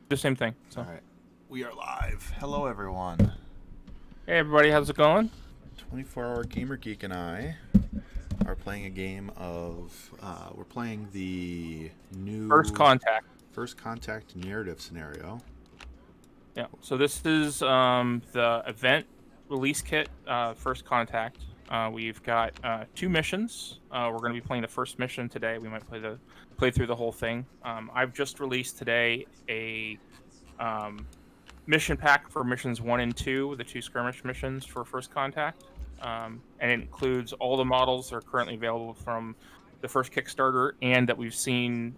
The same thing. So. All right. We are live. Hello, everyone. Hey, everybody. How's it going? 24-hour Gamer Geek and I are playing a game of... we're playing the new... First Contact narrative scenario. Yeah. So this is the event release kit, First Contact. We've got 2 missions. We're going to be playing the first mission today. We might play through the whole thing. I've just released today a mission pack for missions 1 and 2, the 2 skirmish missions for First Contact. and it includes all the models that are currently available from the first Kickstarter and that we've seen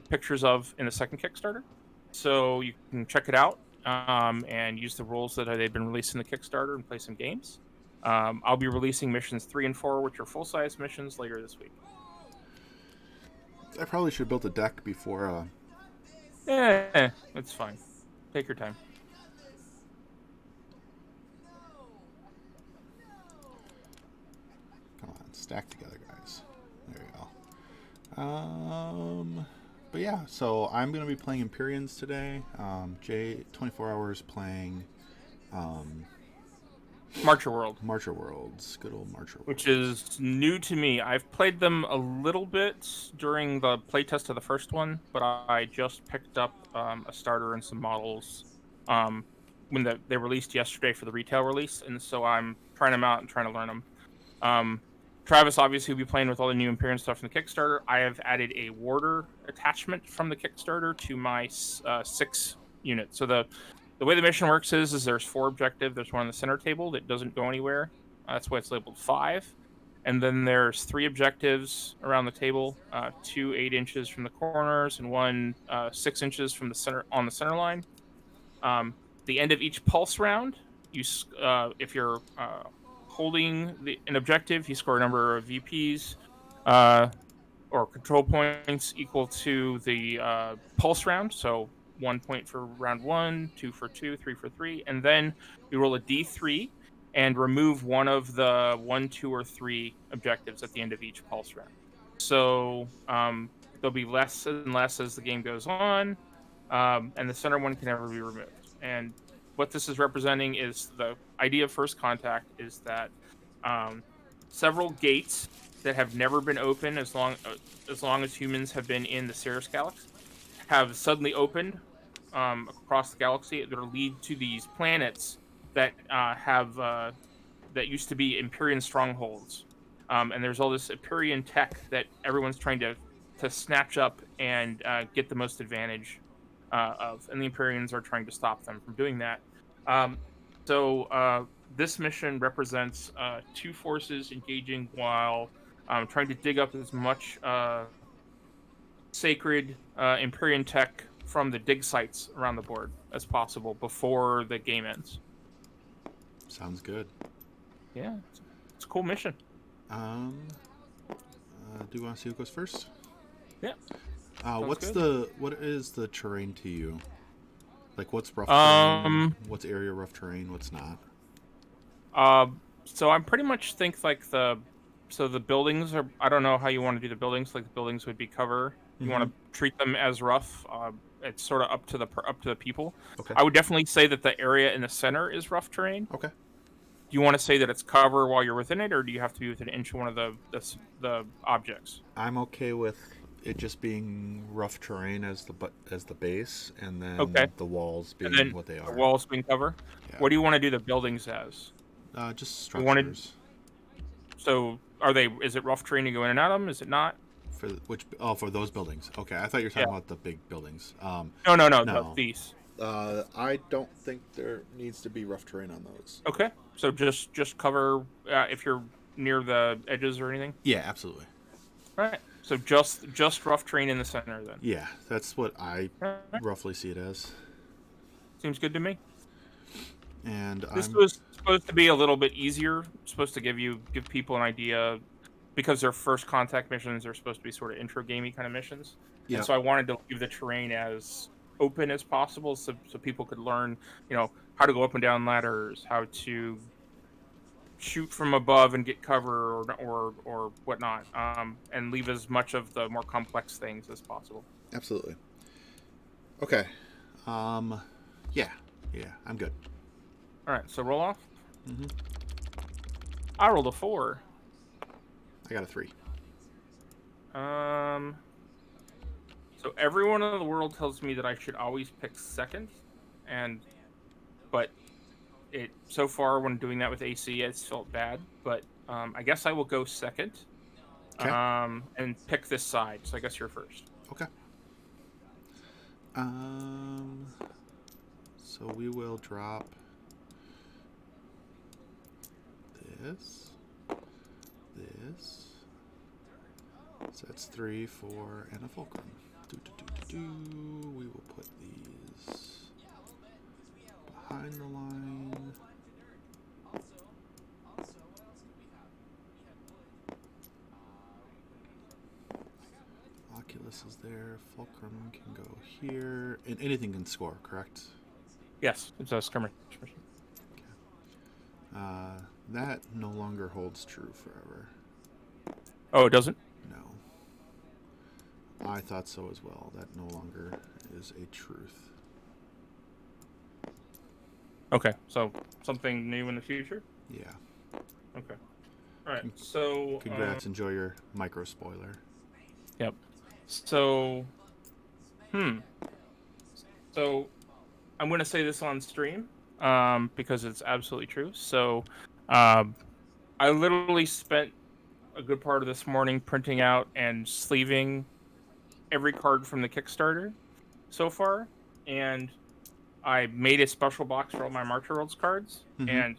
pictures of in the second Kickstarter. So you can check it out and use the rules that they've been released in the Kickstarter and play some games. I'll be releasing missions 3 and 4, which are full-size missions, later this week. I probably should build a deck before. It's fine. Take your time. Come on, stack together, guys. There you go. But yeah, so I'm gonna be playing Empyreans today. 24 hours playing. Marcher World. Marcher Worlds. Good old Marcher Worlds. Which is new to me. I've played them a little bit during the playtest of the first one, but I just picked up a starter and some models when they released yesterday for the retail release, and so I'm trying them out and trying to learn them. Travis obviously will be playing with all the new Empyrean stuff from the Kickstarter. I have added a warder attachment from the Kickstarter to my 6 unit. So the way the mission works is there's 4 objectives. There's one on the center table that doesn't go anywhere. That's why it's labeled 5. And then there's 3 objectives around the table, 2 8 inches from the corners and 1 6 inches from the center on the center line. The end of each pulse round, if you're holding an objective, you score a number of VPs or control points equal to the pulse round. So 1 point for round 1, 2 for 2, 3 for 3, and then we roll a D3 and remove one of the 1, 2, or 3 objectives at the end of each pulse round. So there'll be less and less as the game goes on, and the center one can never be removed. And what this is representing is the idea of first contact is that several gates that have never been open as long as humans have been in the Cirrus Galaxy have suddenly opened across the galaxy that lead to these planets that that used to be Empyrean strongholds. And there's all this Empyrean tech that everyone's trying to snatch up and get the most advantage of, and the Empyreans are trying to stop them from doing that. So this mission represents 2 forces engaging while trying to dig up as much sacred Empyrean tech from the dig sites around the board as possible before the game ends. Sounds good. Yeah, it's a cool mission. Do you want to see who goes first? Yeah. What is the terrain to you? Like, what's rough terrain? What's area rough terrain? What's not? So I pretty much think like the buildings are. I don't know how you want to do the buildings. Like the buildings would be cover. You want to treat them as rough. It's sort of up to the people. Okay. I would definitely say that the area in the center is rough terrain. Okay. Do you want to say that it's cover while you're within it, or do you have to be within an inch of one of the objects? I'm okay with it just being rough terrain as the base, and then the walls being what they are. The walls being cover. Yeah. What do you want to do the buildings as? Just structures. So are they? Is it rough terrain to go in and out of them? Is it not? For which? Oh, for those buildings. Okay, I thought you were talking about the big buildings. No. These. I don't think there needs to be rough terrain on those. Okay, so just cover if you're near the edges or anything. Yeah, absolutely. All right. So just rough terrain in the center then. Yeah, that's what I roughly see it as. Seems good to me. And this was supposed to be a little bit easier. Supposed to give people an idea, because their first contact missions are supposed to be sort of intro gamey kind of missions. Yeah. And so I wanted to leave the terrain as open as possible, so people could learn, how to go up and down ladders, how to shoot from above and get cover or whatnot, and leave as much of the more complex things as possible. Absolutely. Okay. Yeah, I'm good. All right, so roll off. Mm-hmm. I rolled a 4. I got a 3. So everyone in the world tells me that I should always pick second, but so far when doing that with AC, it's felt bad. But I guess I will go second. Okay. And pick this side. So I guess you're first. Okay. So we will drop this. This. So that's 3, 4, and a Fulcrum. We will put these behind the line. Oculus is there. Fulcrum can go here. And anything can score, correct? Yes, it's a skirmish mission. Okay. That no longer holds true forever. Oh, it doesn't? No. I thought so as well. That no longer is a truth. Okay, so something new in the future? Yeah. Okay. All right, so... Congrats. Enjoy your micro spoiler. Yep. So... So, I'm going to say this on stream, because it's absolutely true. So, I literally spent a good part of this morning printing out and sleeving every card from the Kickstarter so far, and I made a special box for all my March Worlds cards and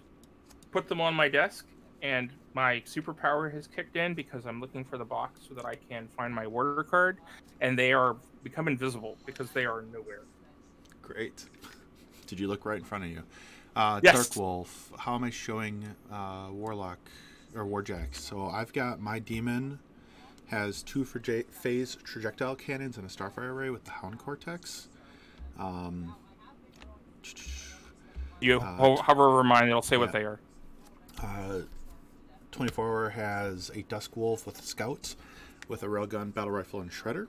put them on my desk, and my superpower has kicked in because I'm looking for the box so that I can find my order card, and they are become invisible because they are nowhere. Great. Did you look right in front of you? Yes. Dark Wolf, how am I showing Warlock or Warjack? So I've got my Daemon has 2 phase Trajectile cannons and a Starfire array with the Hound Cortex. You hover over mine, it'll say what they are. 24-hour has a Dusk Wolf with Scouts with a Railgun, Battle Rifle, and Shredder.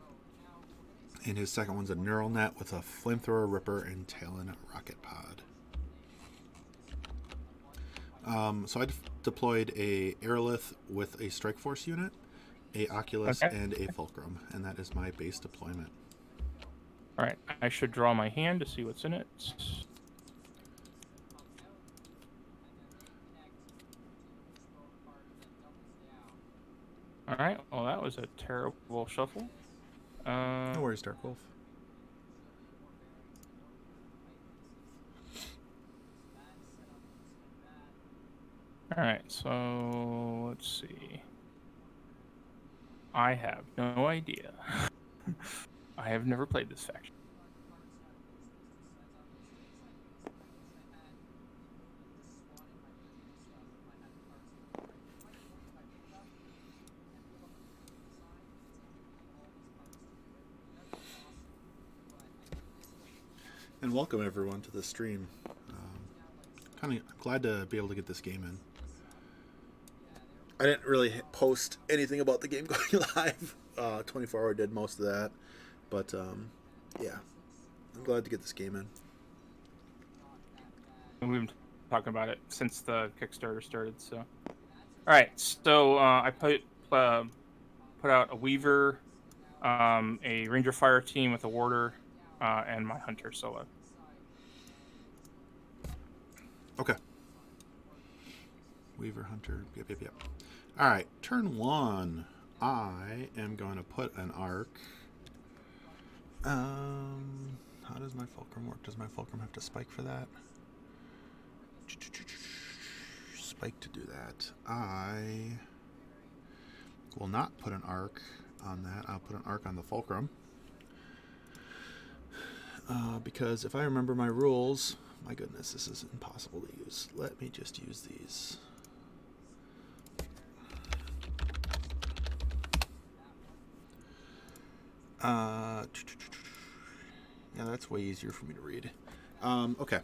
And his second one's a Neural Net with a Flamethrower, Ripper, and Talon Rocket Pod. So I deployed a Aerolith with a Strike Force unit, a Oculus, and a Fulcrum, and that is my base deployment. All right, I should draw my hand to see what's in it. All right, well, that was a terrible shuffle. No worries, Dark Wolf. All right, so let's see. I have no idea. I have never played this faction. And welcome everyone to the stream. Kind of glad to be able to get this game in. I didn't really post anything about the game going live. 24-hour did most of that, but yeah, I'm glad to get this game in. We've been talking about it since the Kickstarter started. So, all right. So I put out a Weaver, a Ranger Fire team with a Warder, and my Hunter solo. Okay. Weaver, Hunter. Yep. All right. Turn 1. I am going to put an arc. How does my Fulcrum work? Does my Fulcrum have to spike for that? Spike to do that. I will not put an arc on that. I'll put an arc on the Fulcrum. Because if I remember my rules, my goodness, this is impossible to use. Let me just use these. Yeah, that's way easier for me to read. Okay,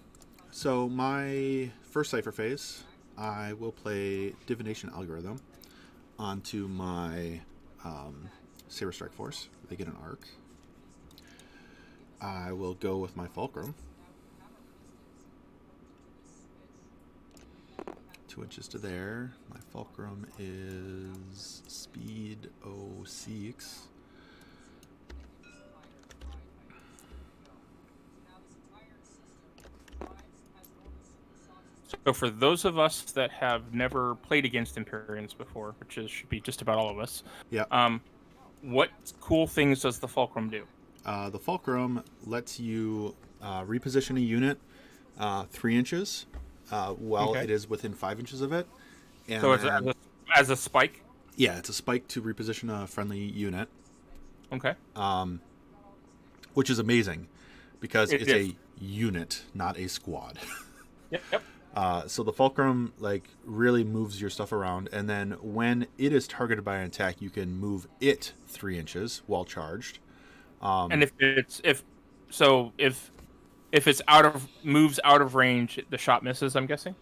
so my first Cypher phase, I will play Divination Algorithm onto my Saber Strike Force. They get an arc. I will go with my Fulcrum. 2 inches to there. My Fulcrum is speed 06. So for those of us that have never played against Empyreans before, which should be just about all of us, what cool things does the Fulcrum do? The Fulcrum lets you reposition a unit 3 inches while it is within 5 inches of it, And So it's then, as a spike. yeah, it's a spike to reposition a friendly unit, Okay. which is amazing because It it's is. a unit, not a squad. Yep. Yep. So the Fulcrum like really moves your stuff around, and then when it is targeted by an attack, you can move it 3 inches while charged. And if it's moves out of range, the shot misses. I'm guessing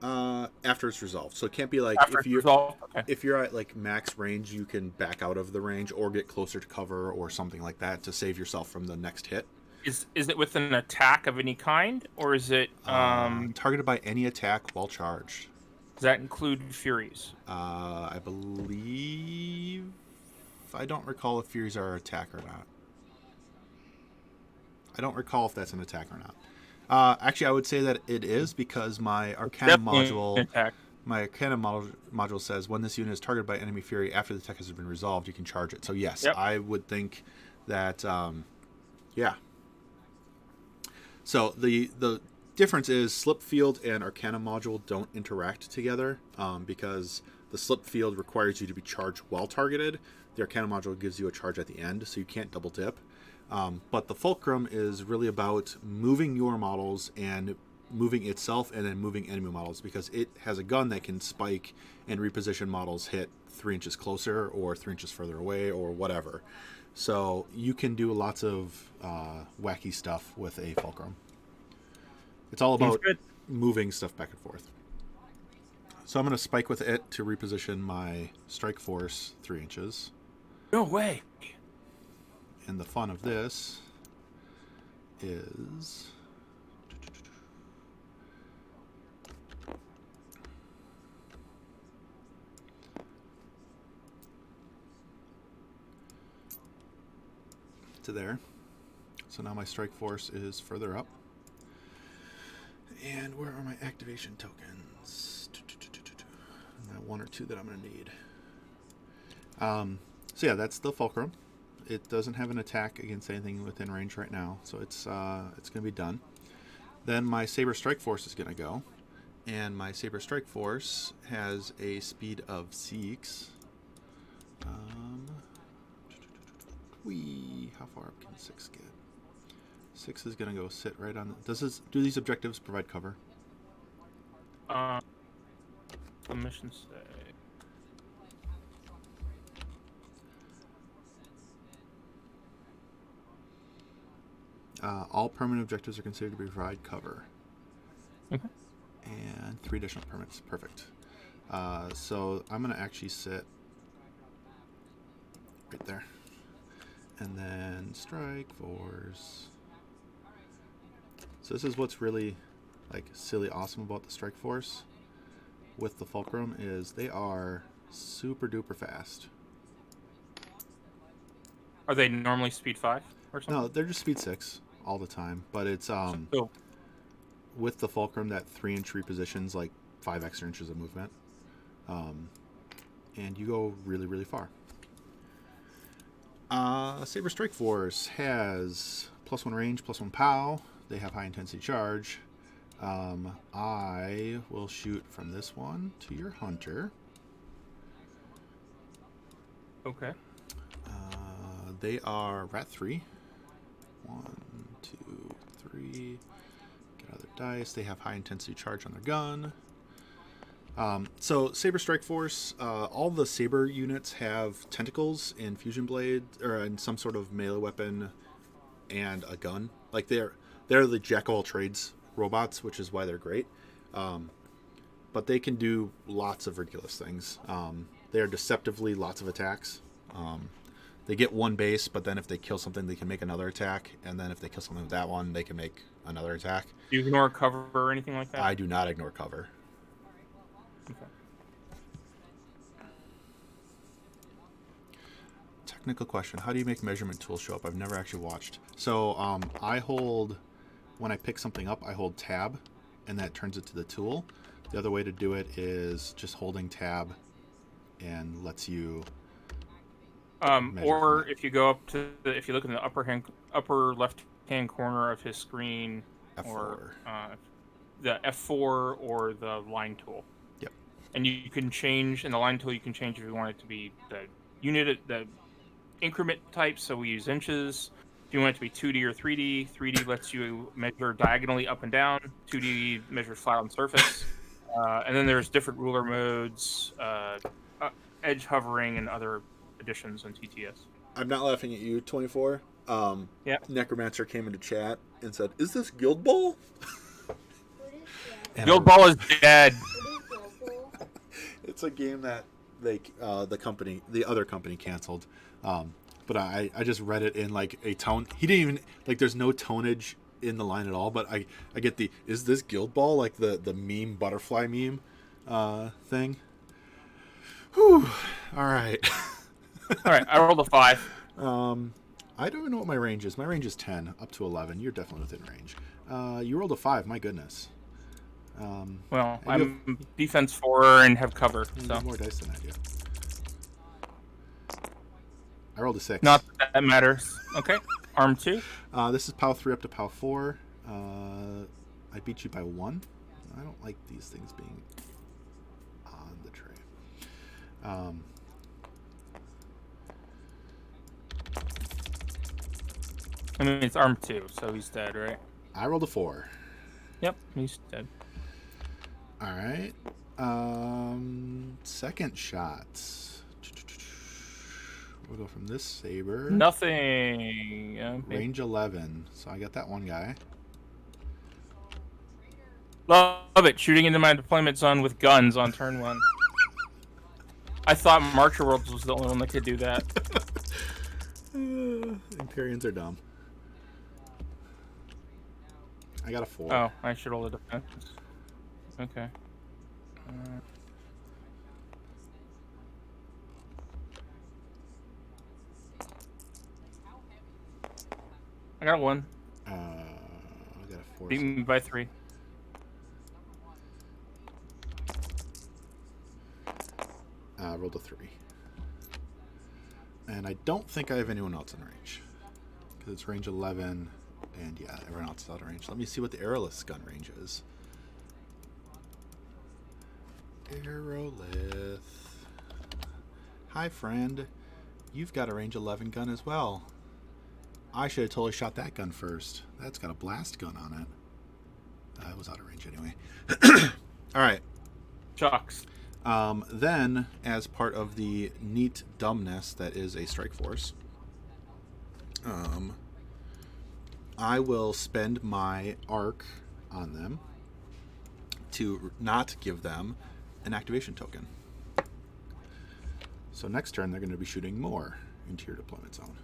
After it's resolved, so it can't be like after it's resolved. Okay. if you're at like max range, you can back out of the range or get closer to cover or something like that to save yourself from the next hit. Is it with an attack of any kind, or is it Targeted by any attack while charged. does that include Furies? I believe. I don't recall if Furies are an attack or not. I don't recall if that's an attack or not. Actually, I would say that it is because my Arcana module. Attack. My Arcana module says when this unit is targeted by enemy Fury after the attack has been resolved, you can charge it. So yes, Yep. I would think that. Yeah. So the difference is Slip Field and Arcana module don't interact together because the Slip Field requires you to be charged while targeted. The Arcana module gives you a charge at the end, so you can't double dip. But the Fulcrum is really about moving your models and moving itself and then moving enemy models because it has a gun that can spike and reposition models hit 3 inches closer or 3 inches further away or whatever. So you can do lots of wacky stuff with a Fulcrum. It's all about moving stuff back and forth. So I'm going to spike with it to reposition my strike force 3 inches. No way. And the fun of this is to there. So now my strike force is further up. And where are my activation tokens? I have 1 or 2 that I'm going to need. So yeah, that's the Fulcrum. It doesn't have an attack against anything within range right now, so it's going to be done. Then my Saber Strike Force is going to go, and my Saber Strike Force has a speed of 6. How far up can 6 get? 6 is going to go sit right on. Do these objectives provide cover? The mission say. All permanent objectives are considered to provide cover. Okay. And 3 additional permits. Perfect. So I'm going to actually sit right there. And then strike force. So this is what's really like silly awesome about the strike force with the Fulcrum is they are super duper fast. Are they normally speed 5 or something? No, they're just speed 6 all the time, but it's with the Fulcrum that 3-inch repositions like 5 extra inches of movement, and you go really really far. Saber Strike Force has +1 range, +1 POW. They have high intensity charge. I will shoot from this one to your hunter. Okay. They are Rat 3. 1, 2, 3. Get other dice. They have high intensity charge on their gun. So Saber Strike Force, all the Saber units have tentacles and fusion blade, or in some sort of melee weapon, and a gun. Like they're the jack of all trades robots, which is why they're great. But they can do lots of ridiculous things. They are deceptively lots of attacks. They get 1 base, but then if they kill something, they can make another attack, and then if they kill something with that one, they can make another attack. Do you ignore cover or anything like that? I do not ignore cover. Okay. Technical question: how do you make measurement tools show up? I've never actually watched. So I hold, when I pick something up, I hold tab, and that turns it to the tool. The other way to do it is just holding tab, and lets you. Or if you go up to if you look in the upper left hand corner of his screen, F4. or the F4 or the line tool. Yep. and you can change in the line tool. You can change if you want it to be the unit, the increment type. So we use inches. If you want it to be 2D or 3D, 3D lets you measure diagonally up and down. 2D measures flat on surface. And then there's different ruler modes, edge hovering, and other additions in TTS. I'm not laughing at you, 24. Yeah. Necromancer came into chat and said, "Is this Guild Ball?" Guild Ball is dead. It's a game that the other company canceled. But I just read it in like a tone. He didn't even like. There's no tonnage in the line at all. But I get the "Is this Guild Ball?" like the meme butterfly meme thing. Whew. All right. All right. I rolled a 5. I don't even know what my range is. My range is 10 up to 11. You're definitely within range. You rolled a 5. My goodness. Well, I'm defense 4 and have cover. You So have more dice than I do. I rolled a 6. not that that matters. Okay. Arm 2. This is POW 3 up to POW 4. I beat you by 1. I don't like these things being on the tray. I mean, it's arm 2, so he's dead, right? I rolled a 4. Yep, he's dead. All right. Second shot. We'll go from this Saber. Nothing. Range 11. So I got that one guy. Love it. Shooting into my deployment zone with guns on turn 1. I thought Marcher Worlds was the only one that could do that. Empyreans are dumb. I got a 4. Oh, I should roll the defense. Okay. I got a 1. I got a 4. Beat me by 3. Rolled a 3. And I don't think I have anyone else in range. Because it's range 11. And yeah, everyone else is out of range. Let me see what the Aerolith's gun range is. Aerolith. Hi, friend. You've got a range 11 gun as well. I should have totally shot that gun first. That's got a blast gun on it. It was out of range anyway. All right. Chucks. Then, as part of the neat dumbness that is a strike force, I will spend my arc on them to not give them an activation token. So next turn, they're going to be shooting more into your deployment zone.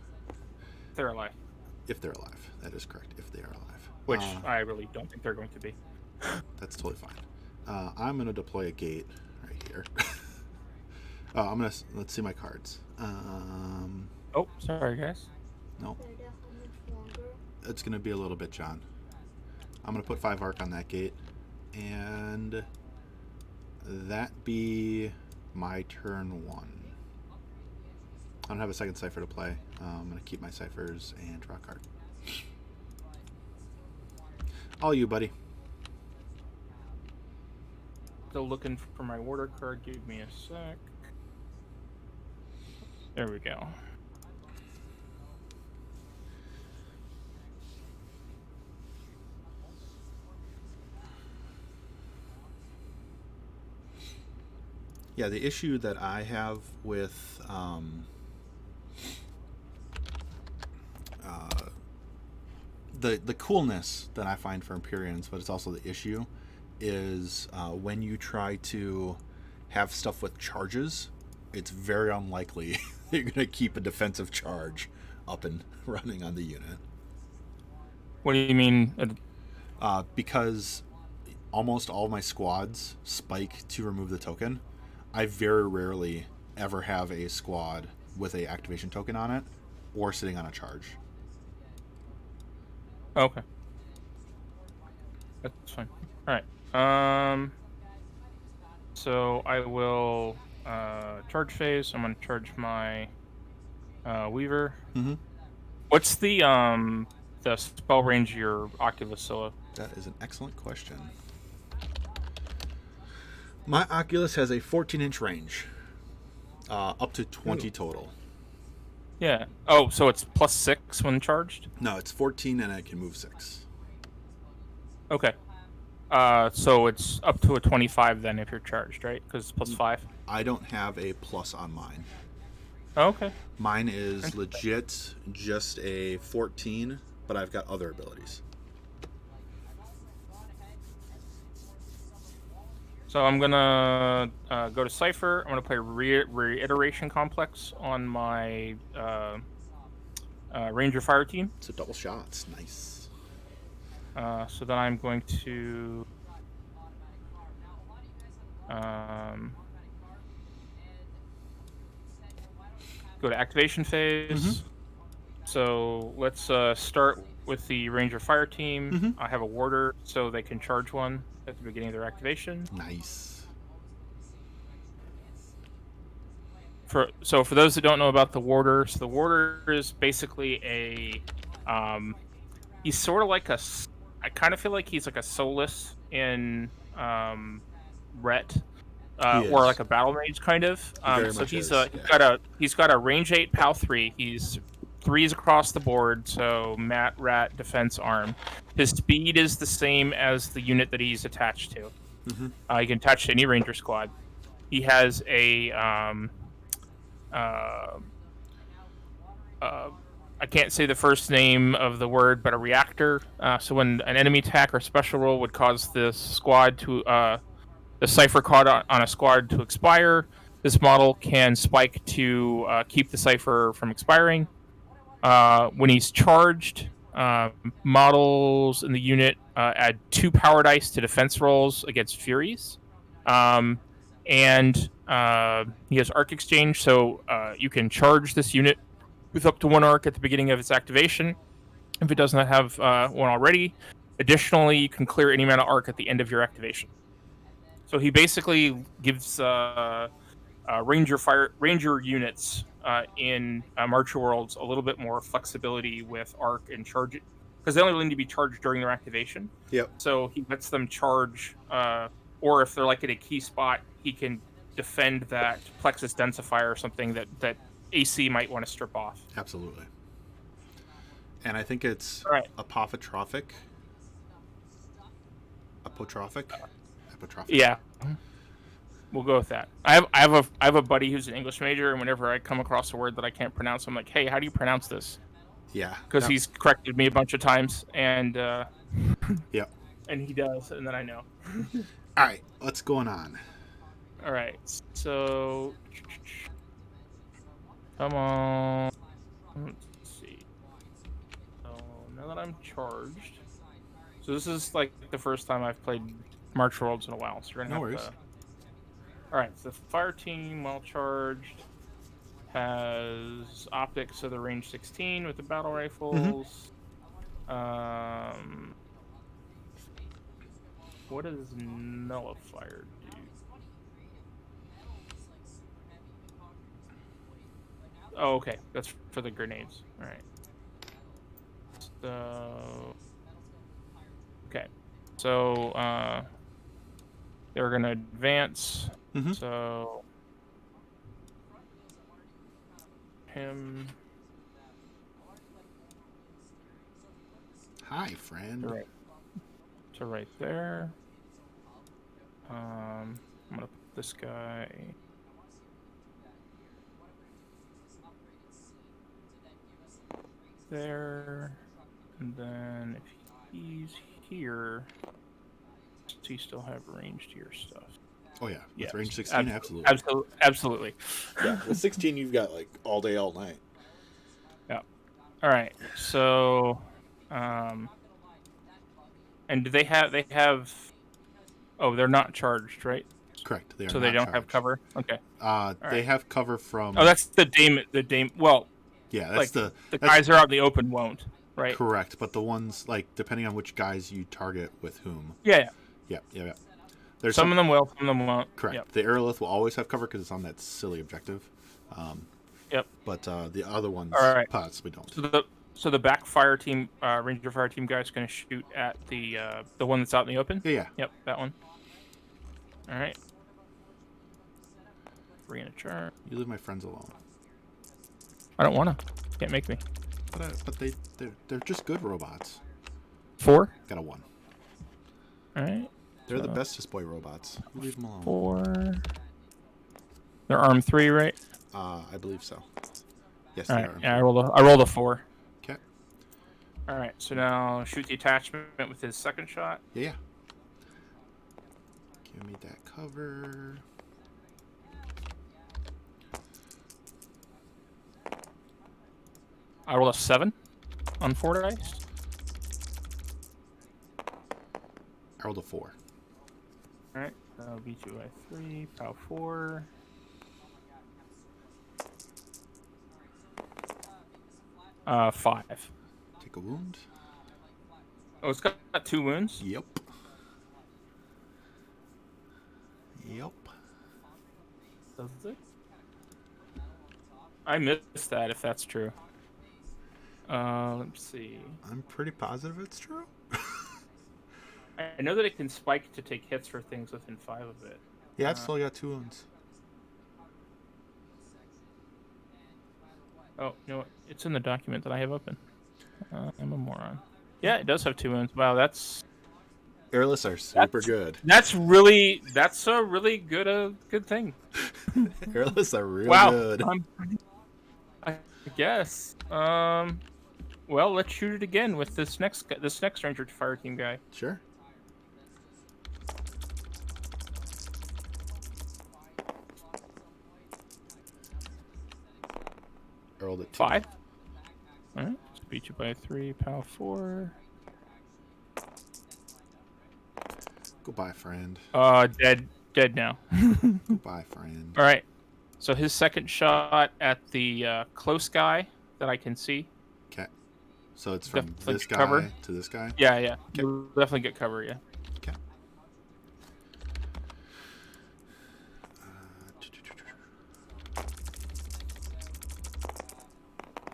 They're alive. If they're alive. That is correct. If they are alive. Which I really don't think they're going to be. That's totally fine. I'm going to deploy a gate right here. Let's see my cards. Oh, sorry, guys. No. It's going to be a little bit, John. I'm going to put 5 arc on that gate. And that be my turn 1. I don't have a second cipher to play. I'm going to keep my ciphers and draw a card. All you, buddy. Still looking for my order card. Give me a sec. There we go. Yeah, the issue that I have with the coolness that I find for Empyreans, but it's also the issue, is when you try to have stuff with charges, it's very unlikely you're going to keep a defensive charge up and running on the unit. What do you mean? Because almost all my squads spike to remove the token. I very rarely ever have a squad with a activation token on it or sitting on a charge. Okay. That's fine. Alright. So I will charge phase. I'm gonna charge my Weaver. Mm-hmm. What's the spell range of your Oculus Scylla? That is an excellent question. My Oculus has a 14-inch range, up to 20 Ooh. total. Yeah. Oh, so it's +6 when charged? No, it's 14 and I can move 6. Okay. So it's up to a 25 then if you're charged, right? Because it's +5. I don't have a plus on mine. Oh, okay. Mine is legit just a 14, but I've got other abilities. So I'm gonna go to Cipher. I'm gonna play Reiteration Complex on my Ranger Fire team. So double shots, nice. So then I'm going to go to activation phase. So let's start with the Ranger Fire team. I have a warder, so they can charge one at the beginning of their activation. Nice. For those that don't know about the warder, so the warder is basically a he's sort of like I kind of feel like he's like a Solus in Ret. Or like a battle mage kind of. So he's got a range 8 POW 3. He's 3s across the board. So Mat, Rat, defense, arm. His speed is the same as the unit that he's attached to. He can attach to any ranger squad. He has a I can't say the first name of the word, but a reactor. So when an enemy attack or special roll would cause this squad to the Cipher card on a squad to expire, this model can spike to keep the Cipher from expiring. When he's charged, models in the unit add 2 power dice to defense rolls against Furies. And he has Arc Exchange, so you can charge this unit with up to 1 arc at the beginning of its activation if it does not have one already. Additionally, you can clear any amount of arc at the end of your activation. So he basically gives Ranger units in Marcher Worlds a little bit more flexibility with arc and charge it, because they only need to be charged during their activation. Yep. So he lets them charge, or if they're like at a key spot, he can defend that Plexus Densifier or something that AC might want to strip off. Absolutely. And I think it's apotrophic. Yeah, we'll go with that. I have a buddy who's an English major, and whenever I come across a word that I can't pronounce, I'm like, "Hey, how do you pronounce this?" Yeah, because he's corrected me a bunch of times, and yep, and he does, and then I know. All right, what's going on? All right, so come on. Let's see. So now that I'm charged, so this is like the first time I've played March Worlds in a while, so you're gonna have to. All right, so the fire team, well charged, has optics of the range 16 with the battle rifles. What does nullifier do? Oh, okay, that's for the grenades. All right. So, okay, so they're gonna advance. So him. Hi, friend. Right. So right there. I'm gonna put this guy. There, and then if he's here, does he still have range to your stuff? Oh yeah, with range 16, absolutely. Absolutely. Yeah, with 16 you've got like all day, all night. Yeah. All right. So, and do they have? Oh, they're not charged, right? Correct. So they don't have cover. Okay. They have cover from. Oh, that's the Daemon. Well. Yeah, that's like, the guys that are out in the open won't, right? Correct, but the ones like depending on which guys you target with whom. Yeah. There's some of them will, some of them won't. Correct. Yep. The Aerolith will always have cover because it's on that silly objective. Yep. But the other ones, possibly don't. So the backfire team, Ranger Fire team guy is going to shoot at the one that's out in the open. Yeah. Yep, that one. All right. 3 in a turn. You leave my friends alone. I don't want to. Can't make me. But they're just good robots. 4. Got a 1. All right. They're the bestest boy robots. You leave them alone. 4. They're arm 3, right? I believe so. Yes, All they right. are. Yeah, I rolled a 4. Okay. All right. So now shoot the attachment with his second shot. Yeah. Give me that cover. I rolled a 7 on 4 dice. I rolled a 4. All right. That'll be 2 by 3. Pow 4. Uh, 5. Take a wound. Oh, it's got 2 wounds. Yep. Yep. Does it? I missed that. If that's true. Let's see. I'm pretty positive it's true. I know that it can spike to take hits for things within 5 of it. Yeah, it's still got 2 wounds. Oh, you know what? It's in the document that I have open. I'm a moron. Yeah, it does have 2 wounds. Wow, that's Aeroliths are super good. that's a really good thing. Aeroliths are real Wow. good. I guess. Well, let's shoot it again with this next Ranger Fire Team guy. Sure. I rolled a 2. 5. All right. Beat you by 3. Pow 4. Goodbye, friend. Dead now. Goodbye, friend. All right. So his second shot at the close guy that I can see. Okay. So it's from Definitely this guy cover. to this guy? Yeah, yeah. Okay. You'll definitely get cover, yeah. Okay.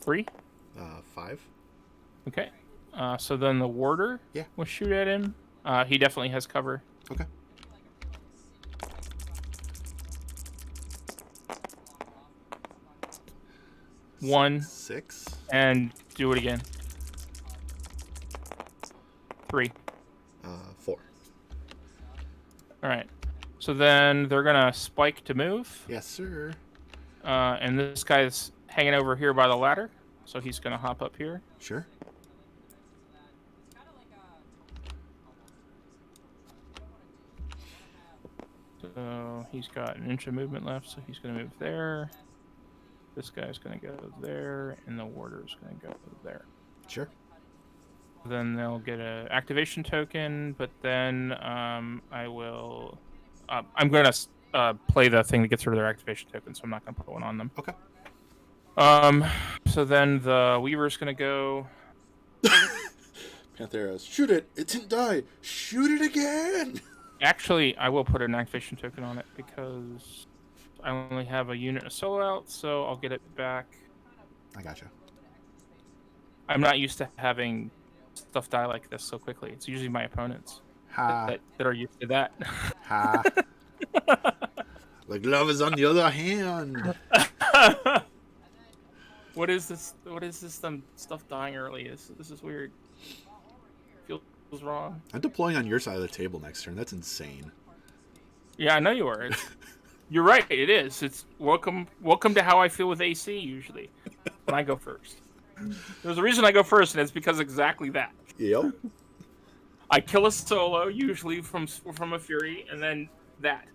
3. 5. Okay. So then the warder will shoot at him. He definitely has cover. Okay. One. 6. And do it again. 3. 4. All right. So then they're gonna spike to move. Yes, sir. And this guy's hanging over here by the ladder, so he's gonna hop up here. Sure. So he's got an inch of movement left, so he's gonna move there. This guy's gonna go there, and the warder's gonna go there. Sure. Then they'll get an activation token, but then I will. I'm gonna play the thing that gets rid of their activation token, so I'm not gonna put one on them. Okay. So then the Weaver's gonna go. Panthera's, shoot it! It didn't die! Shoot it again! Actually, I will put an activation token on it because I only have a unit of solo out, so I'll get it back. I gotcha. I'm not used to having stuff die like this so quickly. It's usually my opponents that are used to that. Ha. The glove is on the other hand. What is this? What is this? Stuff dying early. This is weird. Feels wrong. I'm deploying on your side of the table next turn. That's insane. Yeah, I know you are. You're right. It is. It's welcome to how I feel with AC usually when I go first. There's a reason I go first, and it's because exactly that. Yep. I kill a solo usually from a Fury, and then that.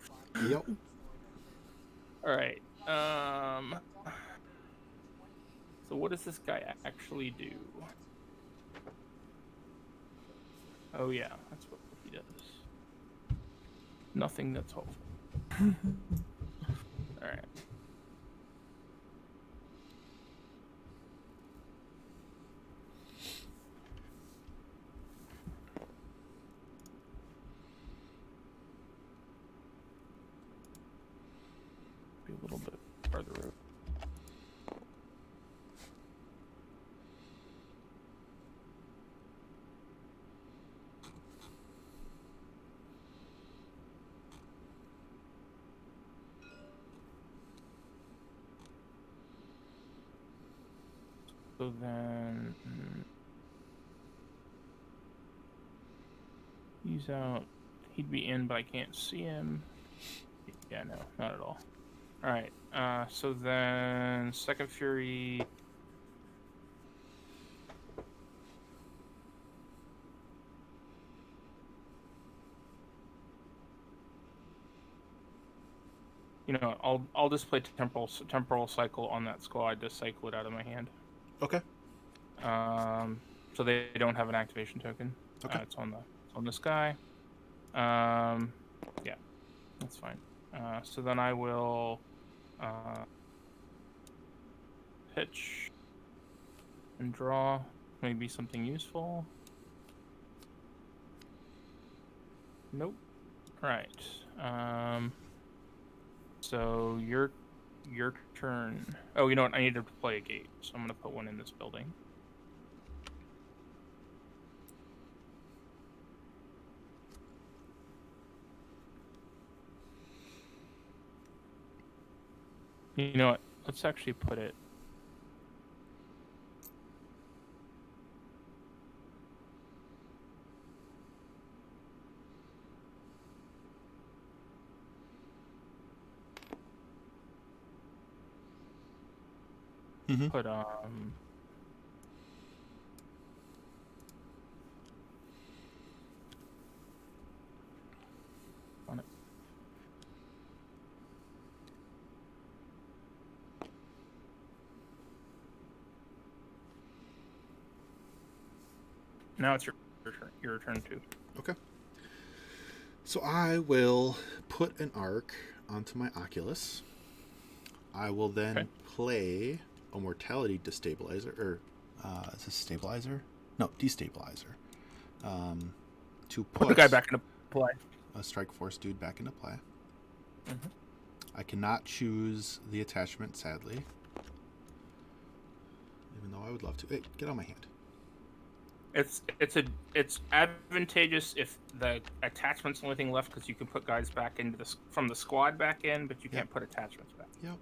Yep. All right. So what does this guy actually do? Oh yeah, that's what he does. Nothing that's hopeful. All right. Be a little bit farther out. So then he's out. He'd be in, but I can't see him. Yeah, no, not at all. All right. So then second fury. You know, I'll just play temporal cycle on that squad to cycle it out of my hand. Okay. So they don't have an activation token. Okay. It's on this guy. Yeah, that's fine. So then I will pitch and draw maybe something useful. Nope. Right. So your turn. Oh, you know what? I need to play a gate, so I'm gonna put one in this building. You know what? Let's actually put it. Put on it. Now it's your turn. Your turn too. Okay. So I will put an arc onto my Oculus. I will then play a mortality destabilizer, or is this stabilizer? No, destabilizer. To put the guy back into play. A strike force dude back into play. Mm-hmm. I cannot choose the attachment, sadly. Even though I would love to. Hey, get on my hand. It's advantageous if the attachment's the only thing left, because you can put guys back into from the squad back in, but you can't put attachments back. Yep.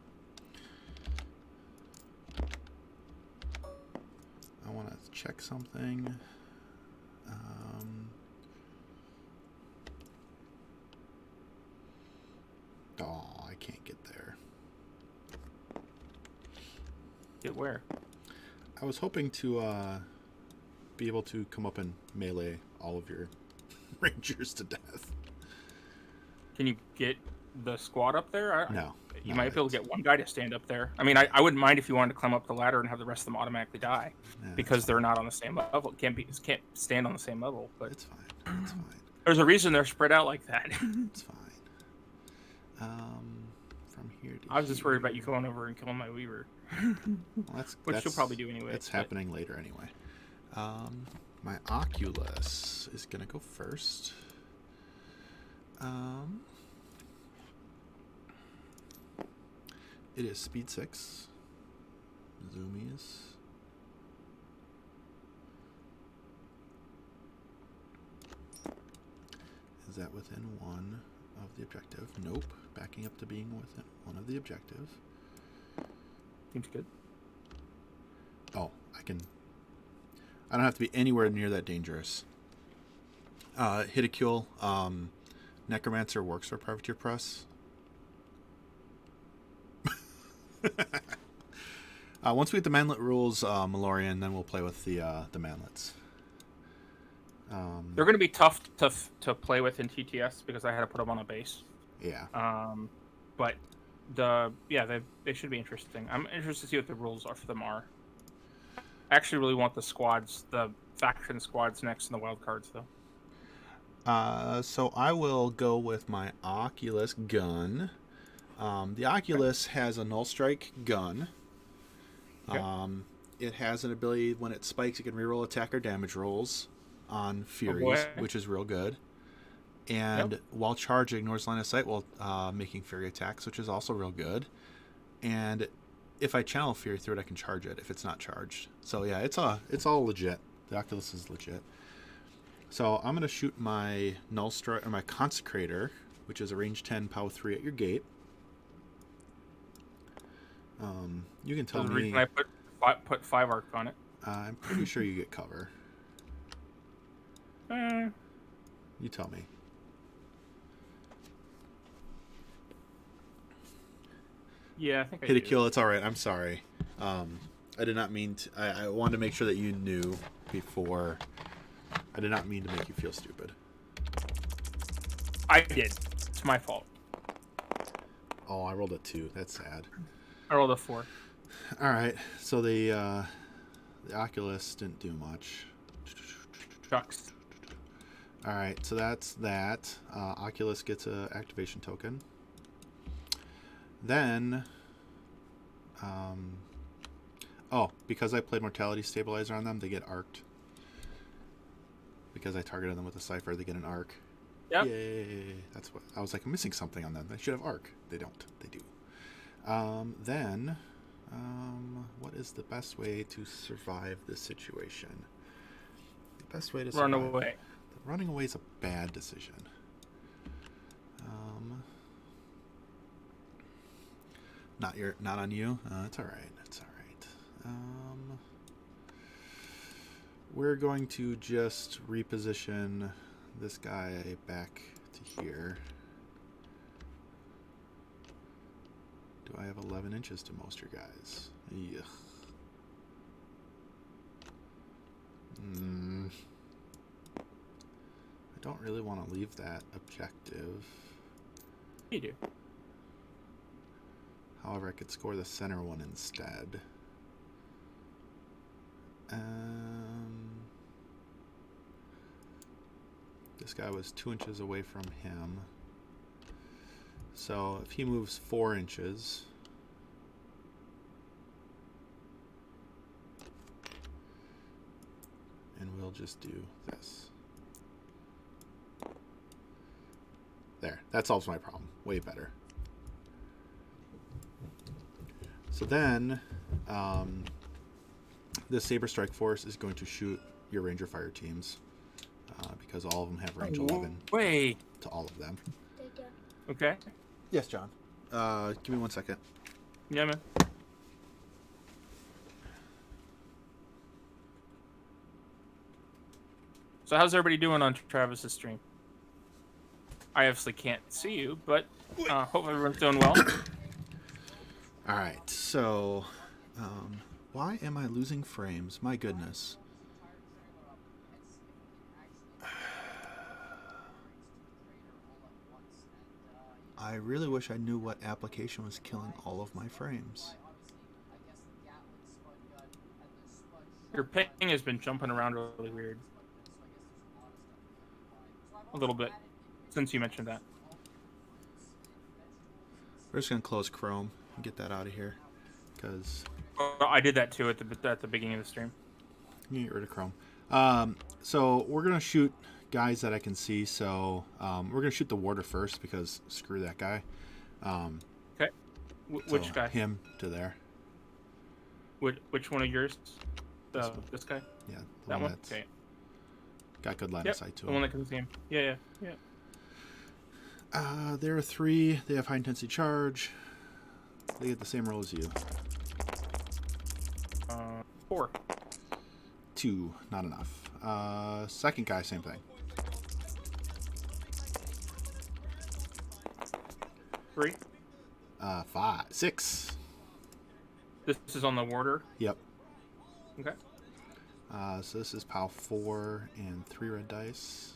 I want to check something. Oh, I can't get there. Get where? I was hoping to be able to come up and melee all of your rangers to death. Can you get the squad up there? No. You might be able to get one guy to stand up there. I mean, I wouldn't mind if you wanted to climb up the ladder and have the rest of them automatically die, because they're not on the same level. Can't stand on the same level. But it's fine. It's fine. There's a reason they're spread out like that. It's fine. From here to I was just worried about you going over and killing my Weaver. Well, which you'll probably do anyway. It's happening later anyway. My Oculus is gonna go first. It is speed 6. Zoomies. Is that within one of the objective? Nope. Backing up to being within one of the objectives. Seems good. Oh, I don't have to be anywhere near that dangerous. Hiticule, Necromancer works for Privateer Press. Once we get the manlet rules, Malorian, then we'll play with the manlets. They're going to be tough to play with in TTS because I had to put them on a base. Yeah. But they should be interesting. I'm interested to see what the rules are for them are. I actually really want the faction squads next in the wild cards though. So I will go with my Oculus gun. The Oculus has a null strike gun. Okay. It has an ability when it spikes, it can reroll attack or damage rolls on Furies, which is real good. And while charged, ignores line of sight while making Fury attacks, which is also real good. And if I channel Fury through it, I can charge it if it's not charged. So yeah, it's all legit. The Oculus is legit. So I'm gonna shoot my null strike or my Consecrator, which is a range 10 POW 3 at your gate. You can tell me. I put put 5 arc on it. I'm pretty sure you get cover. You tell me. Yeah, I think I Hit a do. kill. It's all right. I'm sorry. I did not mean to. I wanted to make sure that you knew before. I did not mean to make you feel stupid. I did. It's my fault. Oh, I rolled a 2. That's sad. I rolled a 4. All right. So the Oculus didn't do much. Shucks. All right. So that's that. Oculus gets a activation token. Then, because I played Mortality Stabilizer on them, they get arced. Because I targeted them with a Cypher, they get an arc. Yep. Yay! That's what I was like. I'm missing something on them. They should have arc. They don't. They do. Then, what is the best way to survive this situation? The best way to survive. Run away. Running away is a bad decision. Not on you. It's all right. It's all right. We're going to just reposition this guy back to here. Do I have 11 inches to most of your guys? Yuck. I don't really want to leave that objective. You do. However, I could score the center one instead. This guy was 2 inches away from him. So if he moves 4 inches, and we'll just do this. There, that solves my problem. Way better. So then, this Saber Strike Force is going to shoot your Ranger Fire teams because all of them have range 11 to all of them. Okay. Yes, John. Give me 1 second. Yeah, man. So how's everybody doing on Travis's stream? I obviously can't see you, but hope everyone's doing well. All right, so why am I losing frames? My goodness. I really wish I knew what application was killing all of my frames. Your ping has been jumping around really weird. A little bit, since you mentioned that. We're just going to close Chrome and get that out of here, because... I did that too at the beginning of the stream. Get rid of Chrome. So we're going to shoot guys that I can see, so we're going to shoot the warder first, because screw that guy. Okay. Which guy? Him to there. Which one of yours? This guy? Yeah. That one? Okay. Got good line of sight to him. The one that can see him. Yeah. There are 3. They have high intensity charge. They get the same roll as you. 4. 2, not enough. Second guy, same thing. 3. 5, 6. This is on the warder. Yep. Okay. So this is POW 4 and 3 red dice.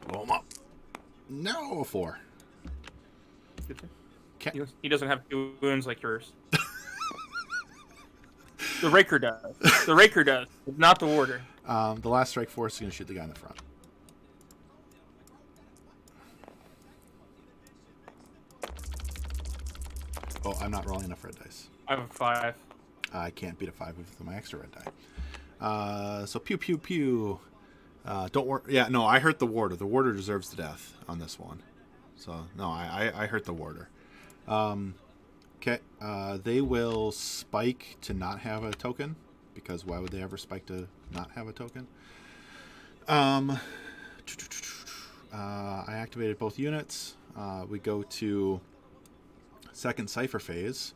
Blow him up. No, 4. He doesn't have 2 wounds like yours. The Raker does. The Raker does, not the warder. The last strike force is going to shoot the guy in the front. Oh, I'm not rolling enough red dice. I have a 5. I can't beat a 5 with my extra red die. So pew pew pew. Don't worry. Yeah, no, I hurt the warder. The warder deserves the death on this one. So no, I hurt the warder. Okay. They will spike to not have a token, because why would they ever spike to not have a token? I activated both units. We go to second Cypher phase,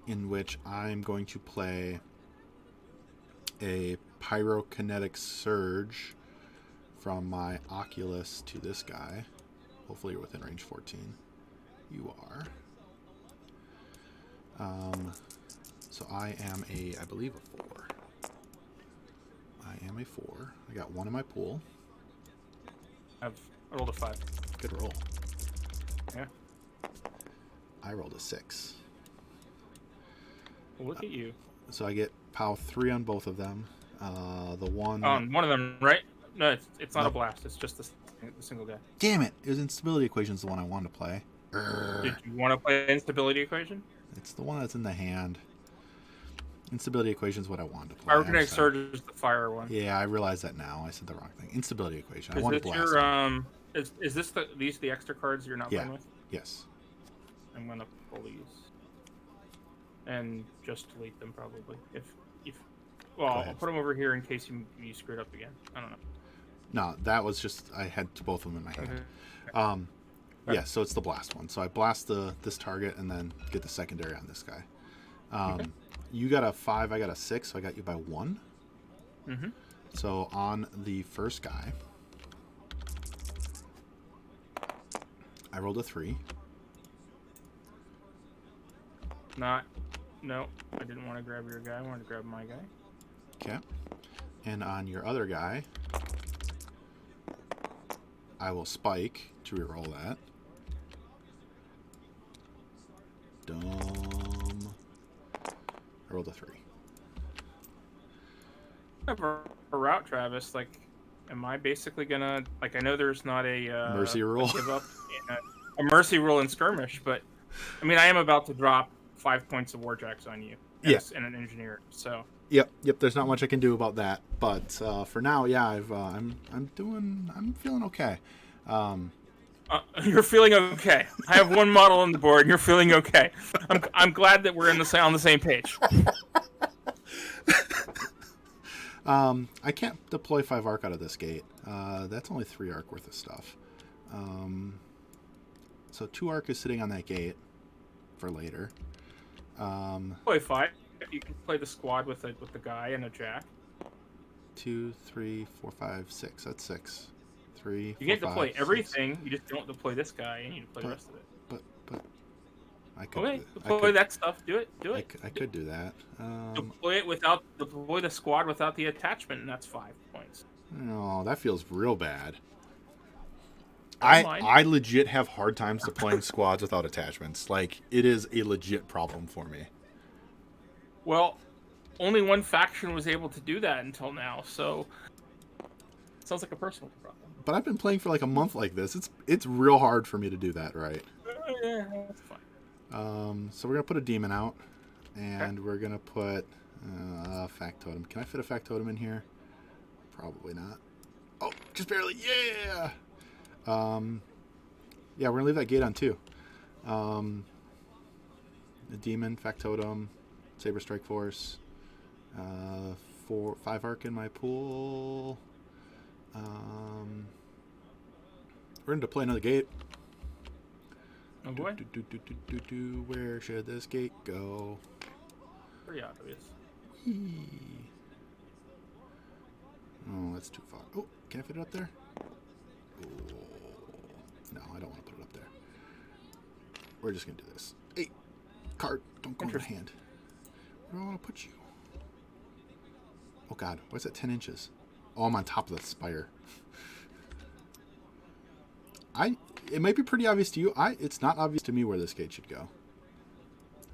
in which I'm going to play a pyrokinetic surge from my Oculus to this guy. Hopefully you're within range 14. You are. So I am I believe a 4. I am a 4. I got 1 in my pool. I rolled a 5. Good roll. Yeah. I rolled a 6. Well, look at you. So I get POW 3 on both of them. The one... On one of them, right? No, it's not No. a blast. It's just the single guy. Damn it! It was Instability Equation's the one I wanted to play. Did you want to play Instability Equation? It's the one that's in the hand. Instability Equation is what I wanted to play. Pyrokinetic Surge is the fire one. Yeah, I realize that now. I said the wrong thing. Instability Equation. I Is want to this blast your them. is this the extra cards you're not playing with? Yes. I'm gonna pull these and just delete them probably. If well, I'll put them over here in case you screwed up again. I don't know. No, that was just I had both of them in my hand. Okay. Yeah, so it's the blast one. So I blast this target and then get the secondary on this guy. Okay. You got a 5, I got a 6, so I got you by 1. Mm-hmm. So on the first guy, I rolled a 3. No, I didn't want to grab your guy. I wanted to grab my guy. Okay. And on your other guy, I will spike to reroll that. Dumb. I rolled a 3. For route, Travis, like, am I basically gonna like? I know there's not a Mercy rule. a give up, a mercy rule in skirmish, but I mean, I am about to drop 5 points of warjacks on you. Yes, and an engineer. So. Yep. There's not much I can do about that, but for now, yeah, I'm feeling okay. You're feeling okay. I have one model on the board, and you're feeling okay. I'm glad that we're on the same page. I can't deploy 5 arc out of this gate. That's only 3 arc worth of stuff. So 2 arc is sitting on that gate for later. Play 5. You can play the squad with the guy and a jack. 2, 3, 4, 5, 6. That's 6. 3. You can't deploy everything. You just don't deploy this guy, and you deploy the rest of it. But I could. Okay, deploy that stuff. Do it. I could do that. Deploy the squad without the attachment, and that's 5 points. No, that feels real bad. Never mind. I legit have hard times deploying squads without attachments. Like, it is a legit problem for me. Well, only one faction was able to do that until now, so it sounds like a personal problem. But I've been playing for like a month like this. It's real hard for me to do that, right? Yeah, that's fine. So we're gonna put a demon out, and we're gonna put Factotum. Can I fit a Factotum in here? Probably not. Oh, just barely. Yeah. Yeah, we're gonna leave that gate on too. The demon, Factotum, Saber Strike Force, 5 arc in my pool. We're going to deploy another gate. Oh boy. Where should this gate go? Pretty obvious. Whee. Oh, that's too far. Oh, can I fit it up there? Oh, no, I don't want to put it up there. We're just going to do this. Hey, card, don't go in my hand. Where do I want to put you? Oh god, what's that 10 inches? Oh, I'm on top of the spire. It might be pretty obvious to you. It's not obvious to me where this gate should go.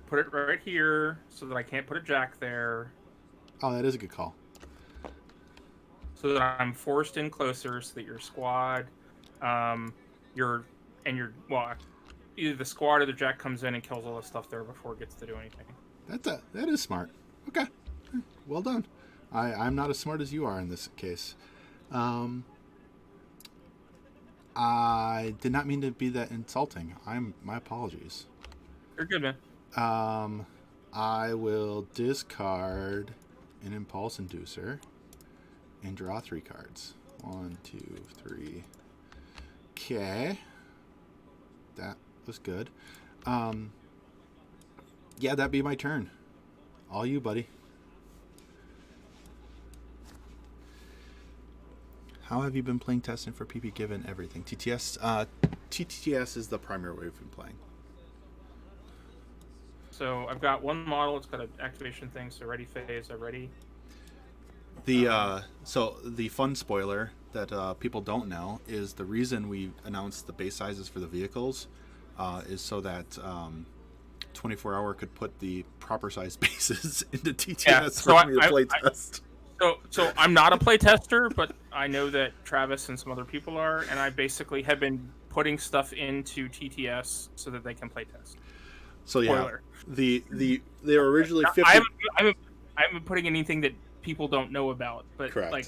Put it right here so that I can't put a jack there. Oh, that is a good call. So that I'm forced in closer so that your squad, either the squad or the jack comes in and kills all the stuff there before it gets to do anything. That is smart. Okay, well done. I'm not as smart as you are in this case. I did not mean to be that insulting. My apologies. You're good, man. I will discard an Impulse Inducer and draw 3 cards. 1, 2, 3. Okay. That was good. Yeah, that'd be my turn. All you, buddy. How have you been playing testing for PP given everything? TTS is the primary way we've been playing. So I've got one model. It's got an activation thing. So ready phase. I'm ready. So the fun spoiler that people don't know is the reason we announced the base sizes for the vehicles is so that 24-hour could put the proper size bases into TTS for me to play test. So I'm not a play tester, but I know that Travis and some other people are, and I basically have been putting stuff into TTS so that they can play test. So yeah, Spoiler. they were originally 50. I haven't been putting anything that people don't know about, but Correct. like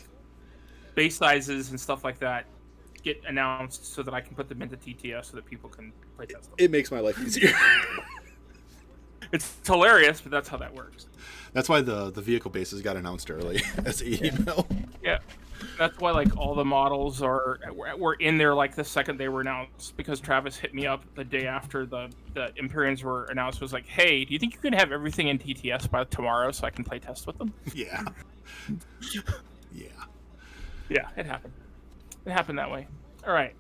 base sizes and stuff like that get announced so that I can put them into TTS so that people can play test them. It makes my life easier. It's hilarious, but that's how that works. That's why the vehicle bases got announced early as an email. Yeah, that's why like all the models were in there like the second they were announced, because Travis hit me up the day after the Empyreans were announced. Was like, hey, do you think you can have everything in TTS by tomorrow so I can play test with them? Yeah. Yeah, it happened. It happened that way. All right.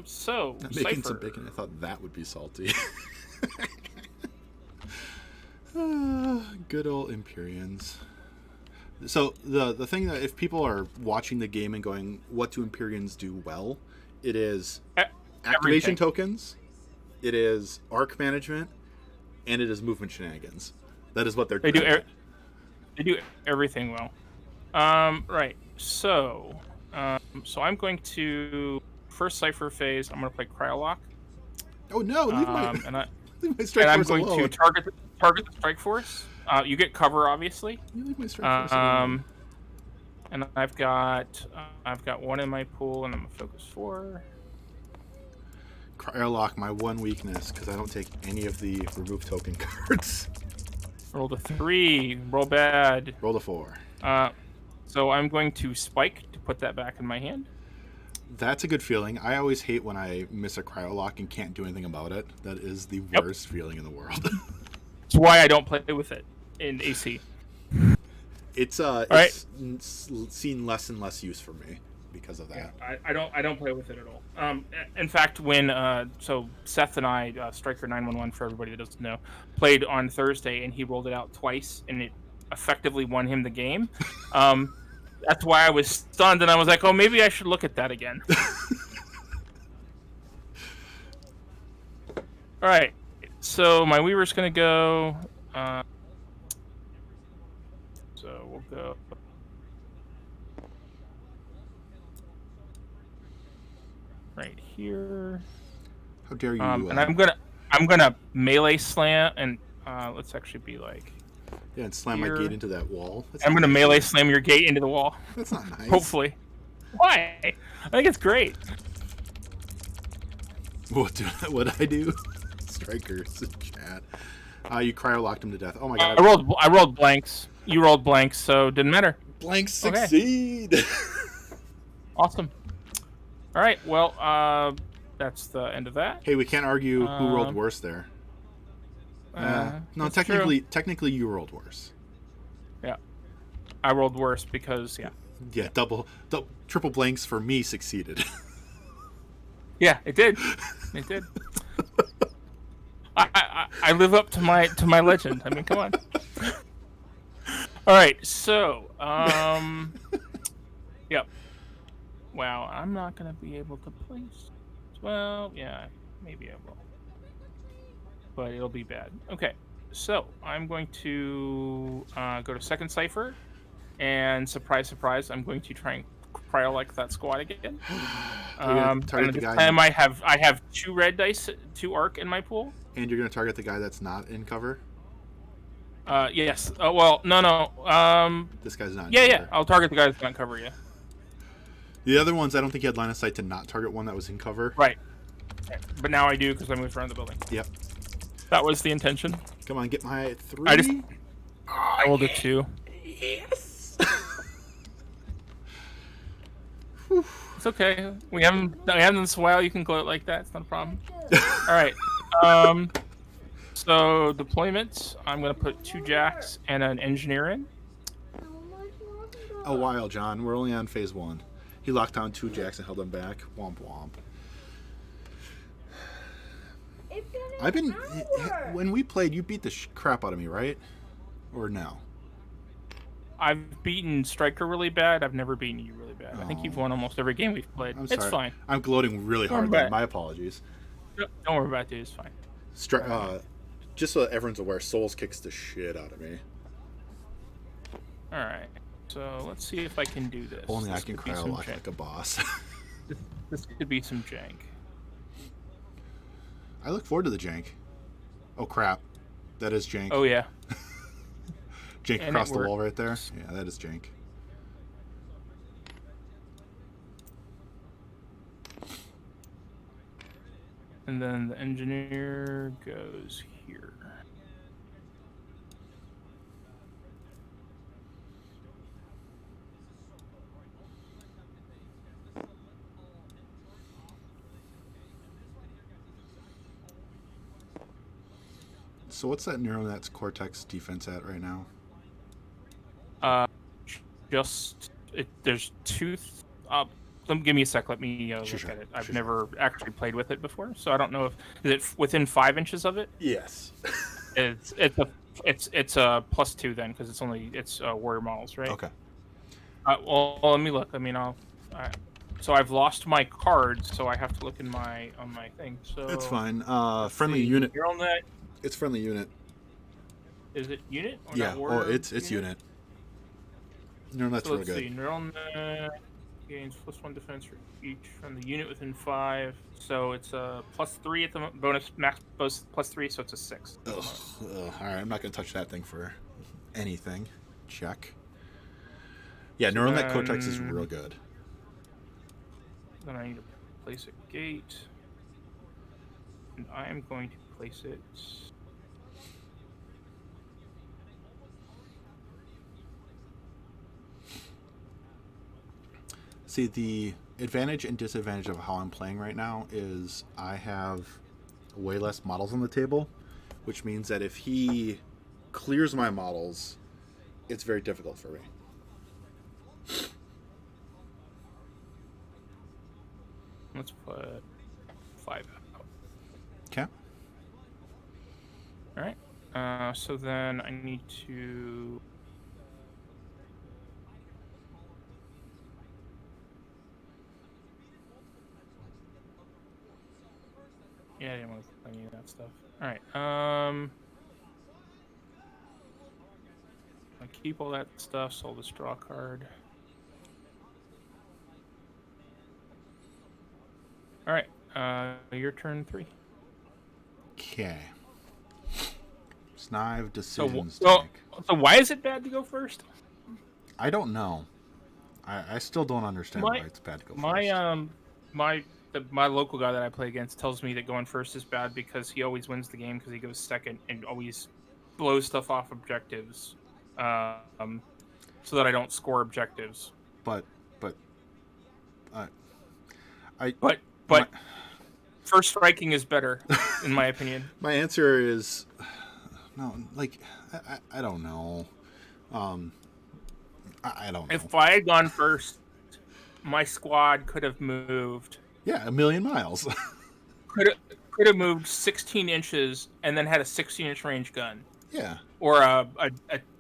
So I'm making Cypher. some bacon. I thought that would be salty. Good old Empyreans. So the thing that if people are watching the game and going, what do Empyreans do well? It is activation tokens, it is arc management, and it is movement shenanigans. That is what they're doing. They do everything well. Right. So I'm going to first Cypher phase. I'm going to play Cryolock. Oh no! Leave my leave my strike and I'm force going alone. to target the strike force. You get cover, obviously. You leave my strike force alone. And I've got one in my pool, and I'm a focus 4. Cryolock, my one weakness, because I don't take any of the remove token cards. Rolled a 3. Roll bad. Roll a 4. So I'm going to spike to put that back in my hand. That's a good feeling. I always hate when I miss a Cryolock and can't do anything about it. That is the worst feeling in the world. That's why I don't play with it in AC. It's seen less and less use for me because of that. Yeah, I don't play with it at all. In fact, when so Seth and I, Striker 911 for everybody that doesn't know, played on Thursday and he rolled it out twice and it effectively won him the game. That's why I was stunned and I was like, oh, maybe I should look at that again. All right, so my Weaver's gonna go. So we'll go. Right here. How dare you? And I'm gonna melee slam and let's actually be like. Yeah, and slam my gate into that wall. I'm gonna melee slam your gate into the wall. That's not nice. Hopefully. Why? I think it's great. What I do? Strikers in chat. You Cryolocked him to death. Oh my god. I rolled blanks. You rolled blanks, so it didn't matter. Blanks succeed. Okay. Awesome. All right. Well, that's the end of that. Hey, we can't argue who rolled worse there. No, technically you rolled worse. Yeah. I rolled worse because Yeah, triple blanks for me succeeded. Yeah, it did. It did. I live up to my legend. I mean, come on. All right, so yep. Wow, I'm not gonna be able to place. Well, yeah, maybe I will, but it'll be bad. Okay, so I'm going to go to second cipher, and surprise, surprise, I'm going to try and Cryolike that squad again. This time I have 2 red dice, 2 arc in my pool. And you're gonna target the guy that's not in cover. Yes. Oh well, no. This guy's not. Yeah. I'll target the guy that's not in cover. Yeah. The other ones, I don't think you had line of sight to not target one that was in cover. Right. But now I do because I moved around the building. Yep. That was the intention. Come on, get my 3. I rolled a 2. Yes. It's okay. We haven't done this in a while. You can gloat like that. It's not a problem. All right. So deployments, I'm going to put 2 jacks and an engineer in. A while, John. We're only on phase 1. He locked down 2 jacks and held them back. Womp womp. I've been... When we played, you beat the crap out of me, right? Or no? I've beaten Striker really bad. I've never beaten you really bad. I think you've won almost every game we've played. I'm It's sorry. fine. I'm gloating really hard then. My apologies. Don't worry about it, dude. It's fine. Just so everyone's aware, Souls kicks the shit out of me. Alright. So let's see if I can do this. Only I can cryo lock like a boss. This could be some jank. I look forward to the jank. Oh crap. That is jank. Oh yeah. Jank across the wall right there. Yeah, that is jank. And then the engineer goes here. So what's that neural net's cortex defense at right now? There's 2. Give me a sec. Let me look at it. I've never actually played with it before, so I don't know if is it within 5 inches of it. Yes. it's a +2 then because it's warrior models, right? Okay. Well, let me look. I mean, so I've lost my cards, so I have to look on my thing. So it's fine. Friendly unit. Neural net. It's friendly unit. Is it unit? Or yeah. Oh, it's unit. Neural net's real good. Let's see. Neural net gains +1 defense for each from the unit within 5. So it's a +3 at the bonus max +3, so it's a 6. Ugh. All right, I'm not gonna touch that thing for anything. Check. Yeah, neural net cortex is real good. Then I need to place a gate, and I am going to place it. See, the advantage and disadvantage of how I'm playing right now is I have way less models on the table, which means that if he clears my models, it's very difficult for me. Let's put 5 out. Okay. All right. So then I need to. Yeah, I didn't want to put any of that stuff. All right. I keep all that stuff. So I'll just draw a card. All right. Your turn 3. Okay. Snive decisions. So why is it bad to go first? I don't know. I still don't understand why it's bad to go first. My local guy that I play against tells me that going first is bad because he always wins the game because he goes second and always blows stuff off objectives, so that I don't score objectives. But first striking is better, in my opinion. My answer is no. Like I don't know. I don't know. If I had gone first, my squad could have moved. Yeah, 1,000,000 miles. could have moved 16 inches and then had a 16-inch range gun. Yeah. Or a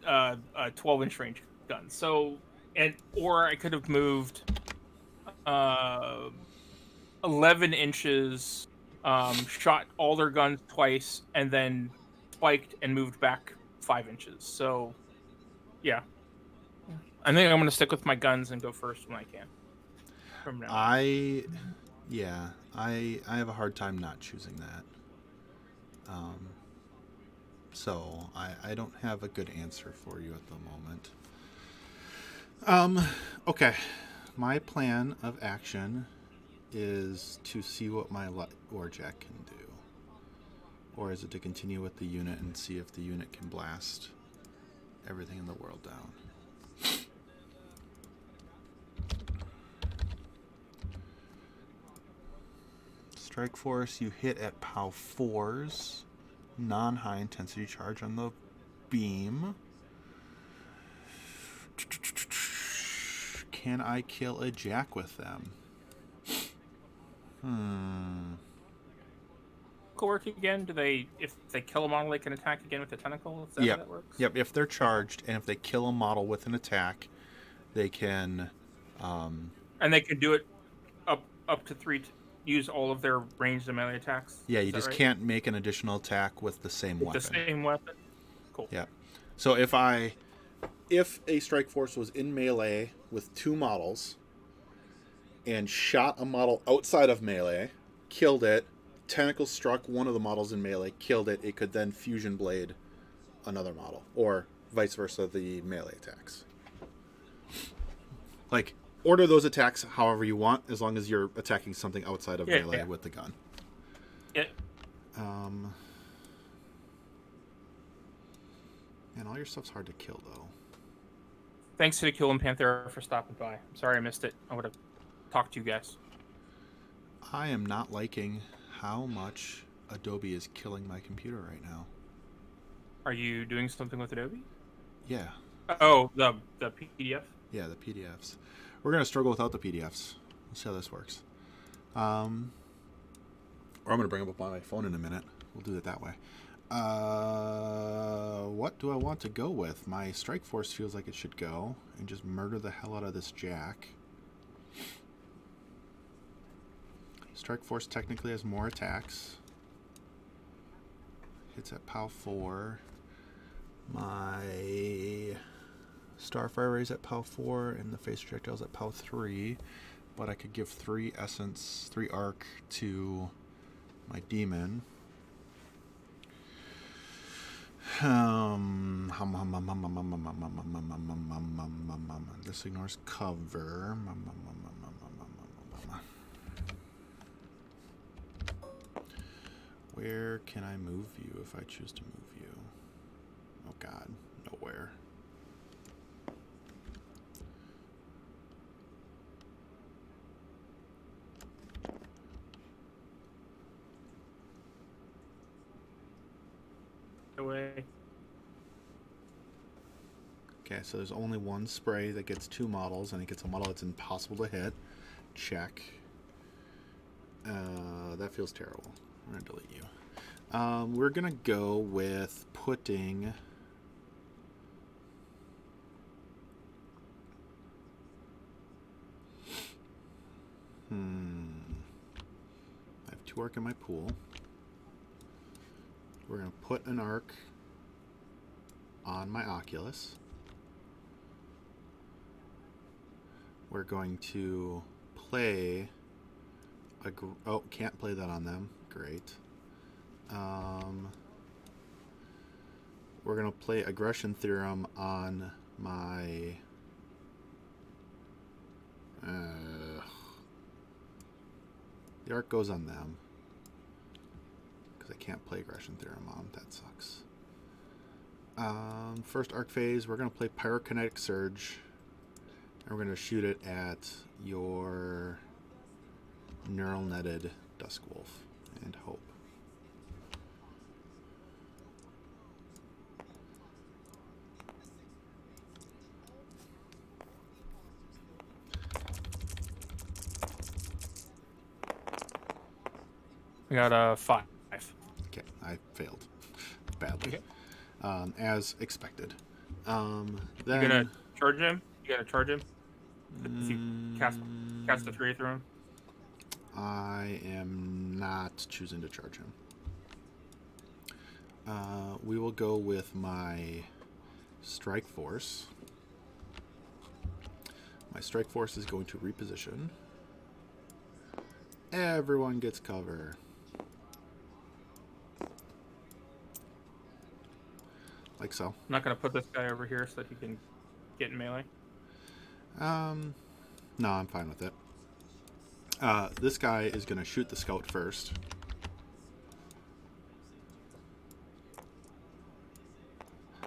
12-inch range gun. So, or I could have moved 11 inches, shot all their guns twice, and then spiked and moved back 5 inches. So, yeah. I think I'm going to stick with my guns and go first when I can. From now. I have a hard time not choosing that. So I don't have a good answer for you at the moment. Okay. My plan of action is to see what my Warjack can do. Or is it to continue with the unit and see if the unit can blast everything in the world down? Strike Force, you hit at POW 4s. non-high intensity charge on the beam. Can I kill a jack with them? Work again? Do they, if they kill a model, they can attack again with the tentacle? Is that Yep. how that works? Yep. If they're charged and if they kill a model with an attack, they can. And they can do it up to three. Use all of their ranged and melee attacks. Yeah, Is you that just right? can't make an additional attack with the same weapon. The same weapon. Cool. Yeah. So if a strike force was in melee with 2 models and shot a model outside of melee, killed it, tentacle struck one of the models in melee, killed it, it could then fusion blade another model, or vice versa, the melee attacks. Like, order those attacks however you want, as long as you're attacking something outside of melee with the gun. Yeah. Man, all your stuff's hard to kill, though. Thanks to the Kill and Panther for stopping by. I'm sorry I missed it. I would have talked to you guys. I am not liking how much Adobe is killing my computer right now. Are you doing something with Adobe? Yeah. Oh, the PDF? Yeah, the PDFs. We're going to struggle without the PDFs. Let's see how this works. Or I'm going to bring them up on my phone in a minute. We'll do it that way. What do I want to go with? My strike force feels like it should go and just murder the hell out of this jack. Strike force technically has more attacks. Hits at POW 4. My Starfire Ray's at POW 4 and the Phase Trajectile's at POW 3. But I could give 3 Essence, 3 Arc to my Demon. This ignores cover. Where can I move you if I choose to move you? Oh God, nowhere. Away. Okay, so there's only one spray that gets 2 models, and it gets a model that's impossible to hit. Check. That feels terrible. I'm going to delete you. We're going to go with putting... I have 2 arc in my pool. We're going to put an arc on my Oculus. We're going to play a... Oh, can't play that on them. Great. We're going to play Aggression Theorem on my... the arc goes on them. Because I can't play Aggression Theorem on them. That sucks. First arc phase, we're going to play Pyrokinetic Surge. And we're going to shoot it at your neural netted Dusk Wolf and hope. I got a 5. Okay, I failed badly. Okay. As expected. Then You gonna charge him? You gotta charge him? If you cast a 3 through him? I am not choosing to charge him. We will go with my Strike Force. My Strike Force is going to reposition. Everyone gets cover. Like so. I'm not gonna put this guy over here so that he can get in melee. No, I'm fine with it. This guy is going to shoot the scout first.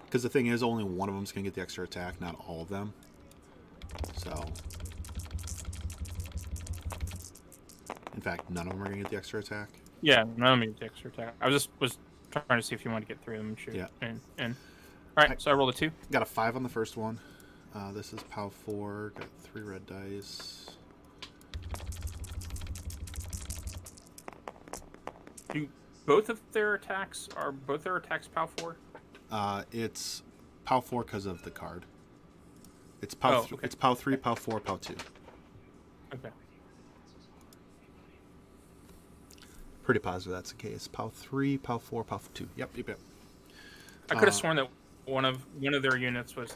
Because the thing is, only one of them is going to get the extra attack, not all of them. So... In fact, none of them are going to get the extra attack. Yeah, none of them get the extra attack. I was trying to see if you want to get 3 of them and shoot. Yeah. And all right, so I rolled a 2. Got a 5 on the first one. This is POW 4. Got 3 red dice. Do both of their attacks POW 4? It's POW 4 because of the card. It's POW. Okay. It's POW 3, POW 4, POW 2. Okay. Pretty positive that's the case. POW 3, POW 4, POW 2. Yep. I could have sworn that one of their units was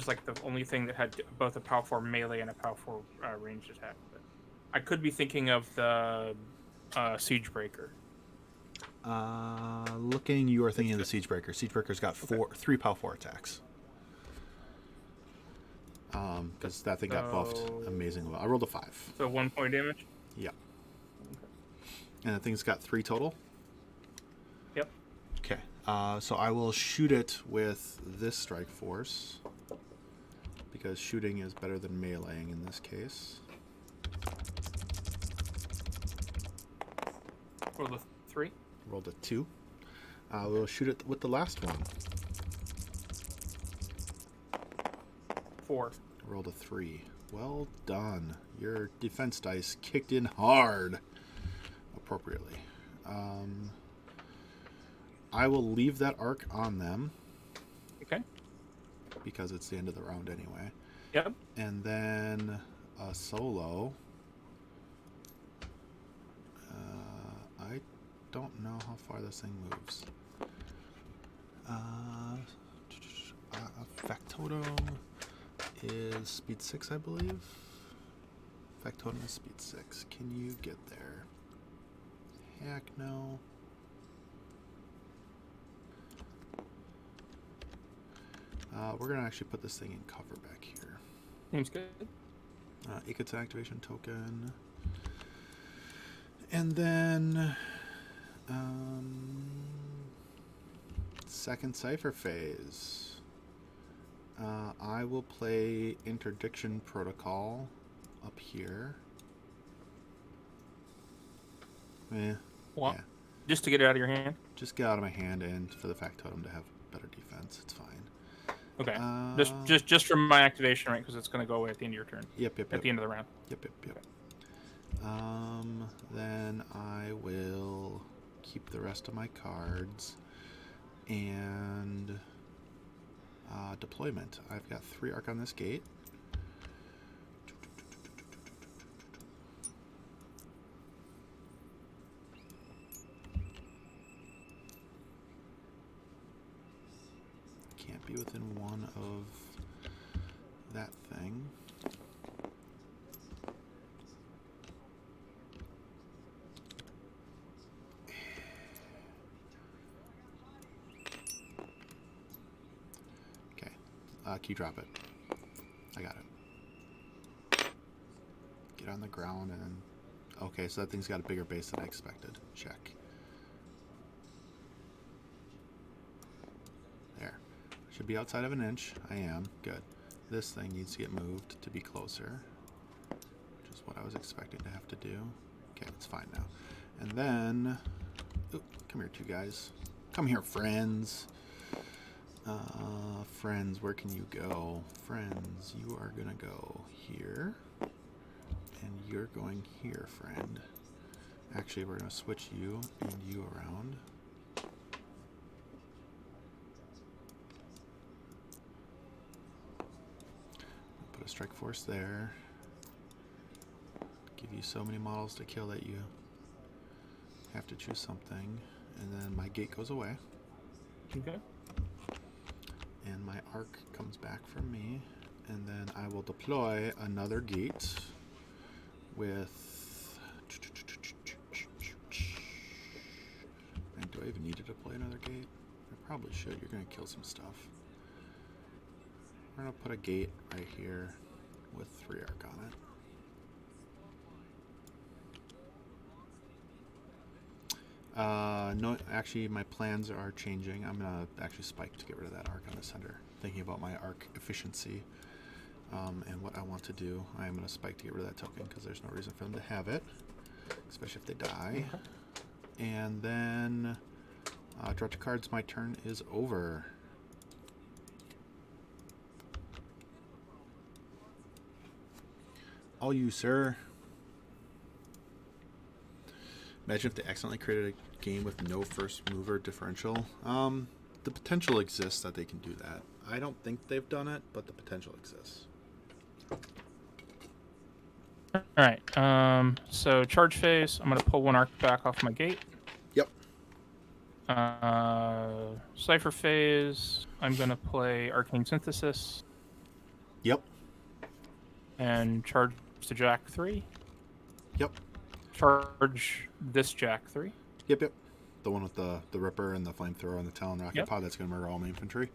like the only thing that had both a POW 4 melee and a POW 4 ranged attack. But I could be thinking of the Siegebreaker. Looking, you are thinking of the Siegebreaker. Siegebreaker's got 3 POW 4 attacks. Because that thing got buffed amazingly well. I rolled a 5. So 1 point damage? Yeah. And the thing's got 3 total? Yep. Okay. So I will shoot it with this strike force. Because shooting is better than meleeing in this case. Roll the 3. Rolled a 2. We'll shoot it with the last one. 4. Rolled a 3. Well done. Your defense dice kicked in hard. Appropriately. I will leave that arc on them. Okay. Because it's the end of the round anyway. Yep. And then a solo. I don't know how far this thing moves. Factotum is speed 6, I believe. Factotum is speed 6. Can you get there? Heck no. We're going to actually put this thing in cover back here. Seems good. Ikut's activation token. And then second cipher phase. I will play Interdiction Protocol up here. What? Yeah. Just to get it out of your hand? Just get out of my hand and for the Factotum to have better defense. It's fine. Okay. Just from my activation, right? Because it's going to go away at the end of your turn. Yep. At the end of the round. Yep. Then I will keep the rest of my cards and deployment. I've got 3 arc on this gate. Can't be within 1 of that thing. Key drop it. I got it. Get on the ground and then... Okay, so that thing's got a bigger base than I expected. Check. There. Should be outside of an inch. I am. Good. This thing needs to get moved to be closer. Which is what I was expecting to have to do. Okay, it's fine now. And then... Oop, come here, 2 guys. Come here, friends. Friends, where can you go? Friends, you are gonna go here. And you're going here, friend. Actually, we're gonna switch you and you around. Put a strike force there. Give you so many models to kill that you have to choose something. And then my gate goes away. Okay. And my arc comes back from me, and then I will deploy another gate with... And do I even need to deploy another gate? I probably should. You're going to kill some stuff. We're going to put a gate right here with 3 arc on it. No, actually, my plans are changing. I'm going to actually spike to get rid of that arc on the center. Thinking about my arc efficiency and what I want to do. I am going to spike to get rid of that token because there's no reason for them to have it, especially if they die. And then Draw 2 cards. My turn is over. All you, sir. Imagine if they accidentally created a game with no first mover differential. The potential exists that they can do that. I don't think they've done it, but the potential exists. All right. So charge phase. I'm gonna pull 1 arc back off my gate. Yep. Cipher phase. I'm gonna play Arcane Synthesis. Yep. And charge to Jack 3. Yep. Charge this Jack 3. Yep. The one with the Ripper and the Flamethrower and the Talon rocket Yep. pod that's going to murder all my infantry.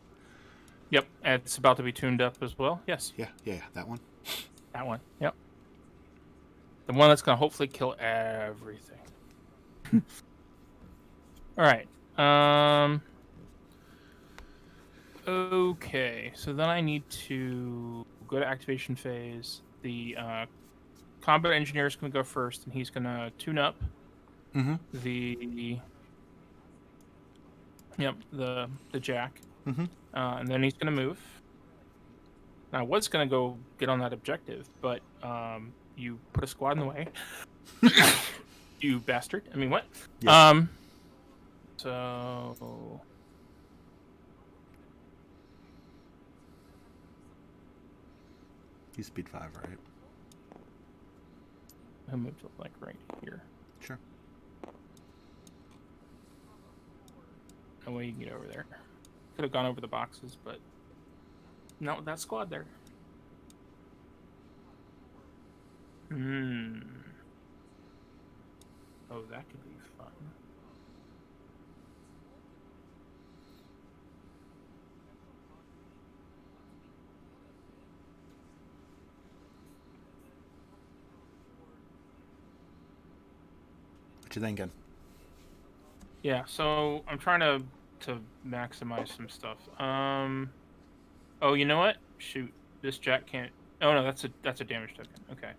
Yep. It's about to be tuned up as well. Yes. Yeah, that one. That one. Yep. The one that's going to hopefully kill everything. All right. Okay. So then I need to go to activation phase. The combat engineer is going to go first, and he's going to tune up the Jack. And then he's going to move. Now, I was going to go get on that objective, but you put a squad in the way. You bastard. I mean, what? Yeah. So... He's speed 5, right? He'll move to, like, right here. Sure. No way you can get over there. Could have gone over the boxes, but not with that squad there. Oh, that could be fun. What you thinking? Yeah, so I'm trying to maximize some stuff. Oh, you know what? Shoot, this Jack can't. Oh no, that's a damage token. Okay.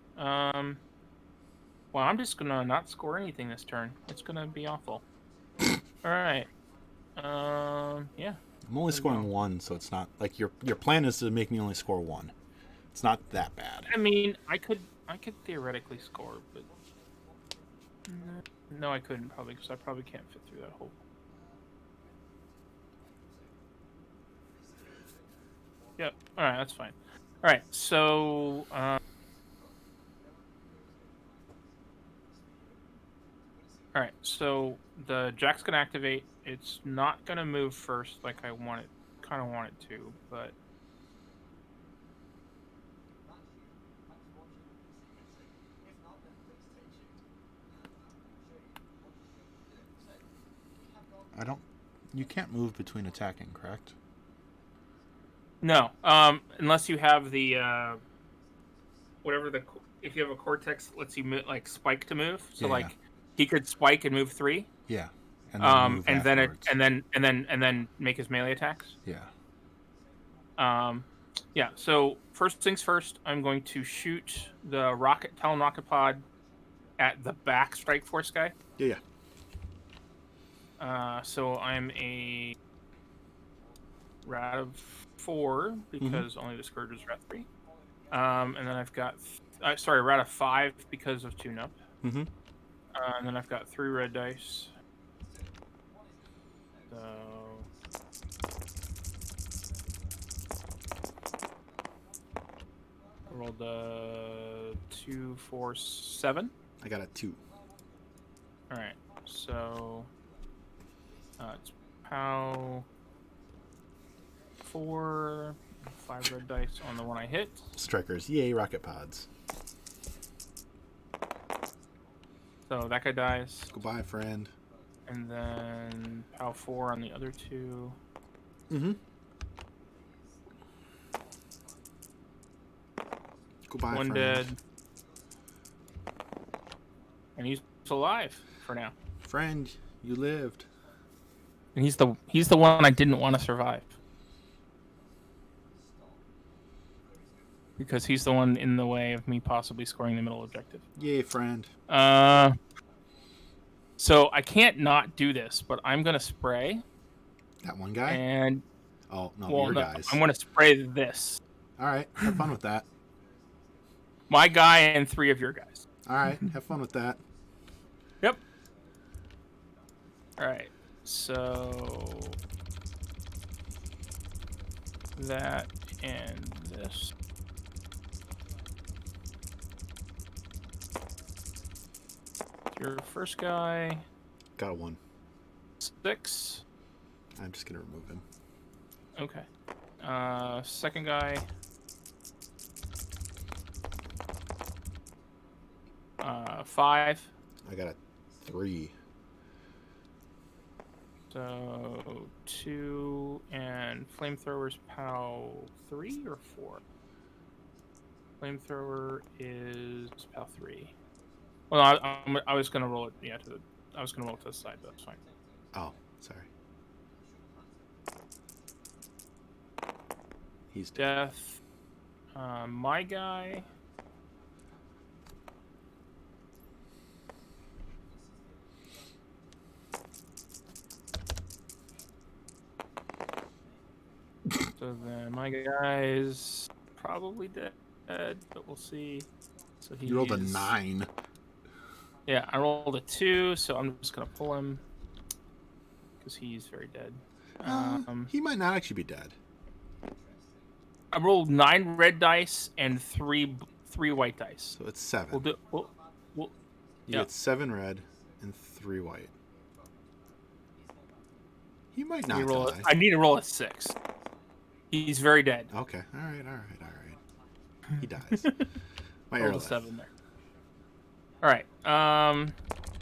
Well, I'm just gonna not score anything this turn. It's gonna be awful. All right. Yeah. I'm only scoring 1, so it's not like your plan is to make me only score 1. It's not that bad. I mean, I could theoretically score, but no, I couldn't probably because I probably can't fit through that hole. Yep. All right, that's fine. All right, so all right, so the Jack's gonna activate. It's not gonna move first like I kind of want it to, but You can't move between attacking, correct? no. Unless you have the if you have a cortex that lets you like spike to move. So like he could spike and move 3. Yeah. And then make his melee attacks. Yeah. Yeah. So first things first, I'm going to shoot the Talon rocket pod at the back strike force guy. Yeah. So I'm a rat of 4 because only the Scourge is rat 3. And then I've got rat of 5 because of tune-up. And then I've got 3 red dice. So I rolled a 2, 4, 7. I got a 2. All right, so it's POW 4, 5 red dice on the one I hit. Strikers, yay! Rocket pods. So that guy dies. Goodbye, friend. And then POW 4 on the other 2. Goodbye, One friend. dead. And he's alive for now. Friend, you lived. And he's the one I didn't want to survive. Because he's the one in the way of me possibly scoring the middle objective. Yay, friend. So I can't not do this, but I'm gonna spray. That one guy? And Oh, no, well, your no, guys. I'm gonna spray this. All right, have fun with that. My guy and 3 of your guys. All right, have fun with that. Yep. All right. So that and this. Your first guy. Got a 1. 6. I'm just going to remove him. Okay. Second guy. 5. I got a 3. So 2 and flamethrowers POW 3 or 4? Flamethrower is POW 3. Well, no, I was gonna roll it. Yeah, I was gonna roll it to the side, but that's fine. Oh, sorry. He's dead. Death. My guy. So then my guy's probably dead, but we'll see. So You rolled a 9. Yeah, I rolled a 2, so I'm just gonna pull him because he's very dead. He might not actually be dead. I rolled 9 red dice and 3 white dice. So it's 7. We'll do. You yeah. get 7 red and 3 white. He might not die. I need to roll a 6. He's very dead. Okay. All right. He dies. My Roll a Aerolith. 7 there. All right.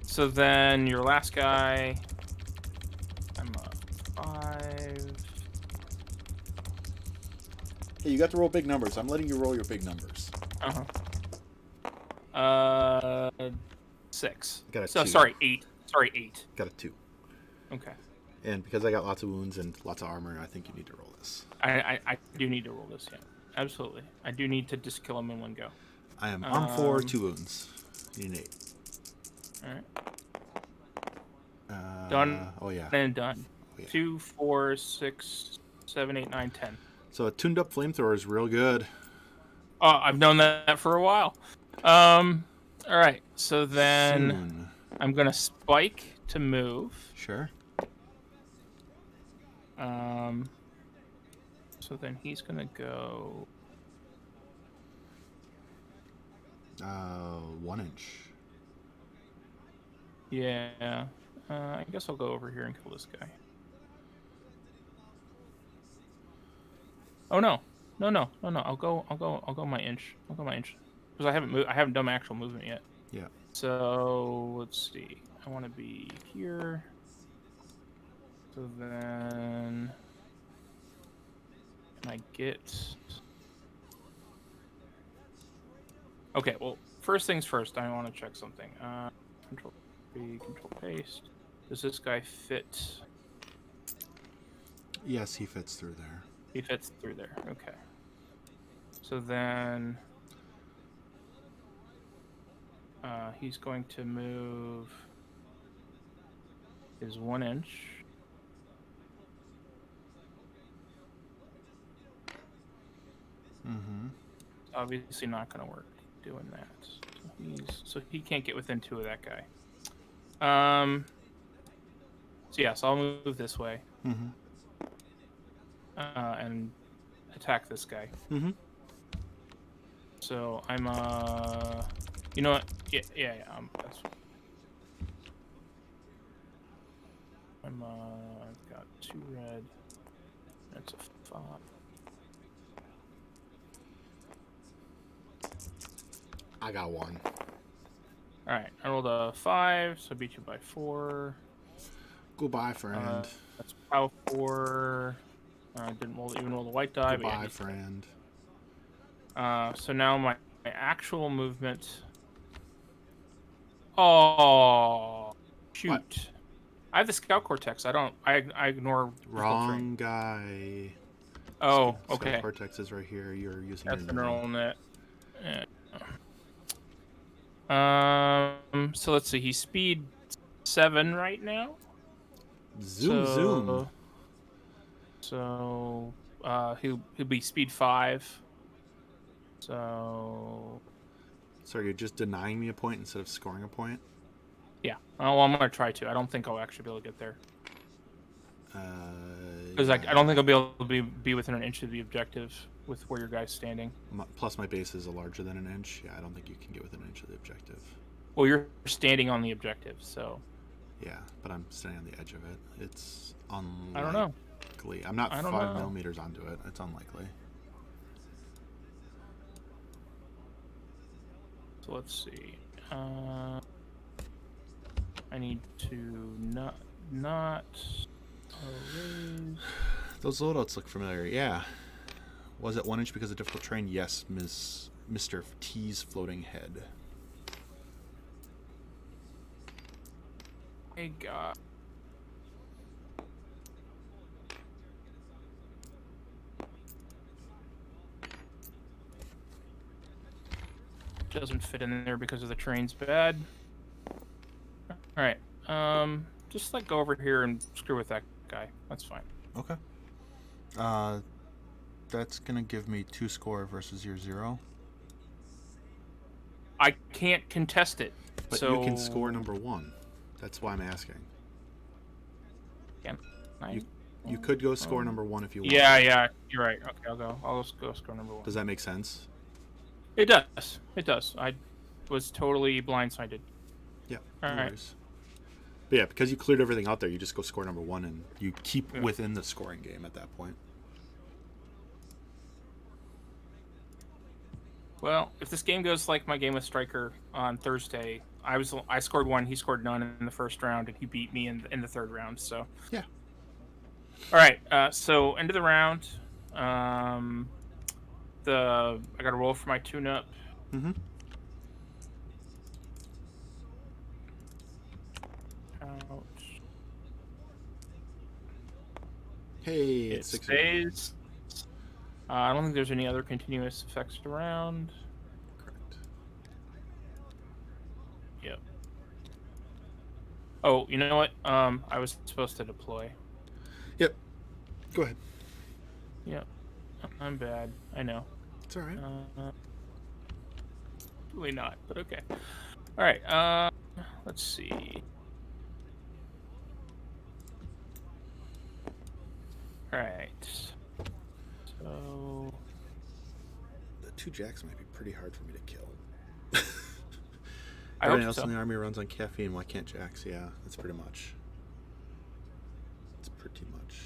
So then your last guy. I'm a 5. Hey, you got to roll big numbers. I'm letting you roll your big numbers. 6. Got a So 2. sorry, 8. Sorry, 8. Got a 2. Okay. And because I got lots of wounds and lots of armor, I think you need to roll this. I do need to roll this, yeah. Absolutely. I do need to just kill him in one go. I am armed 4, 2 wounds. You need an 8. Alright. Done. Oh, yeah. And done. Oh, yeah. 2, 4, 6, 7, 8, 9, 10. So a tuned up flamethrower is real good. Oh, I've known that for a while. Alright. So then Soon. I'm gonna spike to move. Sure. So then he's gonna go 1 inch. Yeah. I guess I'll go over here and kill this guy. Oh no. No. I'll go my inch. Because I haven't done my actual movement yet. Yeah. So let's see. I want to be here. So then can I get? Okay. Well, first things first. I want to check something. Control V, Control paste. Does this guy fit? Yes, he fits through there. He fits through there. Okay. So then he's going to move his 1 inch. Mm-hmm. Obviously not going to work doing that. So he can't get within 2 of that guy. So yeah, so I'll move this way. Mm-hmm. And attack this guy. Mm-hmm. So I'm you know what? Yeah. That's. I've got 2 red. That's a 5. I got 1. All right, I rolled a 5, so I beat you by 4. Goodbye, friend. That's POW 4. Didn't even roll the white die. Goodbye, friend. So now my actual movement. Oh, shoot! What? I have the scout cortex. I ignore. Wrong guy. Oh, Scout okay. cortex is right here. You're using That's your the neural. neural net. Yeah. So let's see. He's speed 7 right now. Zoom. So he'll be speed 5. So Sorry, you're just denying me a point instead of scoring a point? yeah. Oh, well, I'm gonna try to. I don't think I'll actually be able to get there. Because Yeah. I don't think I'll be able to be within an inch of the objective with where your guy's standing. Plus, my base is larger than an inch. Yeah, I don't think you can get within an inch of the objective. Well, you're standing on the objective, so. Yeah, but I'm standing on the edge of it. It's unlikely. I don't know. I'm not I don't 5 know. millimeters onto it. It's unlikely. So let's see. I need to not erase. Those loadouts look familiar. Yeah. Was it 1 inch because of difficult terrain? Yes, Mr. T's floating head. Hey God. Doesn't fit in there because of the train's bad. All right. Just like go over here and screw with that guy. That's fine. Okay. That's gonna give me 2 score versus your 0. I can't contest it. But so... you can score number 1. That's why I'm asking. Can I? You could go score number 1 if you want. Yeah, you're right. Okay, I'll just go score number 1. Does that make sense? It does. It does. I was totally blindsided. Yeah. All no right. worries. But yeah, because you cleared everything out there, you just go score number 1 and you keep within the scoring game at that point. Well, if this game goes like my game with Striker on Thursday, I scored 1, he scored none in the first round, and he beat me in the third round. So yeah. All right. So end of the round. I got to roll for my tune-up. Mm-hmm. Ouch. Hey, It it's 6 stays. I don't think there's any other continuous effects around. Correct. Yep. Oh, you know what? I was supposed to deploy. Yep. Go ahead. Yep. I'm bad. I know. It's all right. Really not, but okay. All right. Let's see. All right. So The 2 jacks might be pretty hard for me to kill. I Everyone hope else so. in the army runs on caffeine. Why can't jacks? Yeah, that's pretty much. It's pretty much.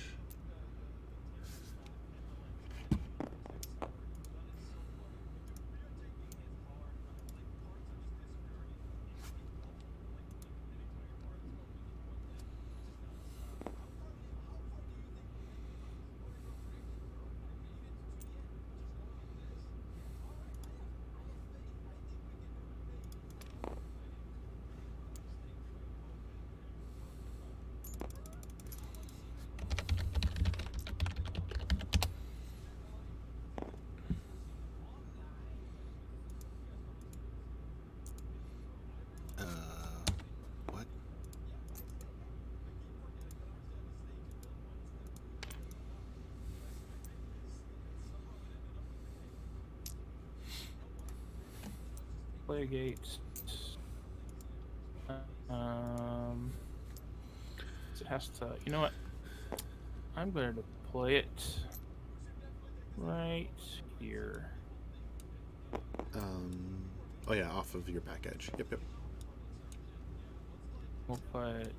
What? Play gates. It has to. You know what? I'm going to deploy it right here. Oh yeah, off of your back edge. Yep. We'll put.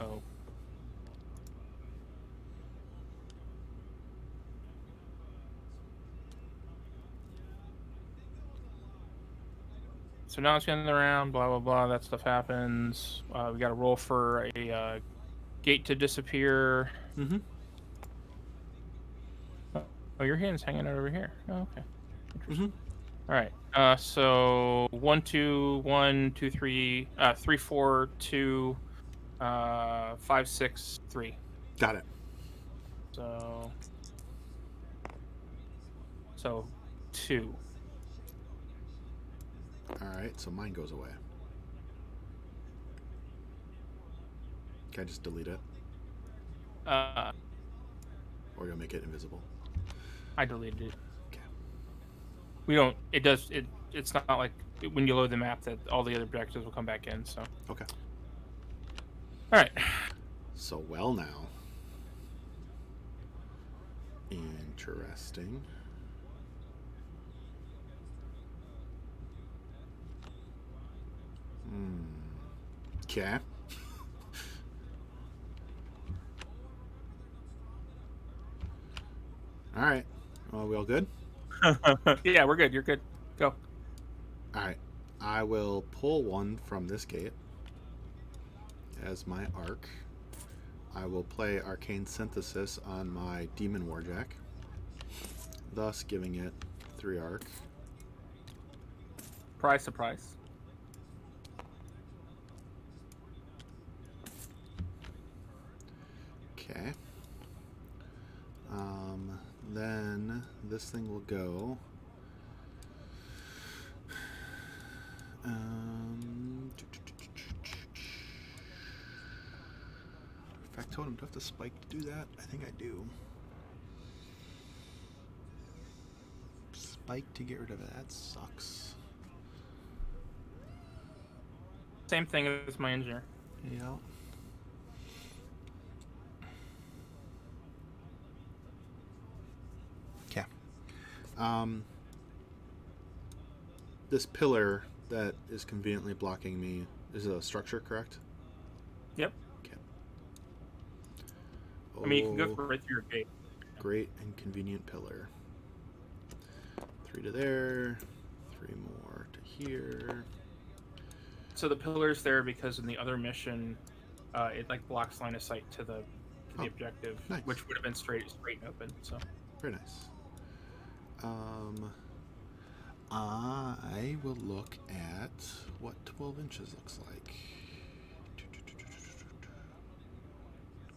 Oh. So now it's the end of the round, blah, blah, blah, that stuff happens. We got to roll for a gate to disappear. Mm-hmm. Oh, your hand's hanging out over here. Oh, okay. Mm-hmm. All right. So 1, 2, 1, 2, 3, 3, 4, 2, 5, 6, 3. Got it. So 2. Alright, so mine goes away. Can I just delete it? Or you'll make it invisible? I deleted it. Okay. We don't. It does. It's not like when you load the map that all the other objectives will come back in. So. Okay. All right. So well now. Interesting. Okay. All right. Well, we all good? Yeah, we're good. You're good. Go. All right. I will pull one from this gate as my arc. I will play Arcane Synthesis on my Demon Warjack, thus giving it 3 arc. Surprise, surprise. Okay. Then this thing will go. Factotum, do I have to spike to do that? I think I do. Spike to get rid of it. That sucks. Same thing as my engineer. Yeah. Okay. This pillar that is conveniently blocking me is a structure, correct? Yep. Okay. I mean, you can go for right through your gate. Great and convenient pillar. 3 to there, 3 more to here. So the pillar's there because in the other mission, it like blocks line of sight to the objective, nice. which would have been straight and open. So very nice. I will look at what 12 inches looks like.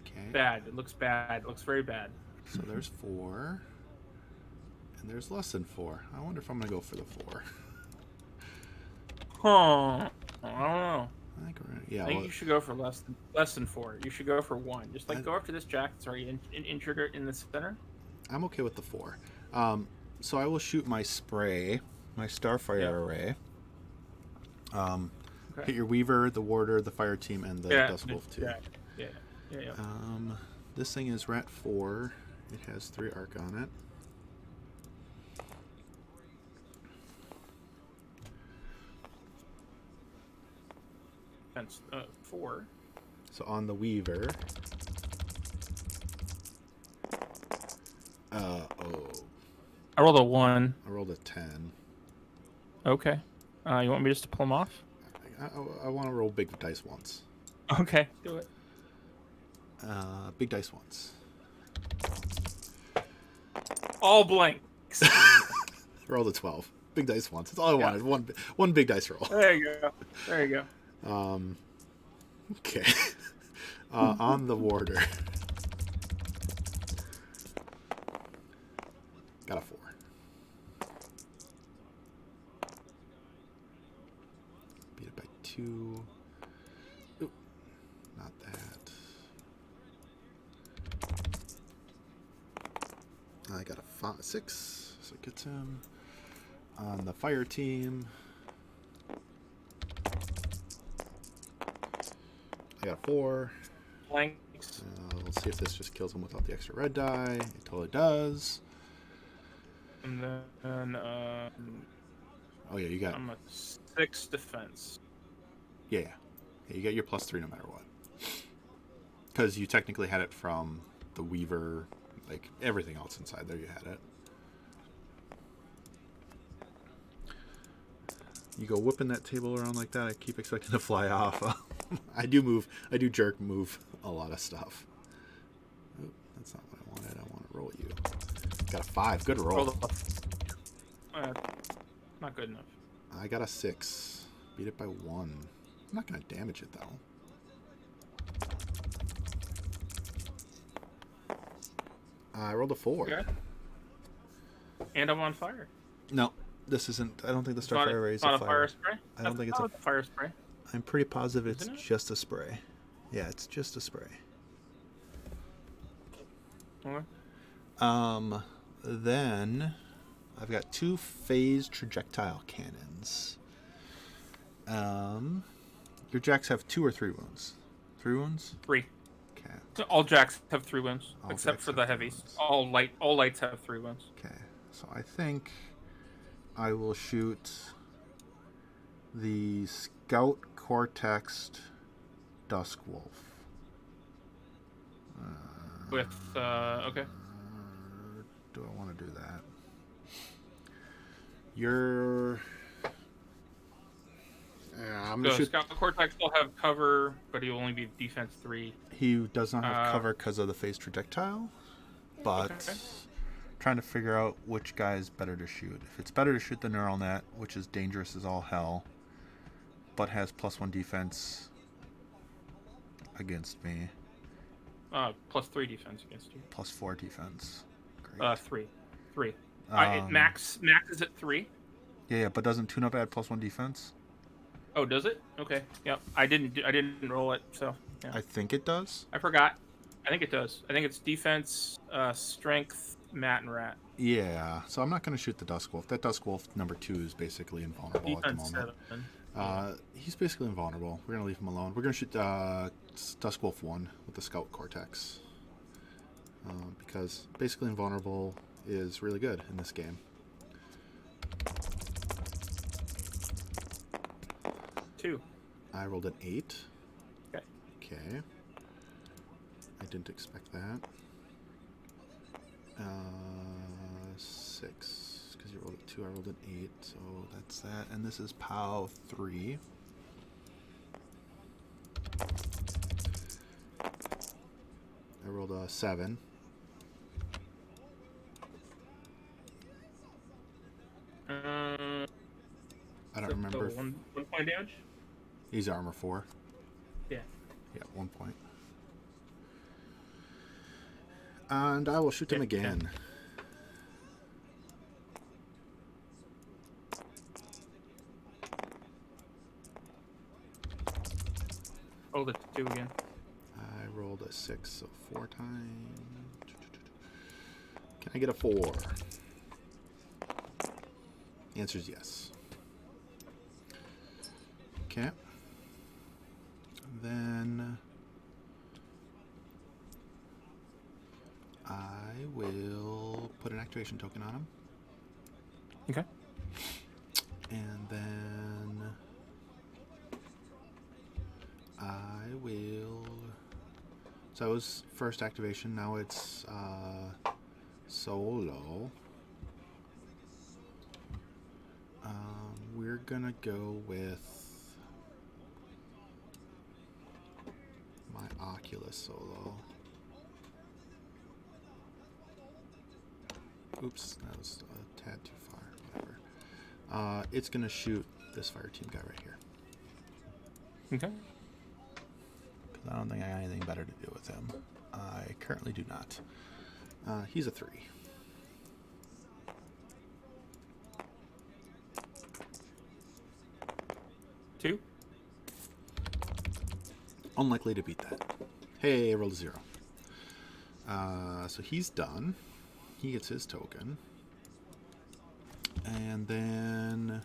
Okay. Bad. It looks bad. It looks very bad. So there's 4. And there's less than 4. I wonder if I'm going to go for the 4. Huh. I don't know. I think well, you should go for less than 4. You should go for 1. Just like go after this jack that's already injured in the center. I'm okay with the 4. So I will shoot my spray, my Starfire array. Okay. Hit your Weaver, the Warder, the Fire Team, and the Dusk Wolf too. Yeah. This thing is Rat 4. It has 3 arc on it. That's 4. So on the Weaver. I rolled a 1. I rolled a 10. Okay. You want me just to pull them off? I want to roll big dice once. Okay, do it. Big dice once. All blanks. Rolled a 12. Big dice once. That's all I wanted. One big dice roll. There you go. Okay. On the Warder. Got a 4. Beat it by 2. Oop. Not that. I got a 6, so it gets him. On the Fire Team, I got a 4. Blanks. Let's see if this just kills him without the extra red die. It totally does. And then, oh yeah, you got. I'm a 6 defense. Yeah, you get your +3 no matter what. Because you technically had it from the Weaver, like everything else inside there. You had it. You go whipping that table around like that. I keep expecting to fly off. I do jerk move a lot of stuff. Oh, that's not what I wanted. I want to roll you. Got a 5. Good roll. Not good enough. I got a 6. Beat it by 1. I'm not going to damage it though. I rolled a 4. Okay. And I'm on fire. No, This isn't. I don't think the It's not, Starfire Ray is a not a fire. spray? I don't think it's a fire spray. I'm pretty positive it's Isn't it? just a spray. Yeah, it's just a spray. Okay. Then I've got 2 phase Trajectile cannons. Your jacks have 2 or 3 wounds. 3 wounds? 3. Okay. So all jacks have 3 wounds, All except jacks for have the 3 heavies. wounds. All lights have 3 wounds. Okay. So I think I will shoot the Scout Cortex Dusk Wolf. With okay. Do I want to do that? You're. I'm gonna shoot. Scout Cortex will have cover, but he'll only be defense 3. He does not have cover because of the phase Trajectile, but Okay. trying to figure out which guy is better to shoot. If it's better to shoot the Neural Net, which is dangerous as all hell, but has +1 defense against me. +3 defense against you. +4 defense. Great. 3. It Um, max is at 3. Yeah, but doesn't tune-up add +1 defense? Oh, does it? Okay. Yep. I didn't roll it, so yeah. I think it does. I forgot. I think it does. I think it's defense, strength, mat, and rat. Yeah, so I'm not going to shoot the Dusk Wolf. That Dusk Wolf number 2 is basically invulnerable at the Defense moment. 7. He's basically invulnerable. We're going to leave him alone. We're going to shoot Dusk Wolf 1 with the Scout Cortex. Because basically invulnerable is really good in this game. 2. I rolled an 8. Okay. Okay. I didn't expect that. 6. Because you rolled a 2, I rolled an 8. So that's that. And this is POW 3. I rolled a 7. I don't remember. So 1 point damage? He's armor 4. Yeah. Yeah, 1 point. And I will shoot him again. Roll the 2 again. I rolled a 6, so 4 times. Can I get a 4? The answer is yes. Okay. Then I will put an activation token on him. Okay. And then I will. So it was first activation. Now it's solo. We're gonna go with my Oculus solo. Oops, that was a tad too far. Whatever. It's gonna shoot this fire team guy right here. Okay. Because I don't think I got anything better to do with him. I currently do not. He's a 3. Two. Unlikely to beat that. Hey, I rolled a 0. So he's done. He gets his token. And then...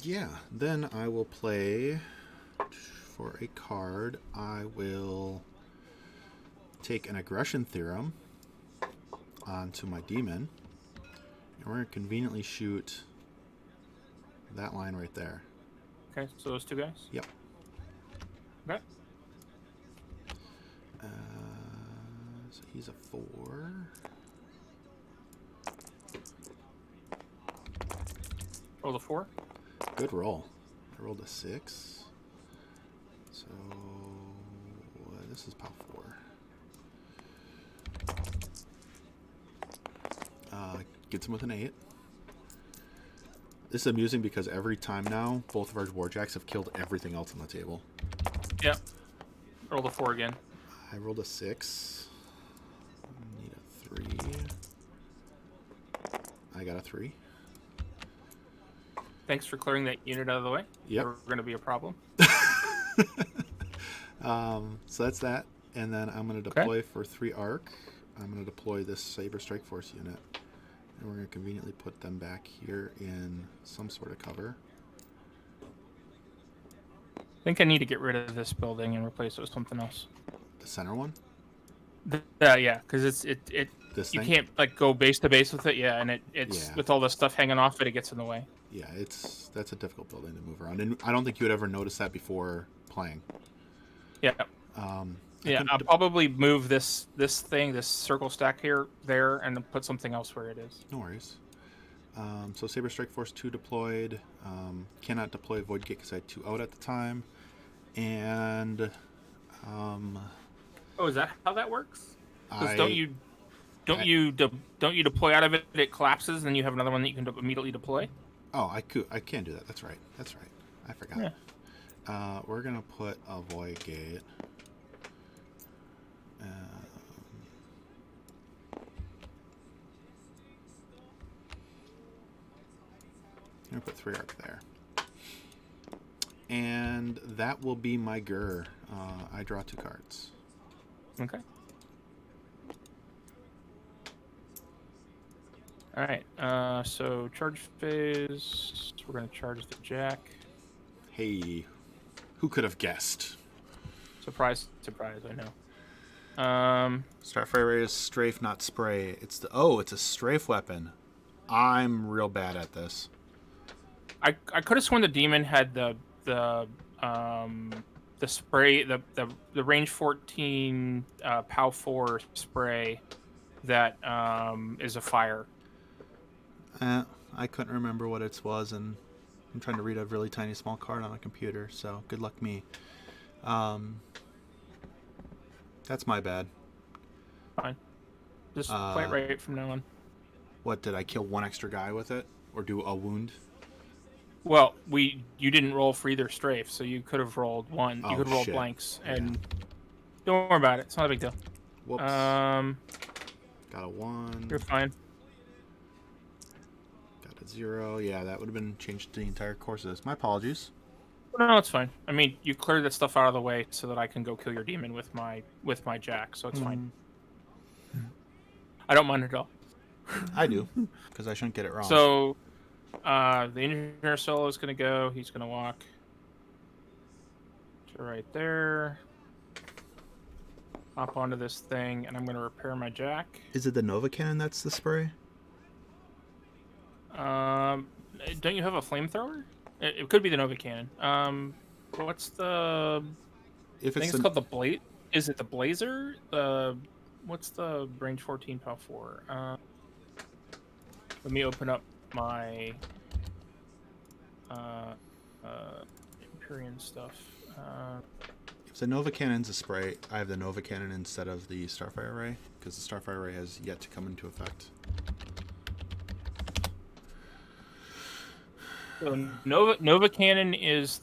yeah, then I will play for a card. I will take an aggression theorem onto my demon. And we're going to conveniently shoot that line right there. Okay, so those 2 guys? Yep. Okay. So he's a 4. Roll the 4. Good roll. I rolled a 6. So this is POW 4. Gets him with an 8. This is amusing because every time now, both of our warjacks have killed everything else on the table. Yep. Roll the 4 again. I rolled a 6. Need a 3. I got a 3. Thanks for clearing that unit out of the way. Yep. We're going to be a problem. So that's that. And then I'm going to deploy for 3 arc. I'm going to deploy this Saber Strike Force unit. And we're going to conveniently put them back here in some sort of cover. I think I need to get rid of this building and replace it with something else. The center one? Yeah, because This you thing? can't like go base to base with it. Yeah, and it's with all the stuff hanging off it gets in the way. Yeah, that's a difficult building to move around, and I don't think you would ever notice that before playing. Yeah. I'll probably move this circle stack there, and then put something else where it is. No worries. So Saber Strike Force 2 deployed. Cannot deploy Void Gate because I had 2 out at the time. And is that how that works? Because don't you deploy out of it? It collapses, and then you have another one that you can immediately deploy. Oh, I can do that. That's right. I forgot. Yeah. We're gonna put a Void Gate. I'm gonna put 3 arc there. And that will be my Gur. I draw 2 cards. Okay. All right. So charge phase. We're gonna charge the Jack. Hey, who could have guessed? Surprise! I know. Starfire Ray is strafe, not spray. It's a strafe weapon. I'm real bad at this. I could have sworn the Daemon had the spray, the range 14 POW 4 spray that is a fire. I couldn't remember what it was, and I'm trying to read a really tiny small card on a computer, so good luck me. That's my bad. Fine. Just fight right from now on. What, did I kill 1 extra guy with it? Or do a wound? Well, you didn't roll for either strafe, so you could have rolled 1. You could roll blanks, and don't worry about it. It's not a big deal. Whoops. Got a 1. You're fine. Got a 0. Yeah, that would have been changed the entire course of this. My apologies. No, it's fine. I mean, you cleared that stuff out of the way so that I can go kill your Daemon with my Jack, so it's fine. I don't mind at all. I do, because I shouldn't get it wrong. So, the engineer solo is going to go. He's going to walk to right there. Hop onto this thing, and I'm going to repair my Jack. Is it the Nova Cannon that's the spray? Don't you have a flamethrower? It could be the Nova Cannon. What's the... If I think it's called the Blaze. Is it the Blazer? What's the range 14 POW 4? Let me open up my Empyrean stuff. If the Nova Cannon's a spray, I have the Nova Cannon instead of the Starfire Ray, because the Starfire Ray has yet to come into effect. So Nova Cannon is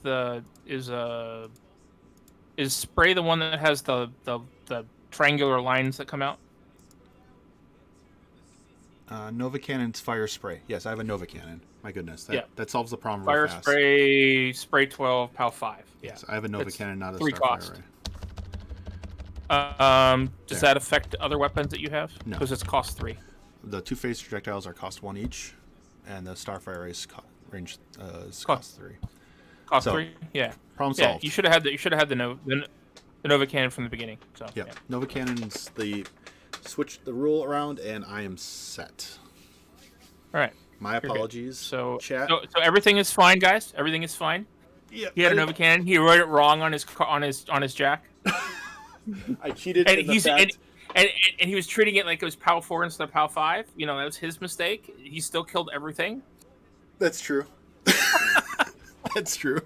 spray the one that has the triangular lines that come out? Nova Cannon's fire spray. Yes, I have a Nova Cannon. My goodness, that solves the problem fire real fast. Spray 12, POW 5. Yes, I have a Nova Cannon, not a 3 Starfire cost. Ray. Does that affect other weapons that you have? No, because it's cost 3. The 2-phase projectiles are cost 1 each, and the Starfire Ray's range is cost 3. Cost 3? Yeah. Problem solved. Yeah, you should have had the Nova Cannon from the beginning. So yeah. Nova Cannon's switch the rule around, and I am set. All right. My apologies. So chat. So everything is fine, guys. Everything is fine. Yeah. He had a Nova Cannon. He wrote it wrong on his Jack. I cheated. And he was treating it like it was POW 4 instead of POW 5. You know, that was his mistake. He still killed everything. That's true. That's true.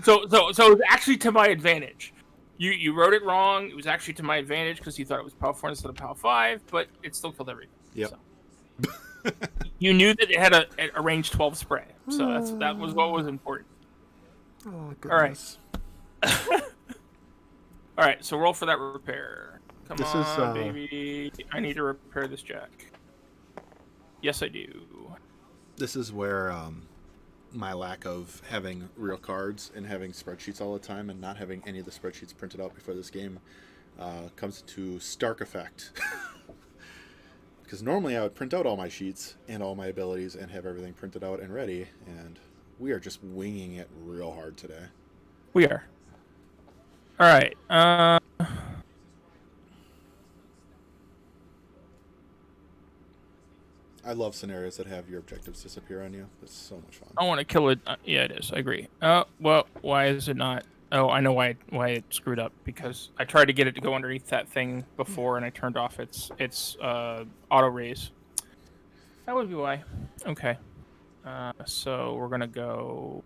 So it was actually to my advantage. You wrote it wrong. It was actually to my advantage because you thought it was POW 4 instead of POW 5, but it still killed everything. Yep. So. You knew that it had a range 12 spray, so that was what was important. Oh, goodness. All right. All right, so roll for that repair. Come this on, is, baby. I need to repair this Jack. Yes, I do. This is where my lack of having real cards and having spreadsheets all the time and not having any of the spreadsheets printed out before this game comes to stark effect. Because normally I would print out all my sheets and all my abilities and have everything printed out and ready, and we are just winging it real hard today. We are. All right. I love scenarios that have your objectives disappear on you. It's so much fun. I want to kill it. Yeah, it is. I agree. Well, why is it not? Oh, I know why it screwed up, because I tried to get it to go underneath that thing before, and I turned off its auto raise. That would be why. Okay. So we're gonna go.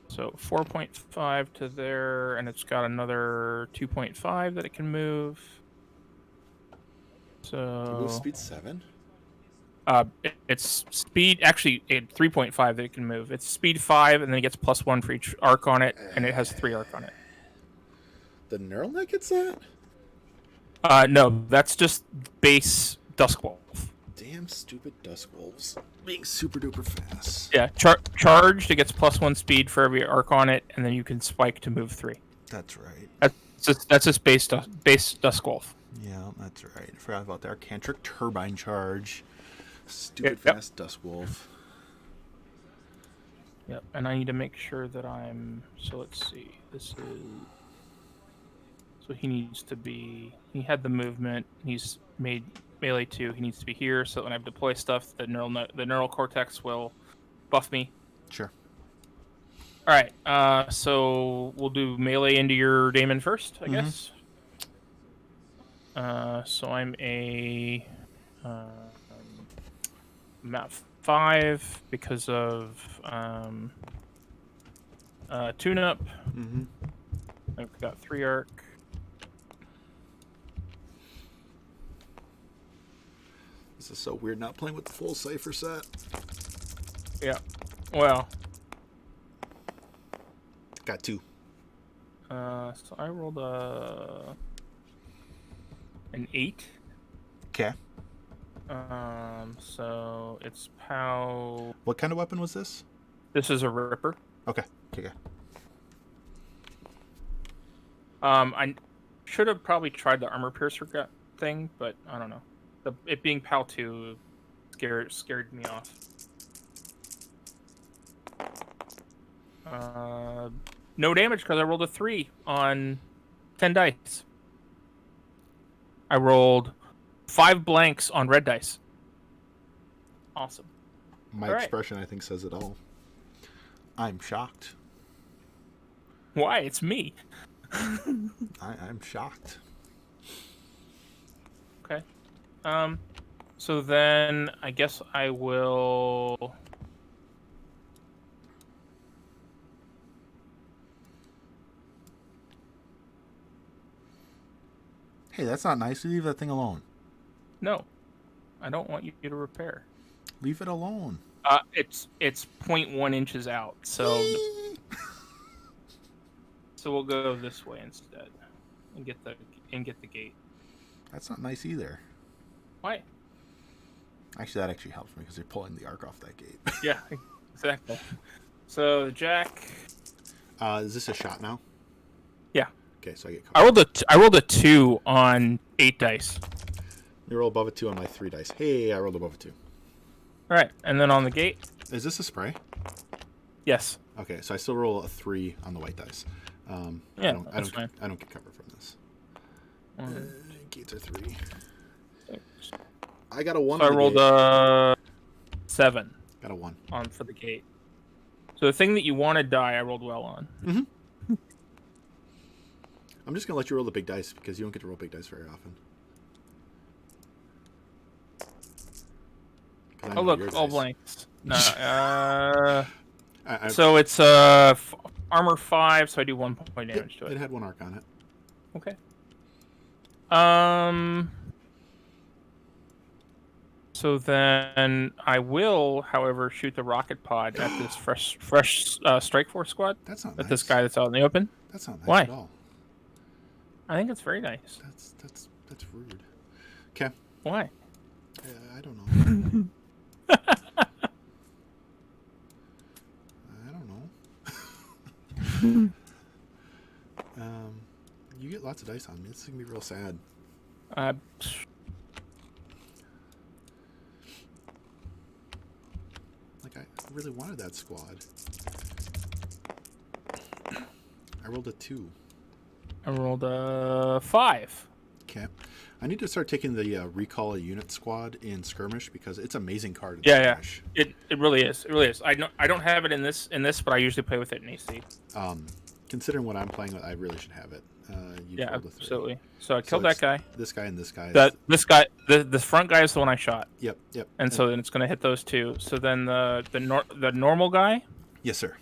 So 4.5 to there, and it's got another 2.5 that it can move. So Move speed 7? It's speed, actually 3.5 that it can move. It's speed 5, and then it gets +1 for each arc on it, and it has 3 arc on it. The neural net gets that? No, that's just base Dusk Wolf. Damn stupid Dusk Wolves. Being super duper fast. Yeah, charged, it gets +1 speed for every arc on it, and then you can spike to move 3. That's right. That's just base Dusk Wolf. Yeah, that's right. I forgot about that. Cantric Turbine Charge. Stupid fast Dusk Wolf. Yep, and I need to make sure that I'm... So let's see. This is... So he needs to be... He had the movement. He's made melee 2. He needs to be here, so when I deploy stuff, the neural cortex will buff me. Sure. All right, so we'll do melee into your Daemon first, I guess. So I'm a map 5 because of tune-up. I've got 3 arc. This is so weird not playing with the full Cypher set. Yeah, well. Got 2. So I rolled an 8. Okay. So it's POW. What kind of weapon was this? This is a Ripper. Okay. Okay. I should have probably tried the Armor Piercer thing, but I don't know. It being POW 2 scared me off. No damage because I rolled a 3 on 10 dice. I rolled 5 blanks on red dice. Awesome. My expression, I think, says it all. I'm shocked. Why? It's me. I'm shocked. Okay. So then I guess I will... Hey, that's not nice. Leave that thing alone. No. I don't want you to repair. Leave it alone. It's 0.1 inches out, so... So we'll go this way instead. And get the gate. That's not nice either. Why? Actually, that actually helps me because you're pulling the arc off that gate. Yeah, exactly. So the jack. Is this a shot now? Yeah. Okay, so I get covered. I rolled a 2 on 8 dice. You roll above a 2 on my 3 dice. Hey, I rolled above a 2. All right, and then on the gate. Is this a spray? Yes. Okay, so I still roll a 3 on the white dice. Yeah, I don't get covered from this. Gates are 3. 6. I got a 1. So I rolled a 7. Got a 1 on for the gate. So the thing that you want to die, I rolled well on. Mm-hmm. I'm just gonna let you roll the big dice because you don't get to roll big dice very often. Oh look, all blanks. No. So it's armor 5, so I do 1 point damage to it. It had 1 arc on it. Okay. So then I will, however, shoot the rocket pod at this fresh strike force squad. That's not at nice. This guy that's out in the open. That's not nice Why? at all. I think it's very nice. That's rude. Okay. Why? I don't know. I don't know. You get lots of dice on me. This is gonna be real sad. Like, I really wanted that squad. I rolled a 2. I rolled a 5. Okay. I need to start taking the recall a unit squad in skirmish because it's an amazing card in skirmish. It really is. It really is. I don't have it in this, but I usually play with it in AC. Considering what I'm playing with, I really should have it. Yeah, absolutely. So I killed that guy. This guy and this guy. This guy, the front guy is the one I shot. Yep. And so then it's going to hit those two. So then the normal guy. Yes, sir.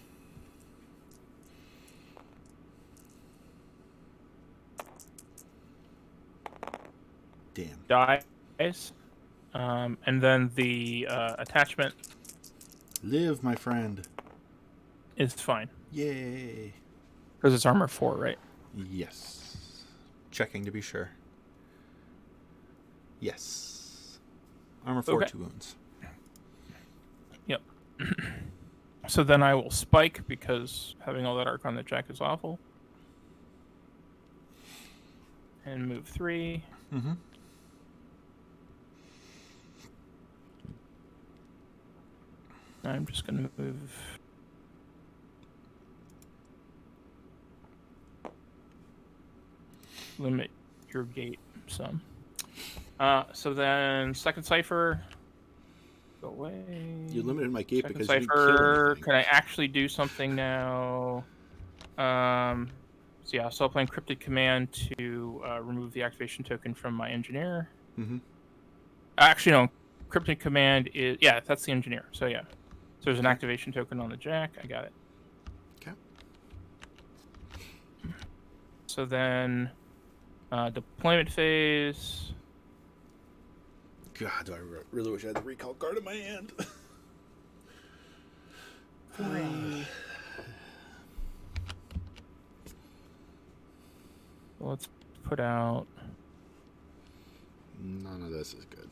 Damn. Dies. And then the attachment. Live, my friend. Is fine. Yay. Because it's armor 4, right? Yes. Checking to be sure. Yes. Armor 4, okay. 2 wounds. Yep. So then I will spike because having all that arc on the jack is awful. And move 3. Mm-hmm. I'm just going to move... limit your gate some. So then second cipher, go away. You limited my gate second because cipher, you didn't kill anything. Can I actually do something now? So yeah, so I'll play encrypted command to remove the activation token from my engineer. Mm-hmm. Actually, no. Encrypted command is that's the engineer. So yeah, so there's an activation token on the jack. I got it. Okay. So then. Deployment phase. God, do I really wish I had the recall card in my hand. 3. Let's put out. None of this is good.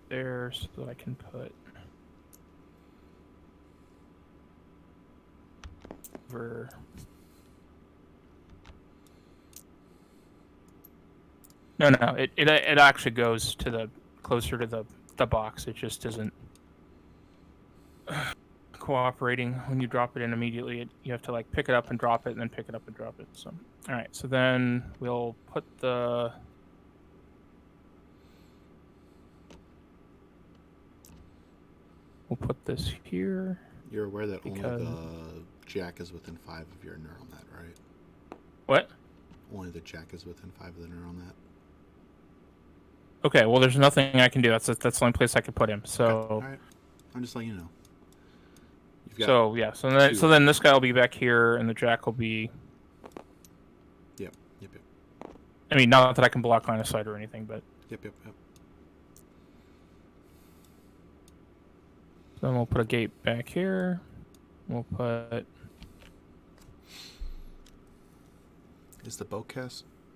There so that I can put over no it actually goes to the closer to the box. It just isn't cooperating when you drop it in immediately. You have to like pick it up and drop it and then pick it up and drop it. So all right, so then we'll put the we'll put this here. You're aware that only the jack is within 5 of your neural net, right? What? Only the jack is within 5 of the neural net. Okay, well, there's nothing I can do. That's the only place I could put him. So, okay. All right. I'm just letting you know. So yeah, so then this guy will be back here, and the jack will be. Yep. I mean, not that I can block line of sight or anything, but. Yep. Then we'll put a gate back here. We'll put. Is the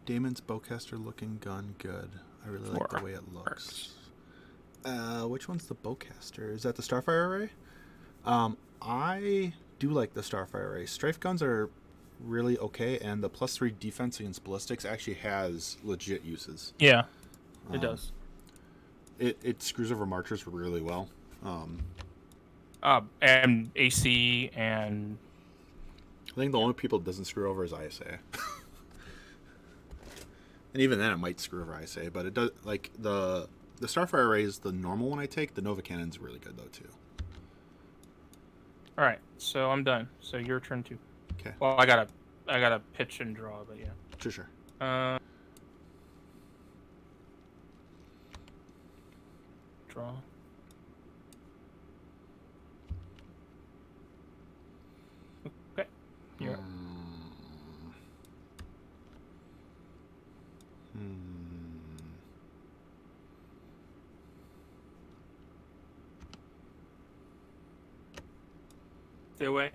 Daemon's bowcaster looking gun good? I really like the way it looks. Which one's the bowcaster? Is that the Starfire array? I do like the Starfire array. Strafe guns are really okay, and the +3 defense against ballistics actually has legit uses. Yeah, it does. It screws over marchers really well. And AC and. I think the only people it doesn't screw over is ISA. And even then, it might screw over ISA, but it does. Like the Starfire array is the normal one I take. The Nova Cannon's really good though too. All right, so I'm done. So your turn too. Okay. Well, I gotta pitch and draw, but yeah. Sure. Draw. Okay. You're up. Stay away.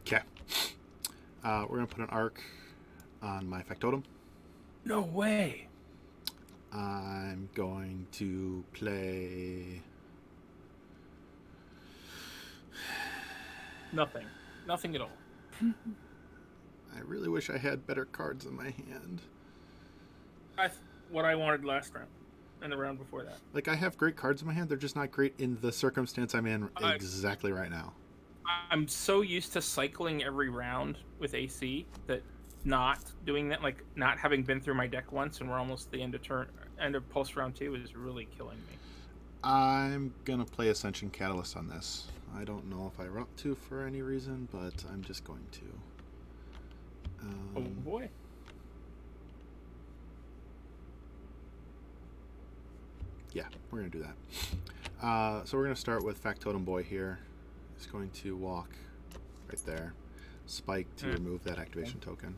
Okay. We're going to put an arc on my Factotum. No way. I'm going to play... Nothing. Nothing at all. I really wish I had better cards in my hand. What I wanted last round. And the round before that. Like, I have great cards in my hand. They're just not great in the circumstance I'm in exactly right now. I'm so used to cycling every round with AC that not doing that, like not having been through my deck once and we're almost the end of pulse round 2 is really killing me. I'm gonna play Ascension Catalyst on this. I don't know if I want to for any reason, but I'm just going to. Oh boy. Yeah, we're gonna do that. So we're gonna start with Factotum Boy here. He's going to walk right there. Spike to remove that activation token.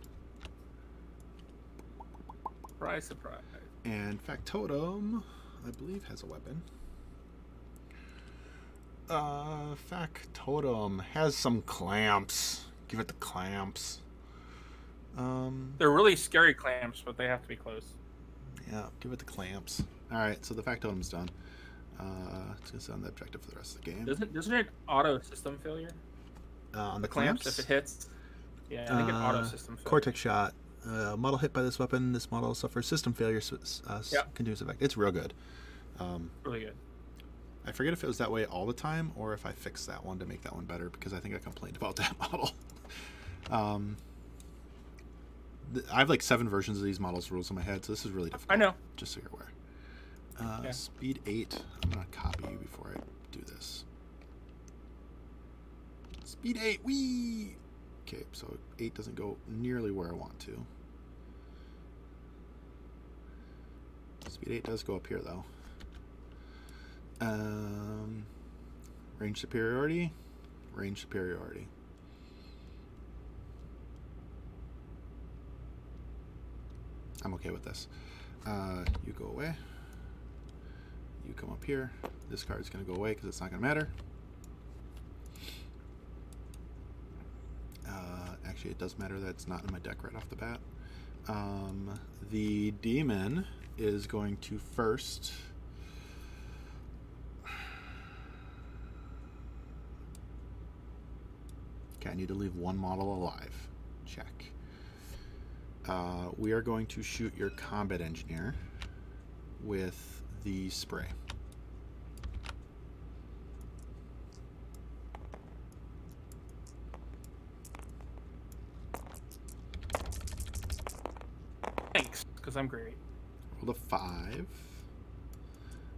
Surprise, surprise. And Factotum, I believe, has a weapon. Factotum has some clamps. Give it the clamps. They're really scary clamps, but they have to be close. Yeah, give it the clamps. Alright, so the Factotum's done. It's going to sit on the objective for the rest of the game. Doesn't it auto system failure? On the clamps? If it hits? Yeah, I think it auto system failure. Cortex shot. Model hit by this weapon. This model suffers system failure. Continuous effect. It's real good. Really good. I forget if it was that way all the time or if I fixed that one to make that one better because I think I complained about that model. I have like 7 versions of these models rules in my head, so this is really difficult. I know. Just so you're aware. Speed 8. I'm going to copy you before I do this. Speed 8. Whee! Okay, so 8 doesn't go nearly where I want to. Speed 8 does go up here, though. Range superiority. Range superiority. I'm okay with this. You go away. You come up here. This card's going to go away because it's not going to matter. Actually, it does matter that it's not in my deck right off the bat. The Daemon is going to first... Okay, I need to leave one model alive. Check. We are going to shoot your Combat Engineer with the spray. Thanks, because I'm great. Roll a 5.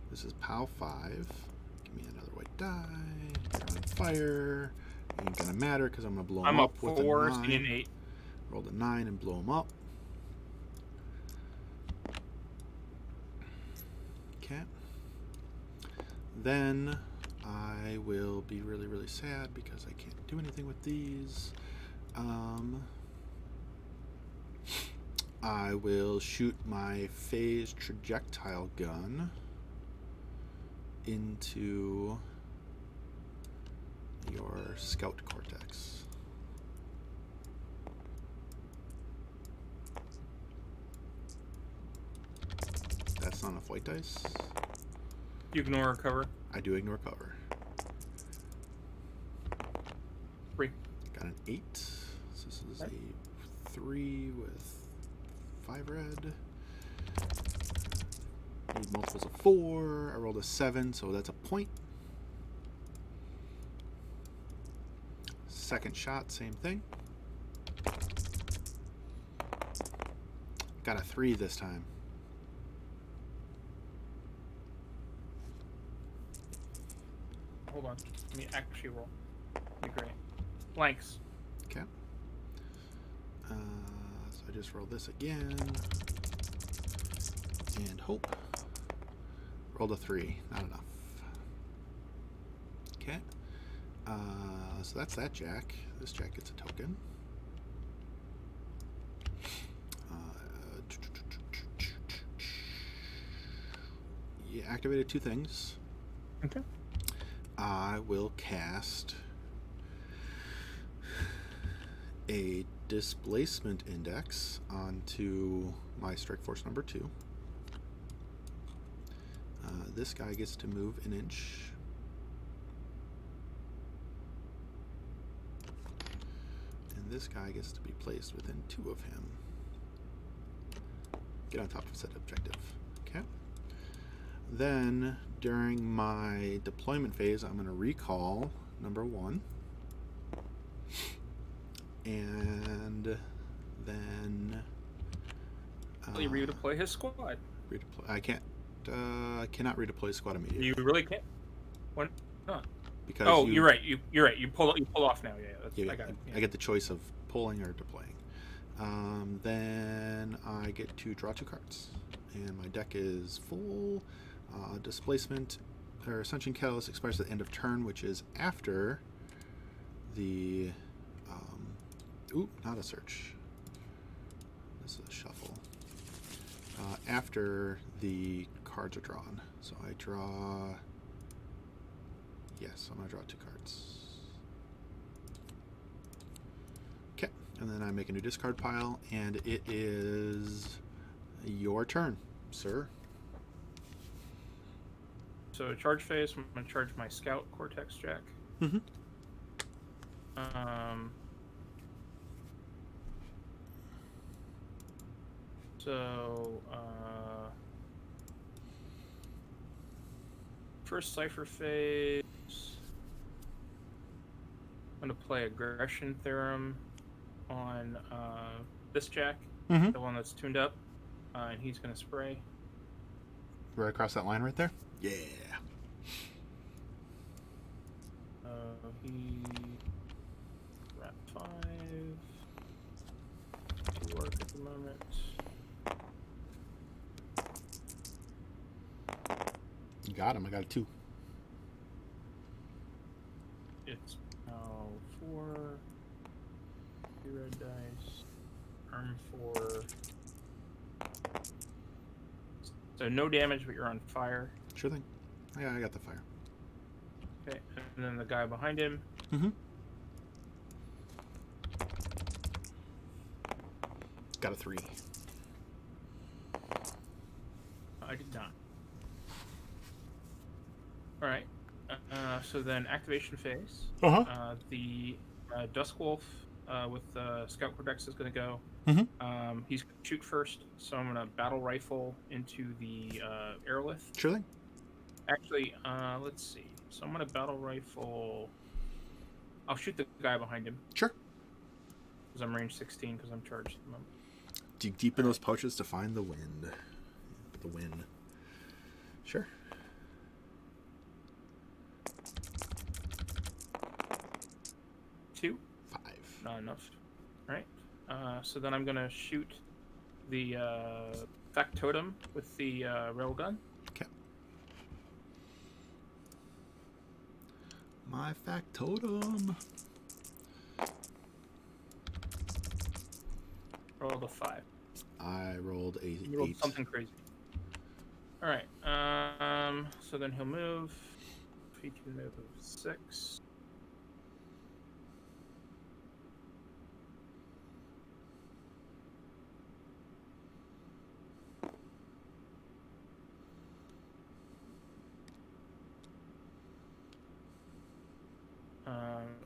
This is POW 5. Give me another white die. You're on fire. Ain't gonna matter because I'm gonna blow him up with a 9. Seeing 8. Roll the 9 and blow him up. Okay. Then I will be really, really sad because I can't do anything with these. I will shoot my phase Trajectile gun into your Scout Cortex. That's not enough white dice. You ignore cover. I do ignore cover. 3. Got an 8. So this is a 3 with 5 red. Need multiples of 4. I rolled a 7, so that's a point. Second shot, same thing. Got a 3 this time. Hold on. Let me actually roll. That'd be great. Blanks. Okay. So I just roll this again. And hope. Rolled a 3. Not enough. Okay. So that's that jack. This jack gets a token. activated 2 things. Okay. I will cast a displacement index onto my strike force number 2. This guy gets to move an inch. And this guy gets to be placed within 2 of him. Get on top of said objective. Okay. Then, during my deployment phase, I'm going to recall number 1. And then... You redeploy his squad. I cannot redeploy squad immediately. You really can't? Why not? Because you're right. You're right. You pull off now. Yeah, I got it. Yeah. I get the choice of pulling or deploying. Then I get to draw 2 cards, and my deck is full. Displacement or Ascension Catalyst expires at the end of turn, which is after the. Not a search. This is a shuffle. After the cards are drawn, so I draw. Yes, I'm gonna draw 2 cards. Okay, and then I make a new discard pile, and it is your turn, sir. So charge phase, I'm going to charge my Scout Cortex Jack. Mm-hmm. First Cypher phase, I'm going to play Aggression Theorem on this Jack, Mm-hmm. the one that's tuned up, and he's going to spray. Right across that line right there? Yeah. He wrap 5 to work at the moment. You got him. I got a 2. It's now 4. 3 red dice. Arm 4. So no damage, but you're on fire. Sure thing. Yeah, I got the fire. Okay, and then the guy behind him. Mm-hmm. Got a 3. I did not. All right. So then activation phase. The Dusk Wolf with Scout Cortex is going to go. Mm-hmm. He's going to shoot first, so I'm going to battle rifle into the Aerolith. Sure thing. Actually, let's see. So I'm going to battle rifle. I'll shoot the guy behind him. Sure. Because I'm range 16 because I'm charged at the moment. Dig deep in those pouches to find the wind. The win. Sure. Two? 5. Not enough. All right. So then I'm going to shoot the Factotum with the railgun. Okay. My Factotum. Roll a 5. I rolled a You rolled 8. something crazy. All right. So then he'll move. He can move 6.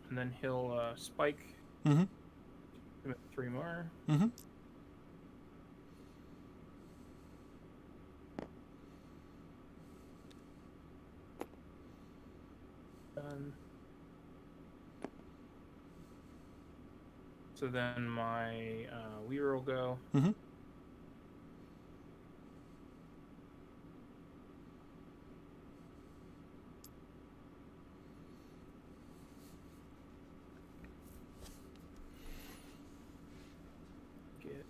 And then he'll spike. Mm-hmm. 3 more. Mm-hmm. Done. So then my Weaver will go. Mm-hmm. Get.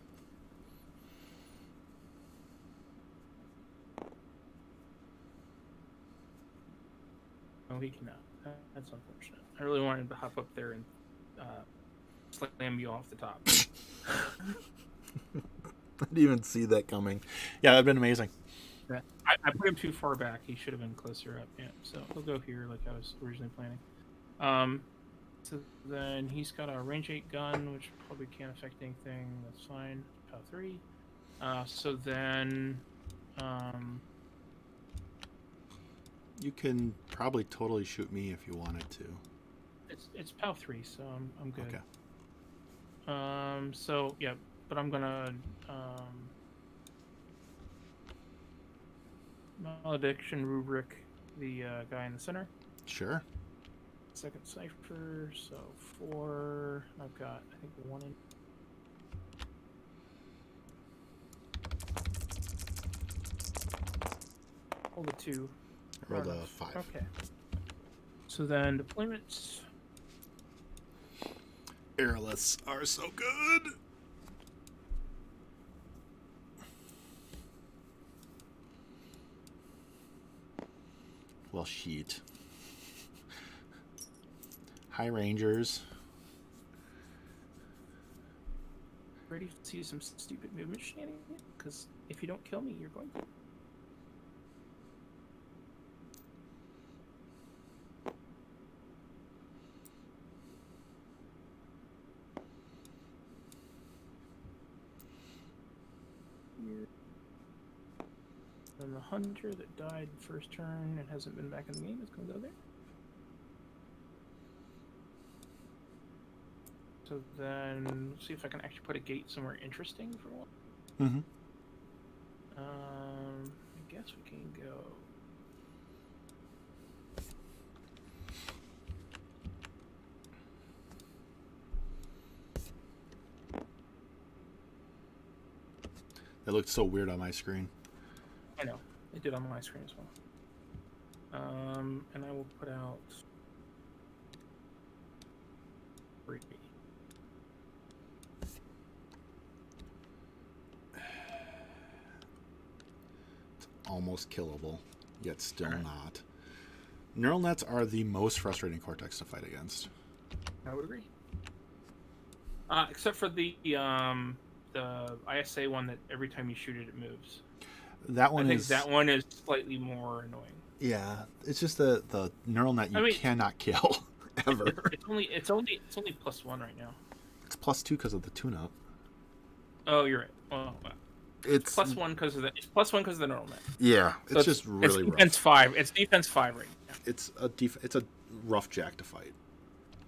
Oh, he cannot. That's unfortunate. I really wanted him to hop up there and slam you off the top. I didn't even see that coming. Yeah, that'd been amazing. Yeah. I put him too far back. He should have been closer up. Yeah, so he'll go here like I was originally planning. So then he's got a range 8 gun, which probably can't affect anything. That's fine. POW 3. So then, You can probably totally shoot me if you wanted to. it's POW 3, so I'm good. Okay. So yeah, but I'm gonna malediction rubric the guy in the center. Sure. Second cipher, so 4. I've got I think 1 in. Hold a 2. I rolled a 5. Okay. So then deployments. Aeroliths are so good. Well, shit. High Rangers. Ready to see some stupid movement shenanigans? Because if you don't kill me, you're going to. And the hunter that died first turn and hasn't been back in the game is going to go there. So then, let's see if I can actually put a gate somewhere interesting for one. Mm-hmm. I guess we can go. It looked so weird on my screen. I know. It did on my screen as well. And I will put out 3. It's almost killable, yet still not. Neural nets are the most frustrating cortex to fight against. I would agree. Except for the ISA one that every time you shoot it, it moves. That one I think that one is slightly more annoying. Yeah, it's just the neural net you cannot kill ever. It's only +1 right now. It's +2 because of the tune-up. Oh, you're right. Well, it's +1 because of the neural net. Yeah, So it's just really it's defense rough. 5. It's defense 5 right now. It's a rough jack to fight.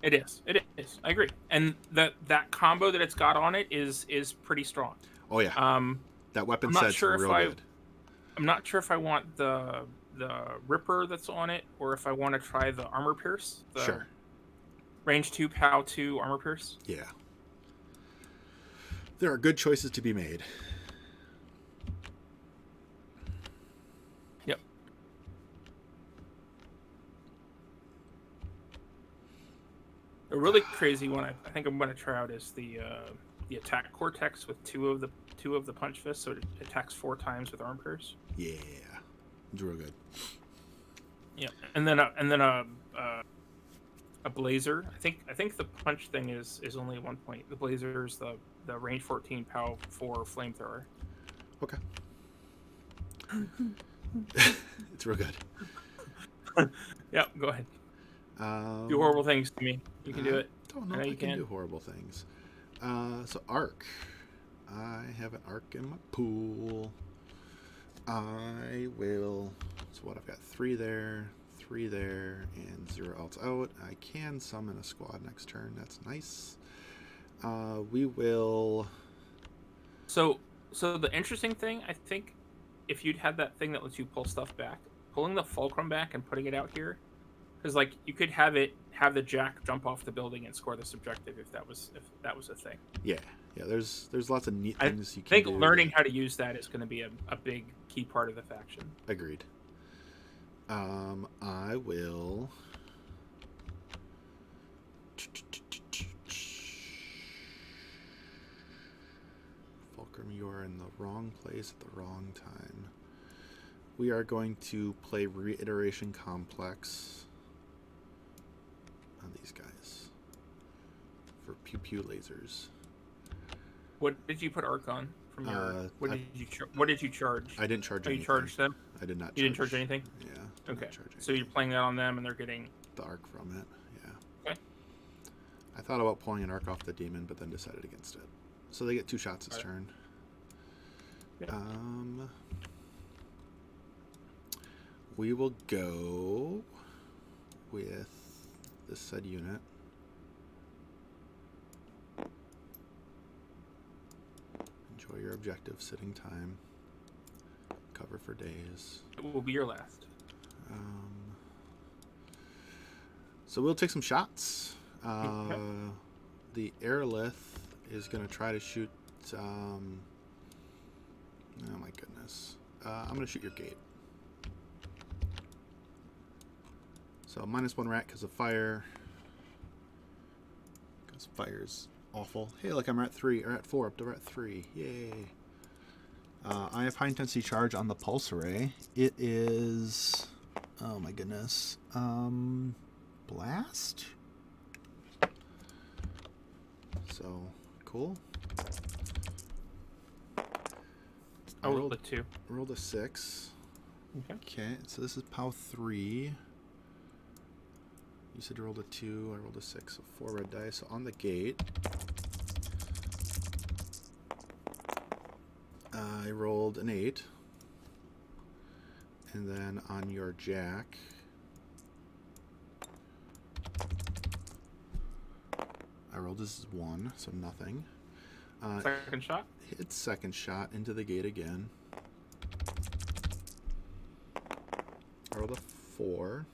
It is. I agree. And that combo that it's got on it is pretty strong. Oh yeah. That weapon set's real good. I'm not sure if I want the Ripper that's on it, or if I want to try the Armor Pierce. Sure. Range 2, POW 2, Armor Pierce. Yeah. There are good choices to be made. Yep. A really crazy one I think I'm going to try out is the attack cortex with two of the punch fists, so it attacks 4 times with Armor Pierce. Yeah. It's real good. Yeah, and then a blazer. I think the punch thing is only 1 point. The blazer is the range 14 POW 4 flamethrower. Okay. It's real good. Yeah, go ahead. Do horrible things to me. You can do it. Don't know if I can do horrible things. So arc. I have an arc in my pool. I will. So what? I've got 3 there, and 0 else out. I can summon a squad next turn. That's nice. We will. So the interesting thing, I think, if you'd had that thing that lets you pull stuff back, pulling the Fulcrum back and putting it out here, because like you could have the jack jump off the building and score the subjective if that was a thing. Yeah. There's lots of neat things you can do. I think learning how to use that is going to be a big key part of the faction. Agreed. I will. Fulcrum, you are in the wrong place at the wrong time. We are going to play Reiteration Complex on these guys for pew pew lasers. What did you put arc on from your? What did you charge? I didn't charge anything. You charged them? I did not. You didn't charge anything. Yeah. Okay. So you're playing that on them, and they're getting the arc from it. Yeah. Okay. I thought about pulling an arc off the demon, but then decided against it. So they get 2 shots this turn. Yep. We will go with this said unit. Enjoy your objective, sitting time. Cover for days. It will be your last. So we'll take some shots. Okay. The Aerolith is going to try to shoot... oh my goodness. I'm going to shoot your gate. So -1 rat because of fire. Because fire's awful. Hey, look, I'm at 3 or at 4 up to at 3. Yay. I have high intensity charge on the pulse array. It is, oh my goodness, blast. So cool. I rolled a 2. Rolled a 6. Okay, so this is POW 3. You said you rolled a 2. I rolled a 6. So 4 red dice. So on the gate, I rolled an 8. And then on your jack, I rolled this 1, so nothing. Second shot? Hit second shot into the gate again. I rolled a 4.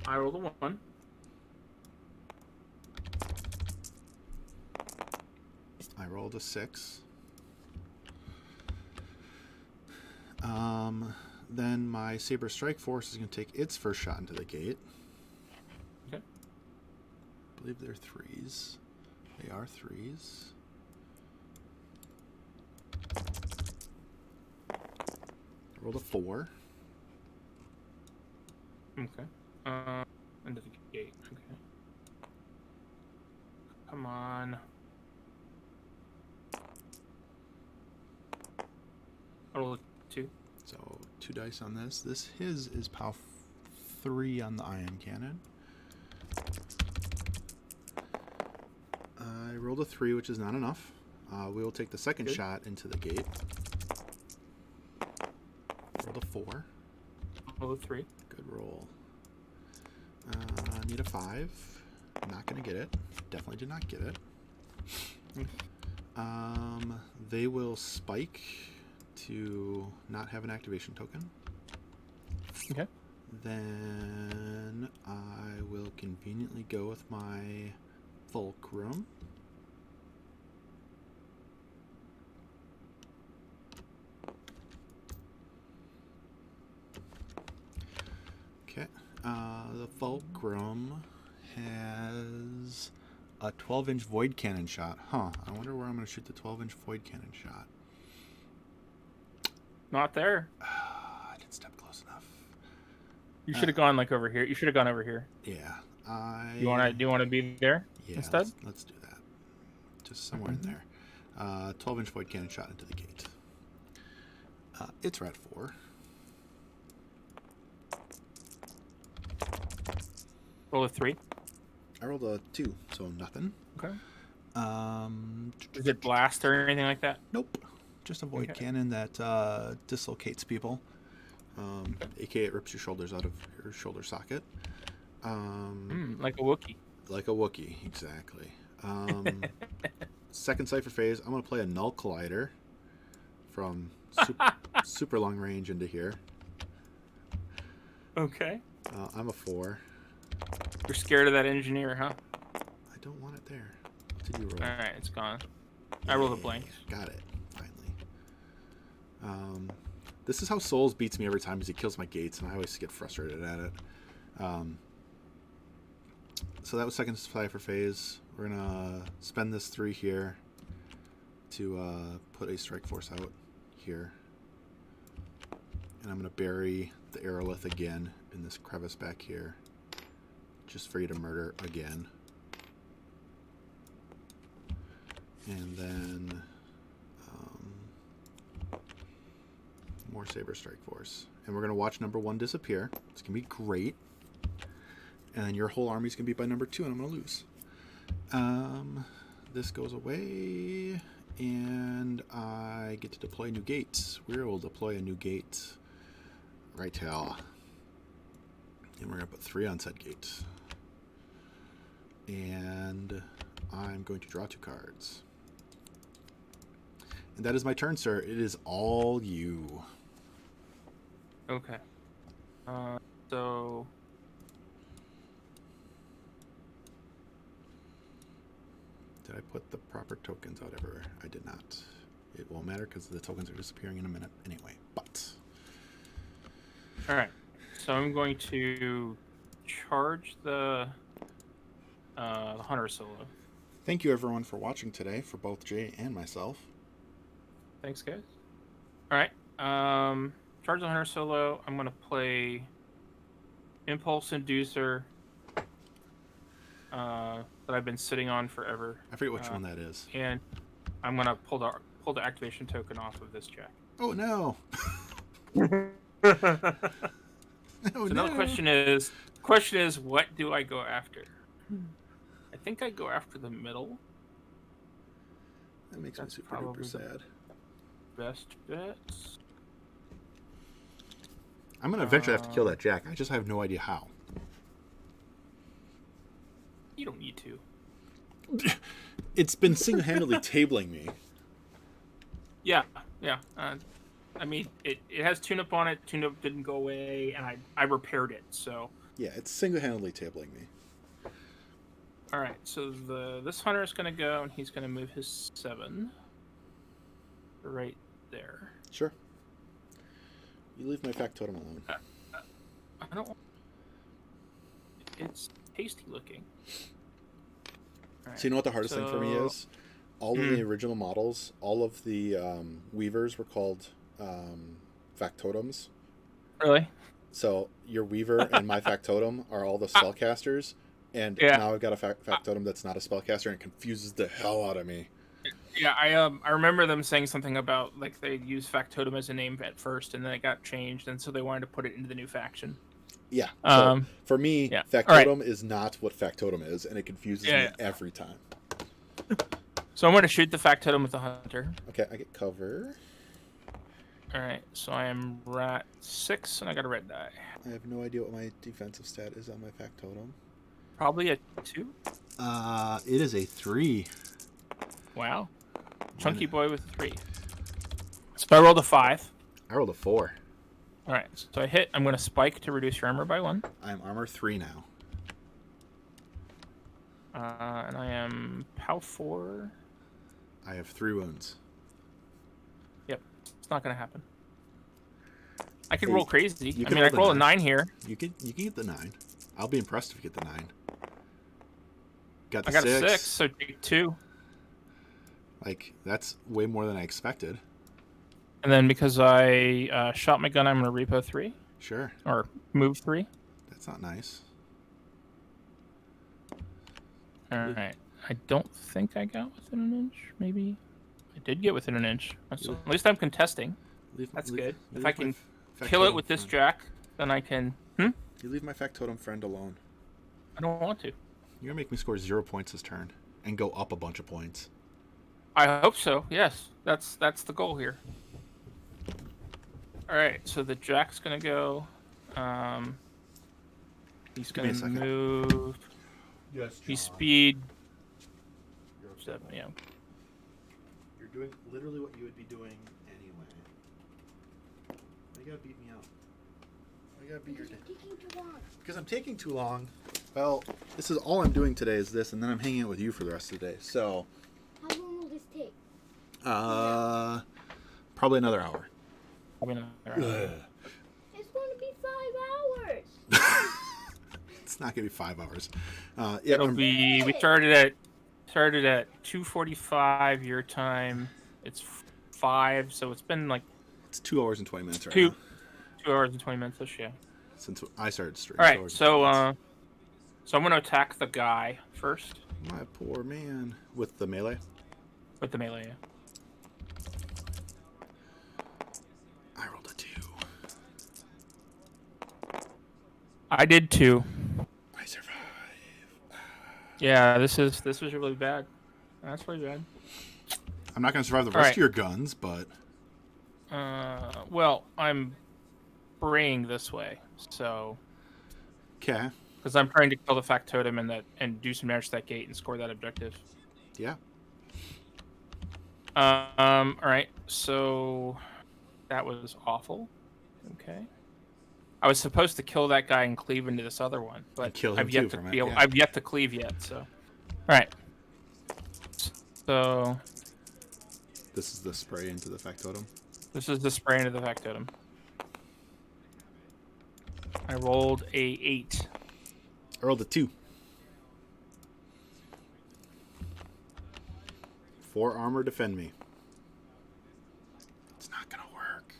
I rolled a 1. I rolled a 6. Then my Saber Strike Force is going to take its first shot into the gate. Okay. I believe they're 3s. They are 3s. I rolled a 4. Okay. Into the gate. Okay. Come on. I rolled a 2. So 2 dice on this. His is POW 3 on the ion cannon. I rolled a 3, which is not enough. We will take the second shot into the gate. Rolled a 4. Rolled a 3. Good roll. Need a 5. Not going to get it. Definitely did not get it. They will spike to not have an activation token. Okay. Then I will conveniently go with my Fulcrum. Okay. The Fulcrum has a 12-inch void cannon shot. Huh. I wonder where I'm going to shoot the 12-inch void cannon shot. Not there. I didn't step close enough. You should have gone like over here. You should have gone over here. Yeah. Do you want to be there instead? Let's do that. Just somewhere in there. 12-inch void cannon shot into the gate. It's rat 4. Roll a 3. I rolled a 2, so nothing. Okay. Is it blast or anything like that? Nope. Just a void cannon that dislocates people. AKA it rips your shoulders out of your shoulder socket. Like a Wookiee. Like a Wookiee, exactly. Second Cypher phase, I'm going to play a Null Collider from super long range into here. Okay. I'm a 4. You're scared of that engineer, huh? I don't want it there. What did you roll? Alright, it's gone. I rolled a blank. Got it, finally. This is how Souls beats me every time, because he kills my gates, and I always get frustrated at it. So that was second Cypher phase. We're going to spend this 3 here to put a Strike Force out here. And I'm going to bury the Aerolith again in this crevice back here, just for you to murder again. And then More Saber Strike Force. And we're going to watch number 1 disappear. It's going to be great. And then your whole army's going to be by number 2, and I'm going to lose. This goes away, and I get to deploy new gates. We will deploy a new gate right here. And we're going to put 3 on said gate. And I'm going to draw 2 cards. And that is my turn, sir. It is all you. Okay. So... Did I put the proper tokens out ever? I did not. It won't matter because the tokens are disappearing in a minute anyway. But... Alright. So I'm going to charge the Hunter Solo. Thank you, everyone, for watching today, for both Jay and myself. Thanks, guys. Alright. Charge the Hunter Solo. I'm going to play Impulse Inducer that I've been sitting on forever. I forget which one that is. And I'm going to pull the activation token off of this jack. Oh, no. So now the question is, what do I go after? I think I go after the middle. That makes me super duper sad. Best bets. I'm going to eventually have to kill that jack. I just have no idea how. You don't need to. It's been single-handedly tabling me. Yeah. I mean, it has tune-up on it. Tune-up didn't go away, and I repaired it, so... Yeah, it's single-handedly tabling me. Alright, so this hunter is going to go, and he's going to move his 7 right there. Sure. You leave my Factotum alone. I don't... It's tasty looking. Right, so you know what the hardest thing for me is? All of the original models, all of the weavers were called Factotums. Really? So your weaver and my Factotum are all the spellcasters, and now I've got a Factotum that's not a spellcaster, and it confuses the hell out of me. Yeah, I remember them saying something about like they used Factotum as a name at first, and then it got changed, and so they wanted to put it into the new faction. Yeah. So for me, Factotum is not what Factotum is, and it confuses me every time. So I'm going to shoot the Factotum with the hunter. Okay, I get cover. All right, so I am rat 6, and I got a red die. I have no idea what my defensive stat is on my Factotum. Probably a 2. It is a 3. Wow. Chunky boy with a 3. So I rolled a 5. I rolled a 4. All right, so I hit. I'm going to spike to reduce your armor by 1. I'm armor 3 now. And I am POW 4. I have 3 wounds. Yep, it's not going to happen. I could roll crazy. I can mean, I can roll a 9 here. You can get the 9. I'll be impressed if you get the 9. Got the I got 6. a 6, so take 2. Like, that's way more than I expected. And then because I shot my gun, I'm going to repo 3. Sure. Or move 3. That's not nice. Alright. I don't think I got within an inch. Maybe. I did get within an inch. At least I'm contesting. That's good. If I can kill it with this jack, then I can... You leave my Factotum friend alone. I don't want to. You're going to make me score 0 points this turn. And go up a bunch of points. I hope so, yes. That's the goal here. Alright, so the jack's going to go. He's going to move... Yes, he's speed... 7, yeah. You're doing literally what you would be doing anyway. Why you gotta beat me up? Why you gotta beat your day? Taking too long. Because I'm taking too long. Well, this is all I'm doing today is this, and then I'm hanging out with you for the rest of the day. So, how long will this take? probably another hour. Probably not. Right. It's going to be 5 hours. It's not gonna be 5 hours. It'll be. We started at 2:45 your time. It's 5, so it's been like it's 2 hours and 20 minutes right now. 2 hours and 20 minutes ish, yeah. Since I started streaming. All right, so I'm gonna attack the guy first. My poor man with the melee. With the melee, yeah. I rolled a 2. I did too. I survive. Yeah, this was really bad. That's really bad. I'm not going to survive the All rest right. of your guns, but Well, I'm spraying this way, so okay. because I'm trying to kill the Factotum and do some damage to that gate and score that objective. Yeah. All right. So that was awful. Okay. I was supposed to kill that guy and cleave into this other one, but kill him I've yet too to from be it, able. yeah. I've yet to cleave yet. So, all right. So This is the spray into the Factotum. this is the spray into the Factotum. I rolled a 8. I rolled a 2. 4 armor, defend me. It's not gonna work.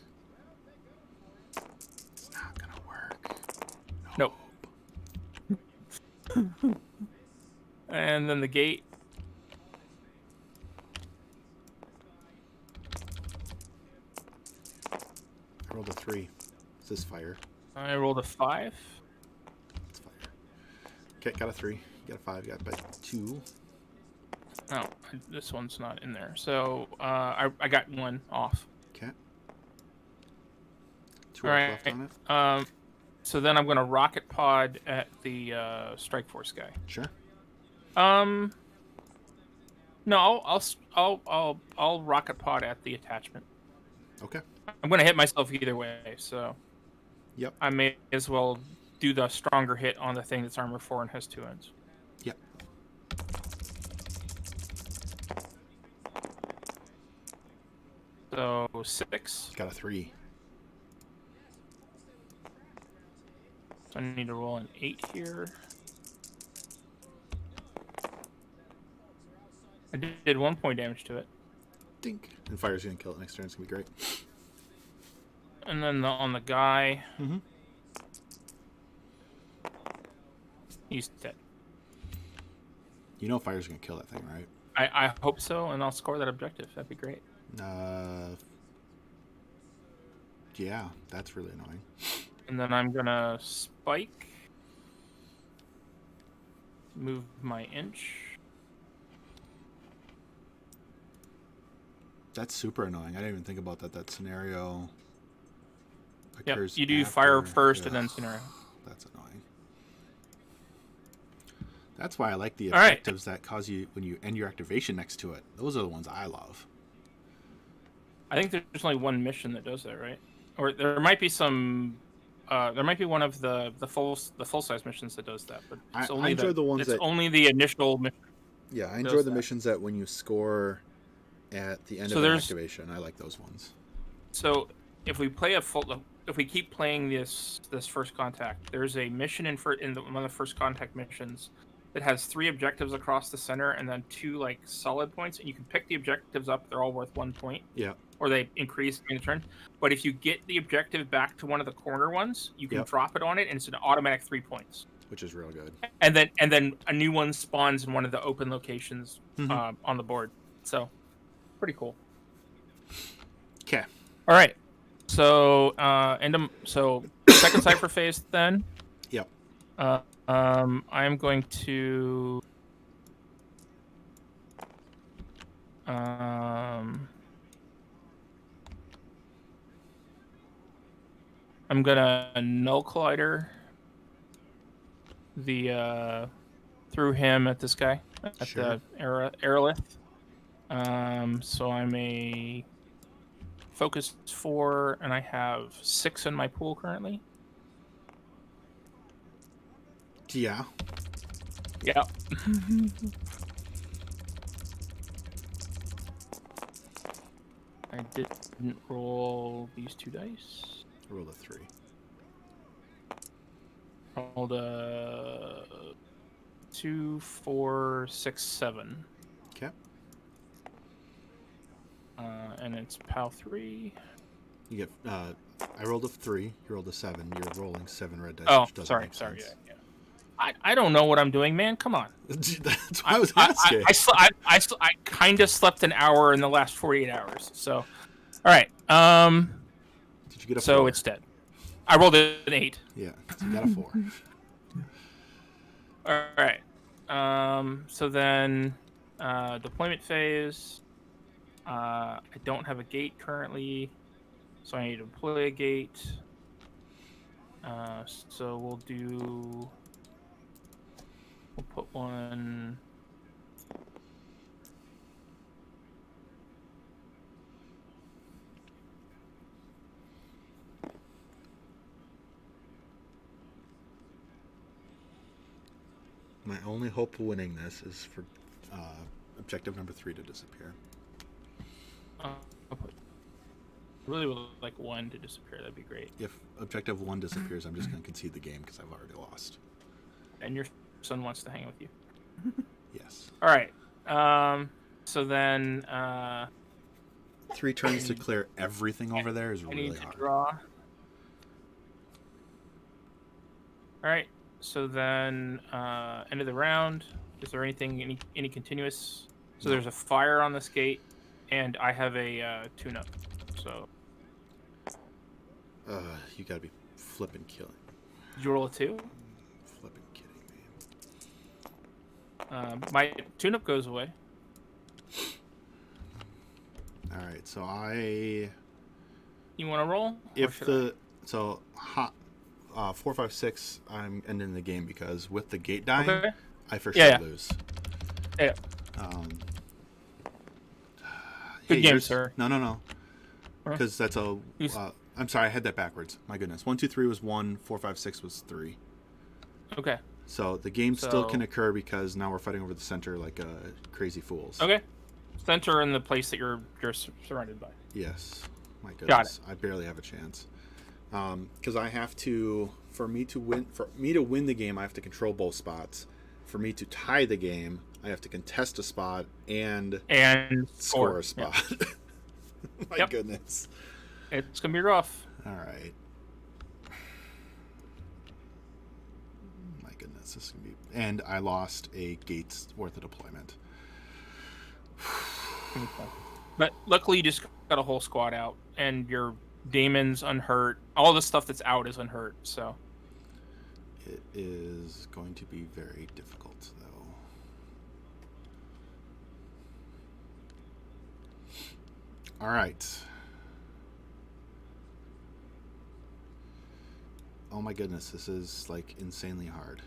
It's not gonna work. Nope. And then the gate. I rolled a 3. Is this fire? I rolled a 5. It's fire. Okay, got a 3. Got a 5. Got a 2. Oh, this one's not in there. So I got 1 off. Okay. 2 All off right. left on it. So then I'm gonna rocket pod at the Strike Force guy. Sure. No, I'll rocket pod at the attachment. Okay. I'm gonna hit myself either way, so Yep. I may as well do the stronger hit on the thing that's armor 4 and has 2 ends. Yep. So 6. Got a 3. So I need to roll an 8 here. I did 1 point damage to it. Dink. And fire's gonna kill it next turn. It's gonna be great. And then on the guy, Mm-hmm. he's dead. You know fire's gonna kill that thing, right? I hope so, and I'll score that objective. That'd be great. Yeah, that's really annoying. And then I'm gonna spike, move my inch. That's super annoying. I didn't even think about that. That scenario Yep, occurs you do after. fire first and Ugh, then scenario. That's annoying. That's why I like the All right. objectives that cause you when you end your activation next to it. Those are the ones I love. I think there's only one mission that does that, right? Or there might be some. There might be one of the full size missions that does that, but it's I only enjoy the ones it's that only the initial mission. Yeah, I does enjoy the that. missions that when you score at the end So of an there's- activation. I like those ones. So if we play if we keep playing this first contact, there's a mission in one of the first contact missions that has 3 objectives across the center and then 2 like solid points, and you can pick the objectives up. They're all worth 1 point. Yeah. Or they increase in the turn. But if you get the objective back to one of the corner ones, you can Yep. drop it on it, and it's an automatic 3 points. Which is real good. And then a new one spawns in one of the open locations Mhm. on the board. So pretty cool. Okay. All right. So so second cipher phase then. Yep. I am going to I'm gonna null collider the through him at this guy at Sure. the Aerolith. So I'm a focus 4, and I have 6 in my pool currently. Yeah. Yeah. I didn't roll these 2 dice. I rolled a 3. Rolled a 2, 4, 6, 7. Okay. And it's POW 3. You get. I rolled a 3. You rolled a 7. You're rolling 7 red dice. Oh, which doesn't sorry. make Yeah, sense. yeah. I don't know what I'm doing, man. Come on. That's what I was asking. I kind of slept an hour in the last 48 hours. So, all right. Did you get a So 4? it's dead. I rolled an 8. Yeah, so you got a 4. All right. So then, deployment phase. I don't have a gate currently, so I need to deploy a gate. So we'll put one. My only hope of winning this is for objective number 3 to disappear. I'll put, really would like 1 to disappear. That'd be great. If objective 1 disappears, I'm just going to concede the game because I've already lost. And your son wants to hang with you. Yes. All right. So then 3 turns to clear everything over there is I really need to hard. draw. All right. So then end of the round. Is there anything any continuous? So there's a fire on this gate, and I have a tune-up. So You gotta be flipping killing. did you roll a 2? Flipping kidding me. My tune-up goes away. Alright, so You want to roll? if the... So, 4, 5, 6, I'm ending the game because with the gate dying, Okay. I for Yeah, sure yeah. lose. Yeah. Hey, Good game, yours- sir. No. Huh? Because that's a... He's- I'm sorry, I had that backwards. My goodness. 1, 2, 3 was 1, 4, 5, 6 was 3. Okay. So the game still So- can occur because now we're fighting over the center like crazy fools. Okay. Center in the place that you're surrounded by. Yes. My goodness. Got it. I barely have a chance. Because I have to, for me to win the game, I have to control both spots. For me to tie the game, I have to contest a spot and score a spot. My Yep. goodness. It's gonna be rough. All right. My goodness, this is gonna be. And I lost a gate's worth of deployment. But luckily, you just got a whole squad out, and your Daemon's unhurt. All the stuff that's out is unhurt. So It is going to be very difficult, though. All right. Oh my goodness, this is like insanely hard.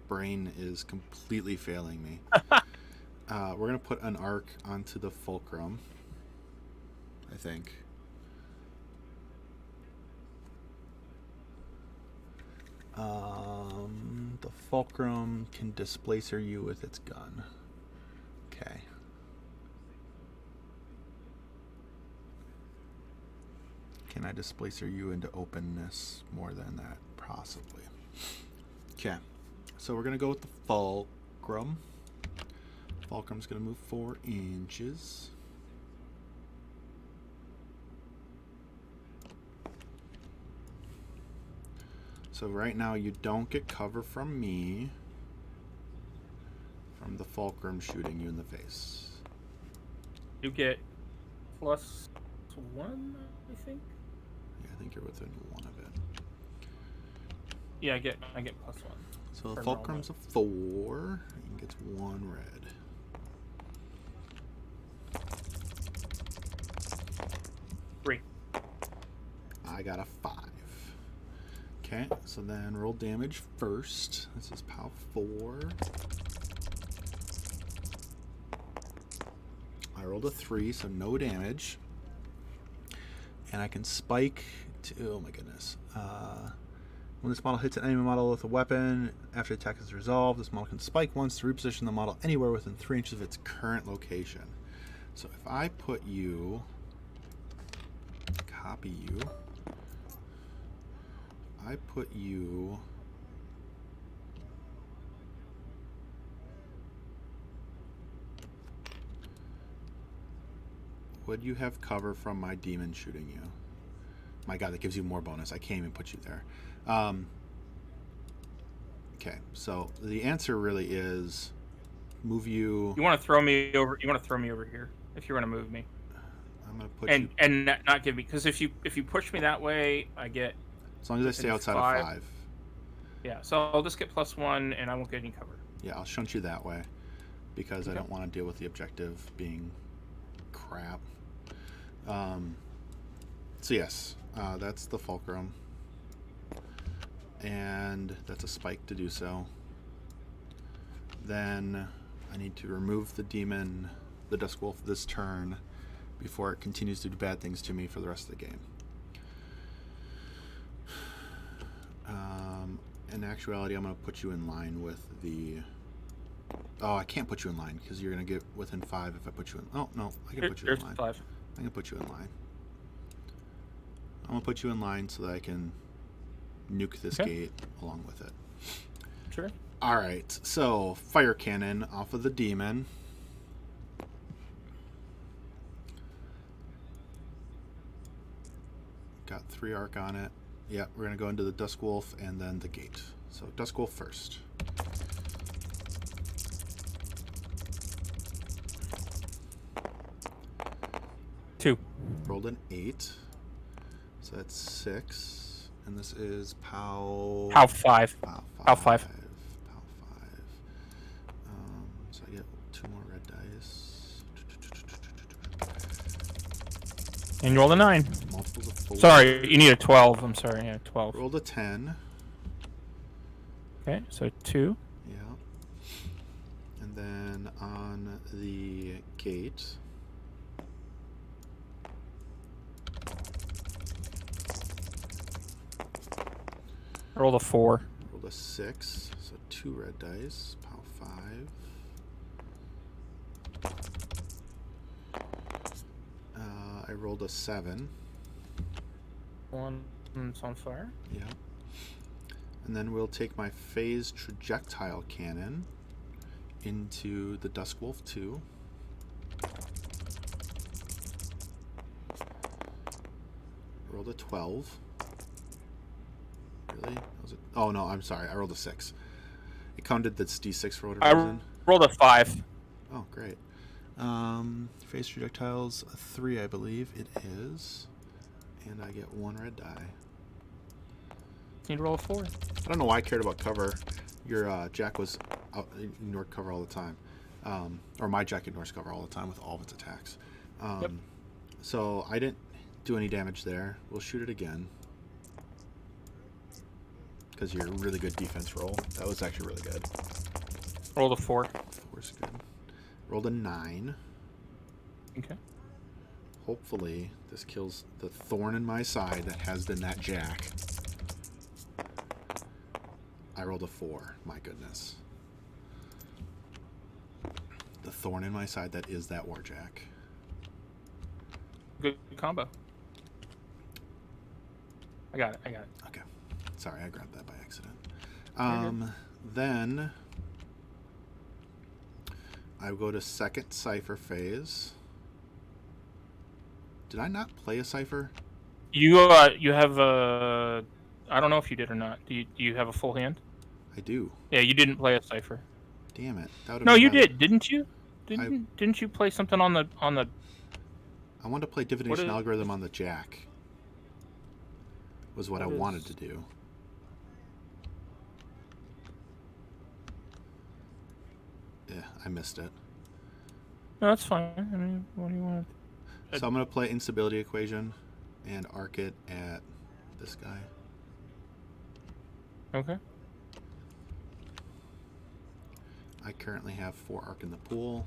Brain is completely failing me. We're going to put an arc onto the Fulcrum, I think. The Fulcrum can displacer you with its gun. Okay. Can I displacer you into openness more than that? Possibly. Okay. So we're going to go with the Fulcrum. Fulcrum's going to move 4 inches. So right now you don't get cover from me, from the Fulcrum shooting you in the face. you get +1, I think. Yeah, I think you're within 1 of it. Yeah, I get +1. So the For Fulcrum's a 4 and gets 1 red. Three. I got a 5. Okay, so then roll damage first. This is POW 4. I rolled a 3, so no damage. And I can spike to... Oh my goodness. When this model hits an enemy model with a weapon, after the attack is resolved, this model can spike once to reposition the model anywhere within 3 inches of its current location. So if I put you... Copy you... I put you... Would you have cover from my demon shooting you? My god, that gives you more bonus. I can't even put you there. Okay, so the answer really is move you... You want to throw me over? You want to throw me over here if you want to move me? I'm gonna put you. And not give me, because if you push me that way, I get. As long as I stay outside of 5. Yeah, so I'll just get +1, and I won't get any cover. Yeah, I'll shunt you that way because Okay. I don't want to deal with the objective being crap. So yes, that's the Fulcrum, and that's a spike to do so. Then I need to remove the demon, the Dusk Wolf, this turn before it continues to do bad things to me for the rest of the game. In actuality, I'm going to put you in line with the... Oh, I can't put you in line because you're going to get within 5 if I put you in... Oh, no, I can put you in line. 5. I can put you in line. I'm going to put you in line so that I can nuke this gate along with it. Sure. Alright, so fire cannon off of the demon. Got 3 arc on it. Yeah, we're going to go into the Dusk Wolf and then the gate. So Dusk Wolf first. Two. Rolled an 8. So that's 6. And this is POW... POW 5. POW 5. POW 5. POW 5. So I get 2 more red dice. And you rolled a 9. Multiples of 4. Sorry, you need a 12. I'm sorry, yeah, 12. Rolled a 10. Okay, so 2. Yeah. And then on the gate... I rolled a 4. Rolled a 6, so 2 red dice. POW 5. I rolled a 7. 1 is on fire. Yeah. And then we'll take my phase Trajectile cannon into the Dusk Wolf 2. Rolled a 12. Really? Oh no, I'm sorry. I rolled a 6. It counted that's D6 for whatever reason. Rolled a 5. Oh, great. Phase Trajectiles, a 3, I believe it is. And I get 1 red die. Need to roll a 4. I don't know why I cared about cover. Your Jack was ignored cover all the time. Or my Jack ignores cover all the time with all of its attacks. Yep. So I didn't do any damage there. We'll shoot it again. Because you're a really good defense roll. That was actually really good. Rolled a 4. 4's good. Rolled a 9. Okay. Hopefully this kills the thorn in my side that has been that Jack. I rolled a 4. My goodness. The thorn in my side that is that Warjack. Good combo. I got it. Okay. Sorry, I grabbed that by accident. You're good. Then I go to second Cypher phase. Did I not play a Cypher? You have a... I don't know if you did or not. Do you have a full hand? I do. Yeah, you didn't play a Cypher. Damn it. That would've No, been you better. did, didn't you? Didn't you play something on the... I wanted to play divination algorithm on the Jack. Was what I wanted to do. Yeah, I missed it. No, that's fine. I mean, what do you want? So I'm going to play instability equation and arc it at this guy. Okay. I currently have 4 arc in the pool.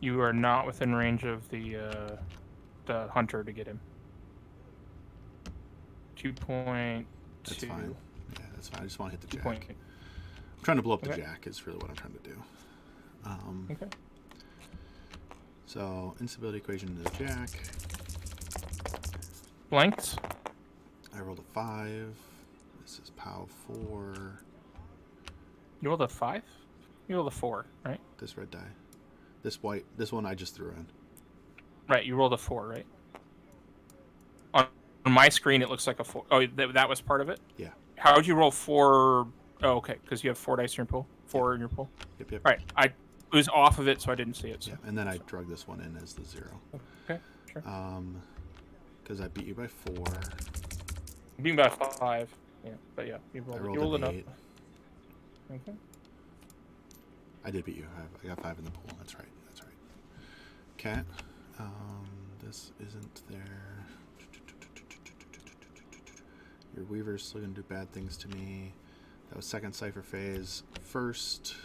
You are not within range of the hunter to get him. 2.2. That's fine. Yeah, that's fine. I just want to hit the 2 Jack. point. I'm trying to blow up the Jack is really what I'm trying to do. Okay. So instability equation to the Jack. Blanks. I rolled a 5. This is POW 4. You rolled a 5? You rolled a 4, right? This red die. This white. This one I just threw in. Right, you rolled a 4, right? On my screen, it looks like a 4. Oh, that was part of it? Yeah. How would you roll 4? Oh, okay, because you have 4 dice in your pool. 4 in your pool. Yep. All right, was off of it, so I didn't see it. So. Yeah, and then I drug this one in as the 0. Okay, sure. Because I beat you by 4. Being by 5. Yeah, but yeah, you rolled an it up. 8. Okay. I did beat you. I got 5 in the pool. That's right. Okay. This isn't there. Your Weaver's still going to do bad things to me. That was second Cypher phase. First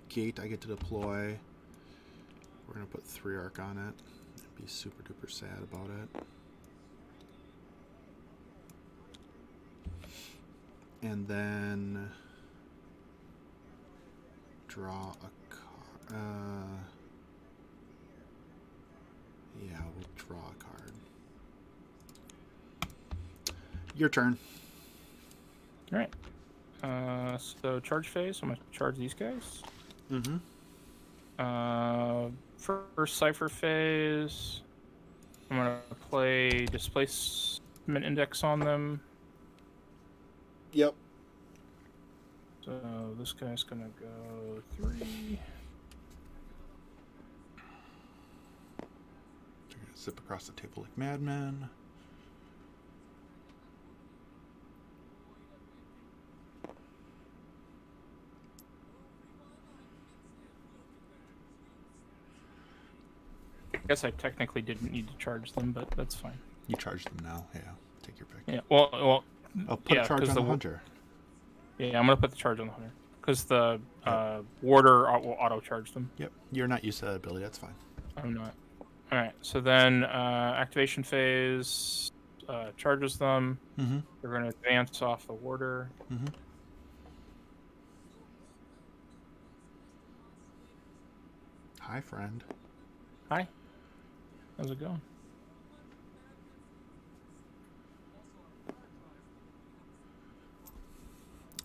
gate I get to deploy. We're going to put 3 arc on it. Be super duper sad about it. And then draw a card. Yeah, we'll draw a card. Your turn. All right. So charge phase. I'm gonna charge these guys. Mm-hmm. First Cypher phase. I'm gonna play Displacement Index on them. Yep. So this guy's gonna go 3. They're gonna zip across the table like madmen. I guess I technically didn't need to charge them, but that's fine. You charge them now. Yeah. Take your pick. Yeah. Well. I'll put yeah, a charge on the the hunter. Yeah, I'm gonna put the charge on the hunter because the warder will auto charge them. Yep. You're not used to that ability. That's fine. I'm not. All right. So then activation phase charges them. Mm-hmm. They're gonna advance off the warder. Mm-hmm. Hi, friend. Hi. How's it going?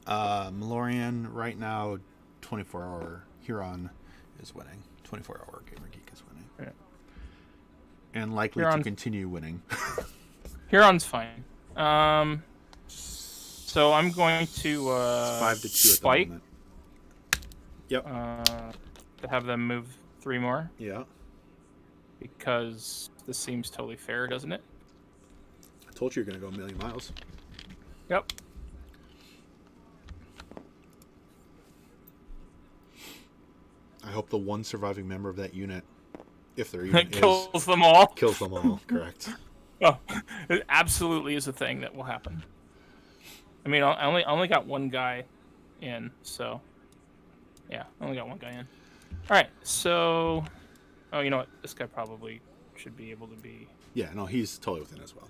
Malorian right now, 24-hour Huron is winning. 24-hour Gamer Geek is winning. Yeah. And likely to continue winning. Huron's fine. So I'm going to 5-2 spike. at the moment. Yep. To have them move 3 more. Yeah. Because this seems totally fair, doesn't it? I told you you're going to go a million miles. Yep. I hope the one surviving member of that unit, if there even kills them all. Kills them all, correct. Oh, it absolutely is a thing that will happen. I mean, I only got one guy in, so yeah, I only got one guy in. All right, so you know what? This guy probably should be able to be. Yeah, no, he's totally within as well.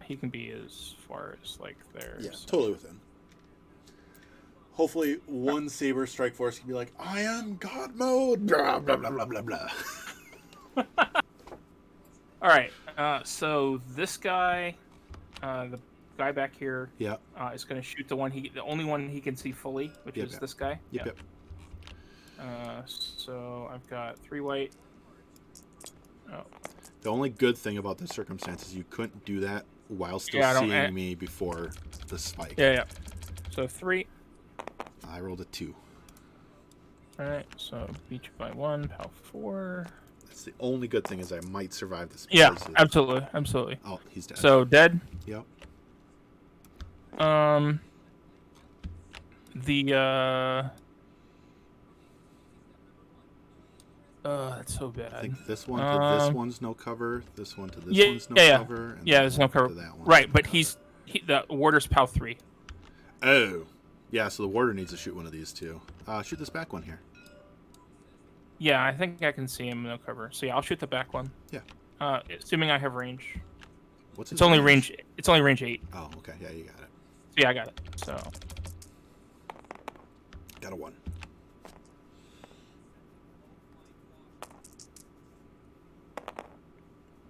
He can be as far as like there. Yeah, so. totally within. Hopefully, one Saber Strike Force can be like, I am God mode, blah, blah, blah, blah, blah, blah. All right, so this guy, the guy back here, yeah, is going to shoot the only one he can see fully, which is this guy. Yep. So I've got 3 white. Oh. The only good thing about this circumstance is you couldn't do that while still seeing me before the spike. Yeah. So 3. I rolled a 2. All right, so beat you by 1, POW 4. That's the only good thing is I might survive this. Yeah, absolutely. Oh, he's dead. So dead. Yep. That's so bad. I think this one to this one's no cover. This one to this one's no cover. And there's no cover. That one. Right, but the warder's POW 3. Oh. Yeah, so the warder needs to shoot one of these two. Shoot this back one here. Yeah, I think I can see him no cover. So yeah, I'll shoot the back one. Yeah. Assuming I have range. What's it's only range? It's only range 8. Oh, okay. Yeah, you got it. Yeah, I got it. So. Got a 1.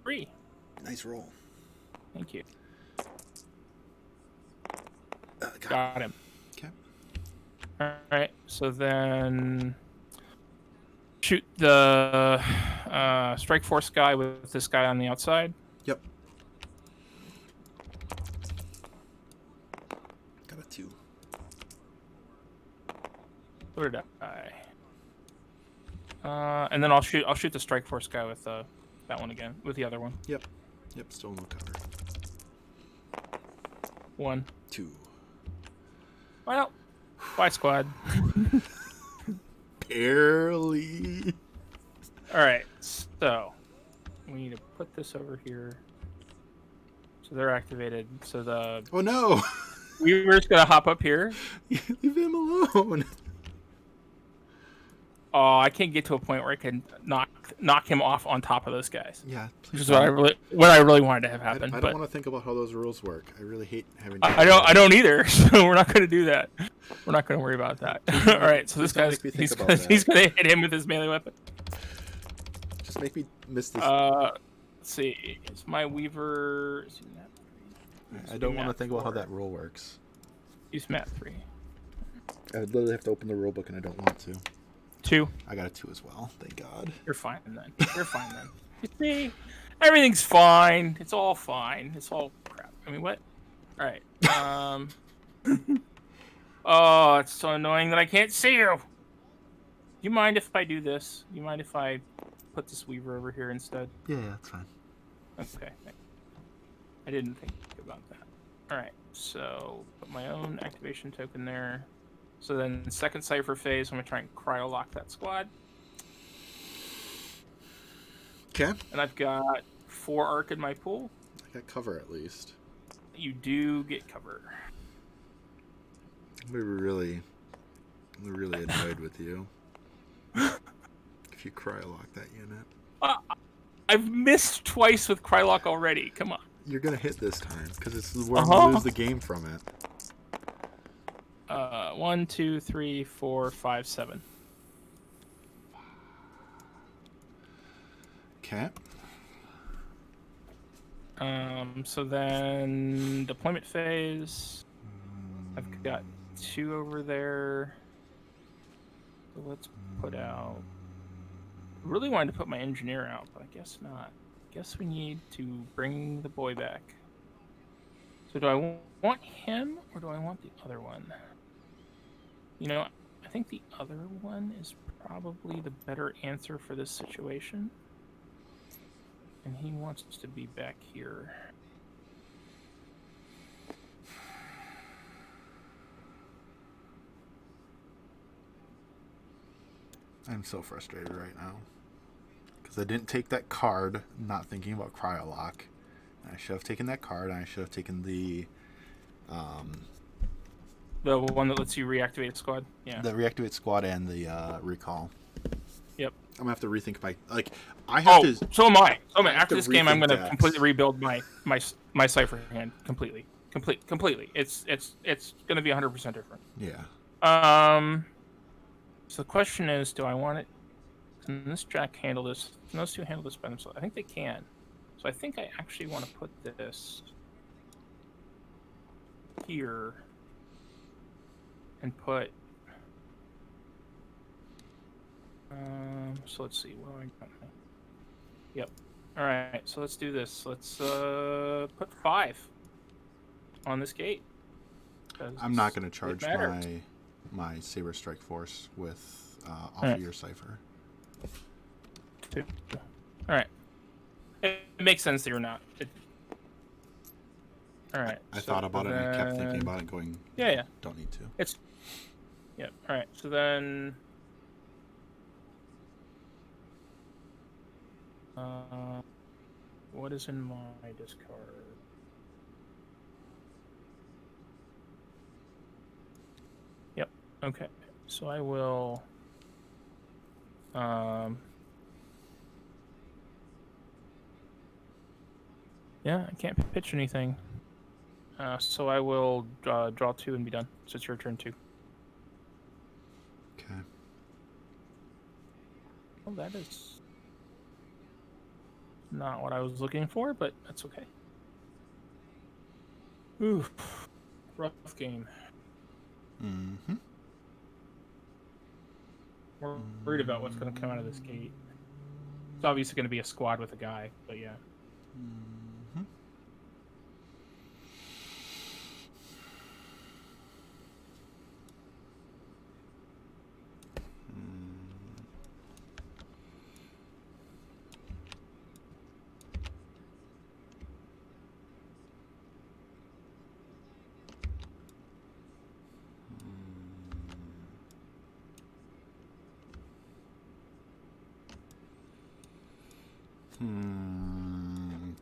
Three. Nice roll. Thank you. Got him. Okay. All right. So then shoot the strike force guy with this guy on the outside. Yep. Got a 2. Where did I? And then I'll shoot the Strike Force guy with that one again, with the other one. Yep. Yep, still no cover. 1. 2. Well, bye squad. Barely. Alright, so we need to put this over here. So they're activated. So Oh no! we were just gonna hop up here. Leave him alone. Oh, I can't get to a point where I can knock him off on top of those guys. Yeah, Which please. is what I really wanted to have happen. I don't want to think about how those rules work. I really hate having. I don't either. So we're not going to do that. We're not going to worry about that. All right. So this guy's he's going to hit him with his melee weapon. Just make me miss this. Let's see. Is my Weaver? Is he map 3? I don't want to think about how that rule works. Use map 3. I would literally have to open the rule book, and I don't want to. 2. I got a 2 as well. Thank God. You're fine then. You're fine then. You see, everything's fine. It's all fine. It's all crap. I mean, what? All right. Oh, it's so annoying that I can't see you. You mind if I do this? You mind if I put this Weaver over here instead? Yeah, that's fine. Okay. I didn't think about that. All right. So put my own activation token there. So then second Cypher phase, I'm going to try and cryo-lock that squad. Okay. And I've got 4 arc in my pool. I got cover at least. You do get cover. We're really annoyed with you. If you cryo-lock that unit. I've missed twice with Krylock already. Come on. You're going to hit this time, because it's where you lose the game from it. 1, 2, 3, 4, 5, 7. Okay. So then deployment phase. I've got 2 over there. So let's put out. I really wanted to put my engineer out, but I guess not. Guess we need to bring the boy back. So do I want him or do I want the other one? You know, I think the other one is probably the better answer for this situation. And he wants to be back here. I'm so frustrated right now. Because I didn't take that card, not thinking about Cryolock. I should have taken that card, and I should have taken the one that lets you reactivate a squad? Yeah. The reactivate squad and the recall. Yep. I'm going to have to rethink my... Like, I have to... So am I. After to this game, I'm going to decks. completely rebuild my Cypher hand. Completely. It's going to be 100% different. Yeah. So the question is, do I want it... Can this Jack handle this? Can those 2 handle this by themselves? I think they can. So I think I actually want to put this here and put... so let's see. What do I got? Yep. All right. So let's do this. Let's put 5 on this gate. I'm not going to charge my Saber Strike Force with off of your Cypher. 2. All right. It makes sense that you're not. All right. I thought about it and I kept thinking about it, going, yeah. Don't need to. It's. Yep. All right. So then. What is in my discard? Yep. Okay. So I will. Yeah, I can't pitch anything. So I will draw 2 and be done. So it's your turn 2. Okay. Well, that is not what I was looking for, but that's okay. Oof. Rough game. Mm-hmm. We're worried about what's going to come out of this gate. It's obviously going to be a squad with a guy, but yeah. Mm-hmm.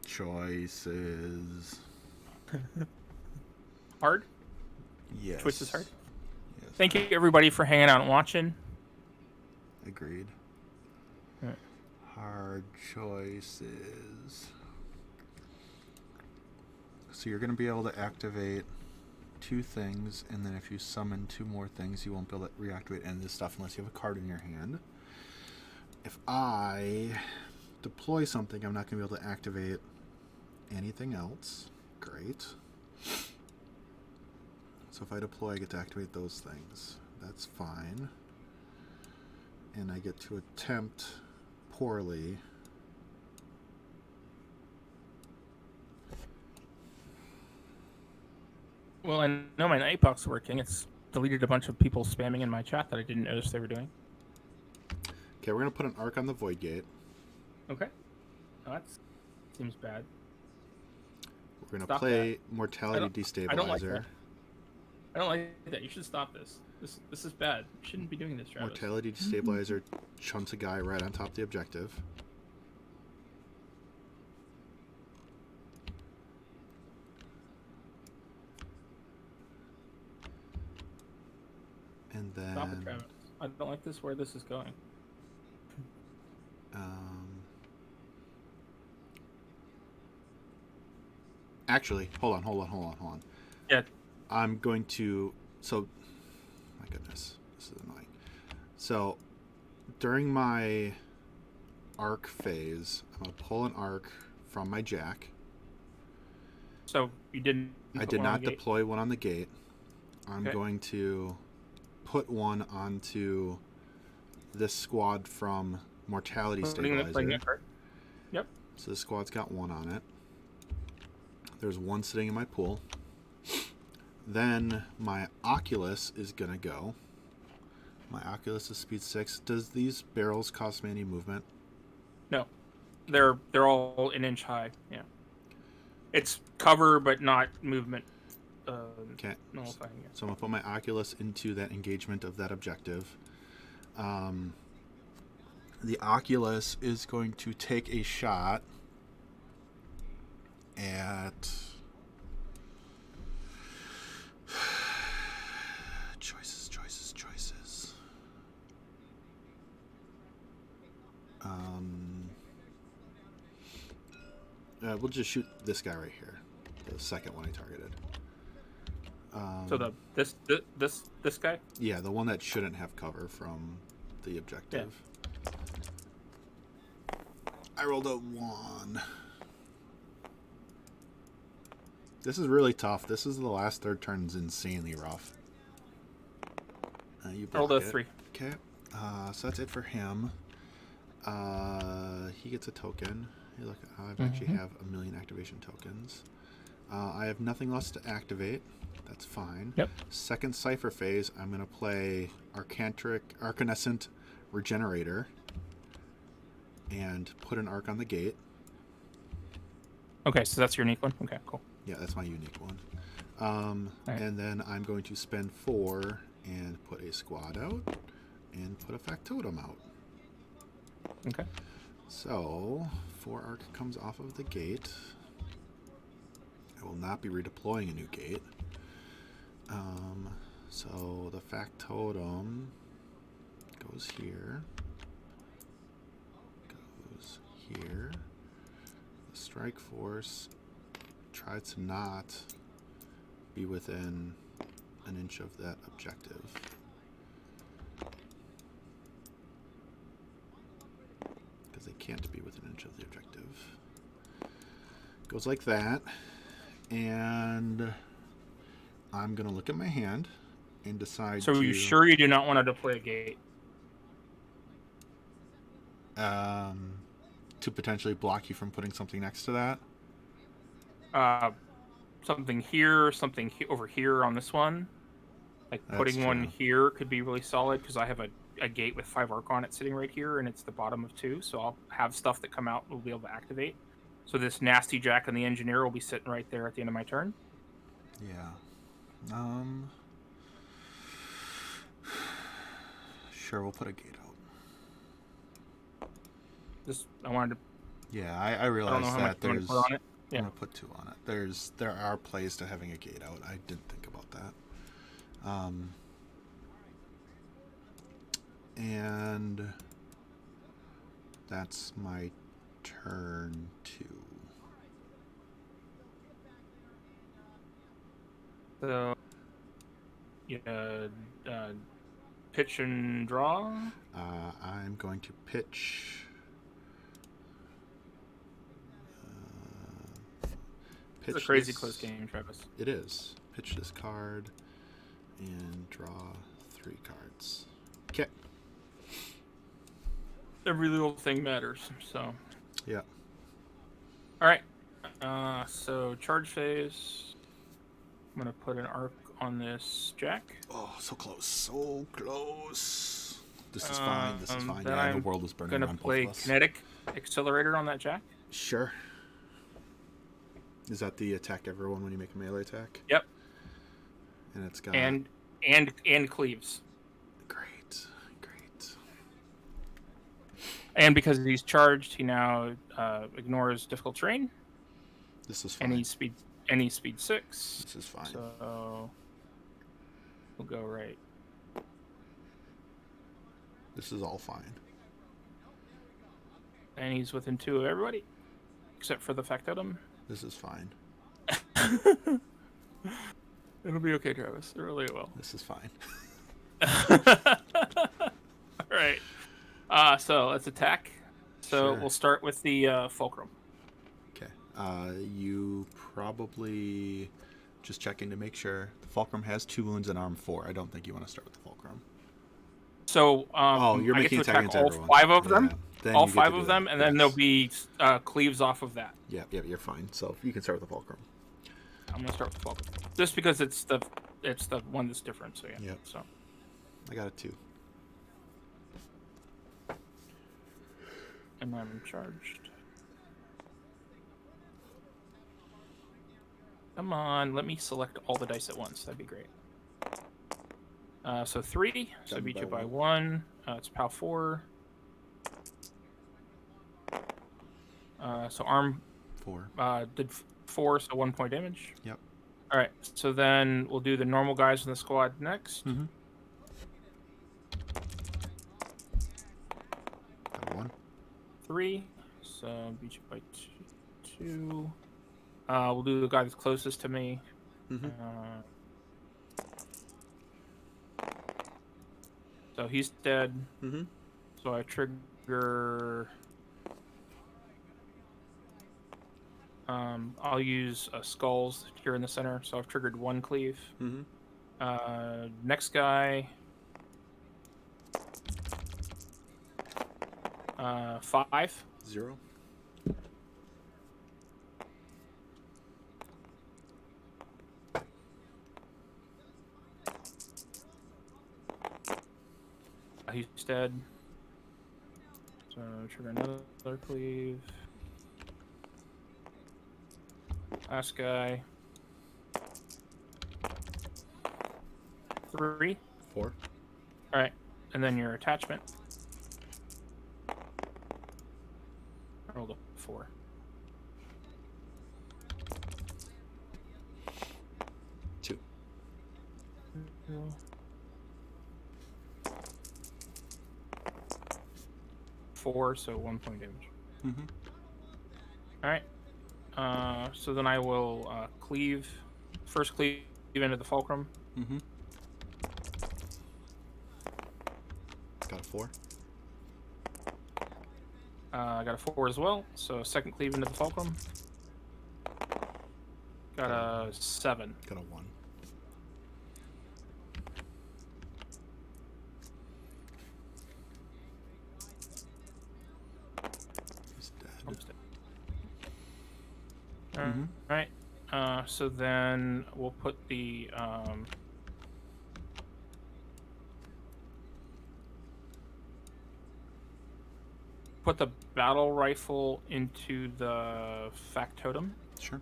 Choices. Hard? Yes. Choice is hard? Yes. Thank you, everybody, for hanging out and watching. Agreed. Right. Hard choices. So you're going to be able to activate 2 things, and then if you summon 2 more things, you won't be able to reactivate any of this stuff unless you have a card in your hand. If I deploy something, I'm not going to be able to activate anything else. Great. So if I deploy, I get to activate those things. That's fine. And I get to attempt poorly. Well, I know my Nightbox working. It's deleted a bunch of people spamming in my chat that I didn't notice they were doing. Okay, we're going to put an arc on the Void Gate. Okay. Oh, that seems bad. We're going to play Mortality Destabilizer. I don't like that. I don't like that. You should stop this. This is bad. You shouldn't be doing this, Travis. Mortality Destabilizer chunks a guy right on top of the objective. And then... Stop it, Travis. I don't like this where this is going. Actually, hold on. Yeah. I'm going to... So... My goodness. This is annoying. So, during my arc phase, I'm going to pull an arc from my jack. So, you didn't... I did not deploy one on the gate. I'm going to put one onto this squad from Mortality Stabilizer. Yep. So this squad's got 1 on it. There's 1 sitting in my pool. Then my Oculus is going to go. My Oculus is speed 6. Does these barrels cost me any movement? No. They're all an inch high. Yeah. It's cover, but not movement. Okay. Nullifying, yeah. So I'm going to put my Oculus into that engagement of that objective. The Oculus is going to take a shot at... Choices. We'll just shoot this guy right here. The second one I targeted. So this guy? Yeah, the one that shouldn't have cover from the objective. Yeah. I rolled a 1. This is really tough. This is the last third turn is insanely rough. You rolled a 3. Okay. So that's it for him. He gets a token. Hey, look, I actually have 1 million activation tokens. I have nothing less to activate. That's fine. Yep. Second Cypher phase, I'm going to play Arcanescent Regenerator and put an arc on the gate. Okay, so that's your unique one? Okay, cool. Yeah, that's my unique one. Right. And then I'm going to spend 4 and put a squad out and put a Factotum out. Okay. So, 4 arc comes off of the gate. I will not be redeploying a new gate. So the Factotum goes here. Goes here. The Strike Force tries to not be within an inch of that objective. Because they can't be within an inch of the objective. Goes like that. And I'm going to look at my hand and decide So are you sure you do not want to deploy a gate? To potentially block you from putting something next to that? Something here, over here on this one. Like putting one here could be really solid because I have a gate with 5 arc on it sitting right here, and it's the bottom of 2, so I'll have stuff that come out we'll be able to activate. So this nasty jack and the engineer will be sitting right there at the end of my turn. Yeah. Sure, we'll put a gate out. I wanted to Yeah, I I don't realize know how much that you want to put on it. I'm Yeah. gonna put 2 on it. There are plays to having a gate out. I didn't think about that. And that's my turn 2. So, yeah, pitch and draw. I'm going to pitch. It's a Pitch crazy this. close game, Travis. It is. Pitch this card and draw 3 cards. Okay. Every little thing matters. So. Yeah. All right. So charge phase. I'm gonna put an arc on this jack. Oh, so close. So close. This is fine. This is fine. Then Yeah, I'm the world is burning gonna around both play of us. kinetic accelerator on that jack. Sure. Is that the attack everyone when you make a melee attack? Yep. And it's got And cleaves. Great. And because he's charged, he now ignores difficult terrain. This is fine. And he's speed 6. This is fine. So we'll go right. This is all fine. And he's within 2 of everybody, except for the Factotum. This is fine. It'll be okay, Travis. It really will. This is fine. All right. So let's attack. So Sure. we'll start with the Fulcrum. Okay. You probably just checking to make sure. The Fulcrum has 2 wounds and arm 4. I don't think you want to start with the Fulcrum. So you're I making get to attack attack against all everyone. 5 of them. Then All you get to 5 do of that. them, and then Yes. there'll be cleaves off of that. Yeah, you're fine. So you can start with the Fulcrum. I'm gonna start with the Fulcrum, just because it's the one that's different. So yeah. Yep. So I got a 2. and I'm charged. Come on, let me select all the dice at once. That'd be great. So 3. So Done beat you by by 1. It's POW 4. So arm 4. did 4, so 1 point damage. Yep. All right. So then we'll do the normal guys in the squad next. Mm-hmm. Got 1. 3. So beat you by 2. We'll do the guy that's closest to me. Mm-hmm. So he's dead. Mm-hmm. So I trigger. I'll use skulls here in the center. So I've triggered 1 cleave. Mm-hmm. Next guy. 5. 0. He's dead. So trigger another cleave. Last guy. 3. 4. All right, and then your attachment. I rolled a 4. 2. 4, so 1 point damage. Mm-hmm. All right. So then I will cleave. First cleave into the Fulcrum. Mm-hmm. Got a 4. I got a 4 as well. So second cleave into the Fulcrum. Got a 7. Got a 1. He's dead. Almost dead. Mhm. All right. So then we'll put the battle rifle into the Factotum. Sure.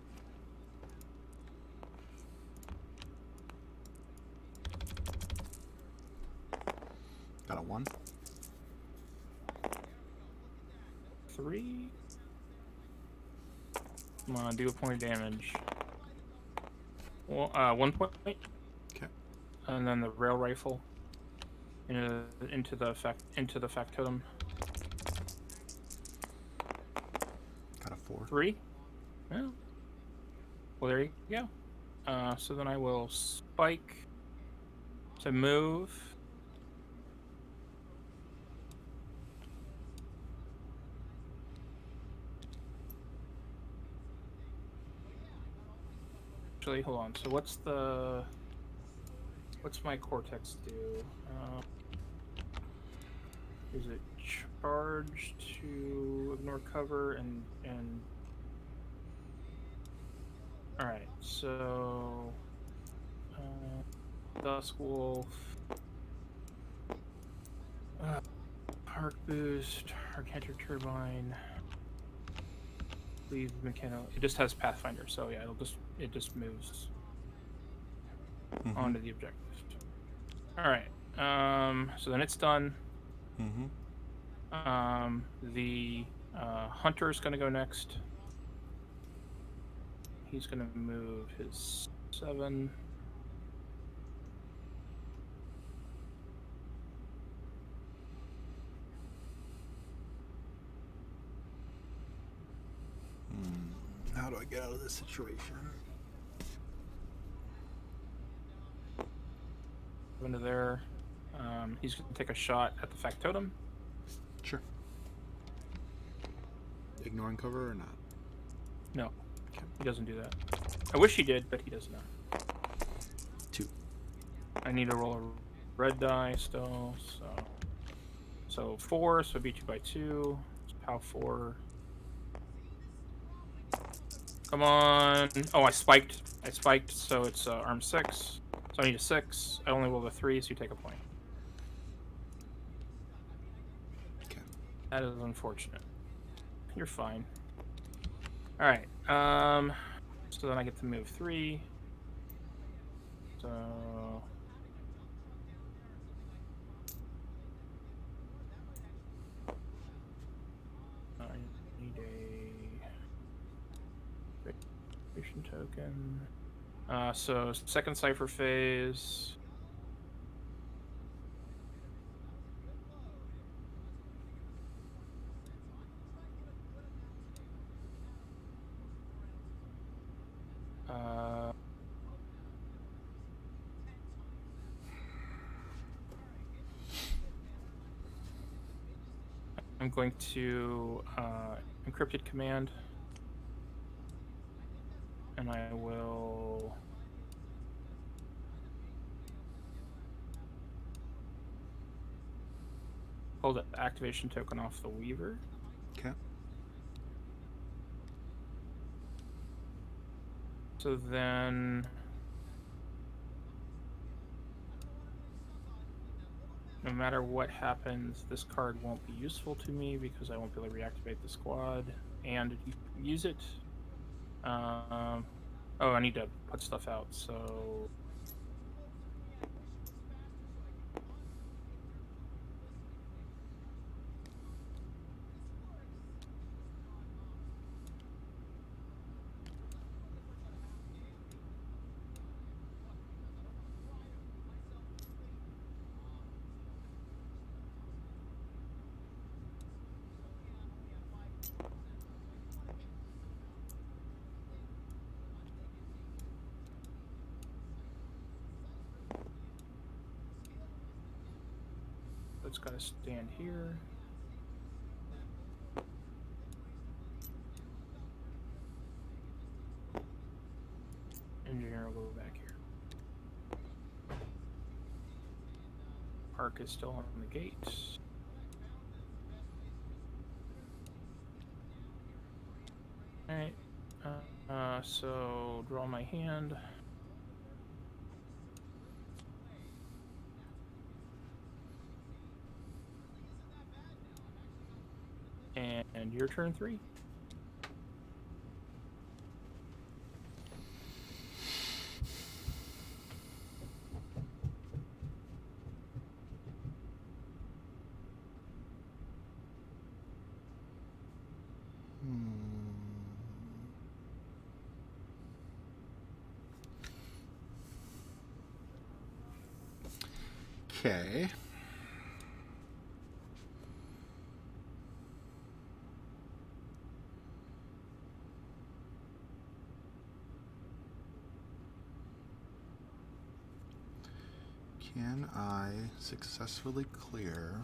Got a 1. 3. Come on, do a point of damage. Well, 1 point, Okay. and then the rail rifle into the factotum. Got a 4. 3. Yeah. Well, there you go. So then I will spike to move. Actually, hold on. So what's my cortex do? Is it charge to ignore cover and all right. So Dusk Wolf, arc boost, arcantic turbine. Leave mechanical. It just has Pathfinder, so yeah, it just moves onto the objective. All right. So then it's done. The hunter's gonna go next. He's gonna move his 7. How do I get out of this situation? Into there. He's gonna take a shot at the factotum. Sure. Ignoring cover or not? No, he doesn't do that. I wish he did, but he does not. 2. I need to roll a red die still, so 4, so I beat you by 2. It's POW 4. Come on. Oh, I spiked, so it's arm 6. So I need a 6. I only rolled a 3, so you take a point. Okay. That is unfortunate. You're fine. Alright, so then I get to move 3. So I need a creation token. So second cipher phase. I'm going to encrypted command, and I will pull the activation token off the Weaver. Okay. So then, no matter what happens, this card won't be useful to me because I won't be able to reactivate the squad and use it. Oh, I need to put stuff out, so... It's got to stand here. Engineer will go back here. Arc is still on the gate. Alright. So draw my hand. And your turn 3. Okay. Can I successfully clear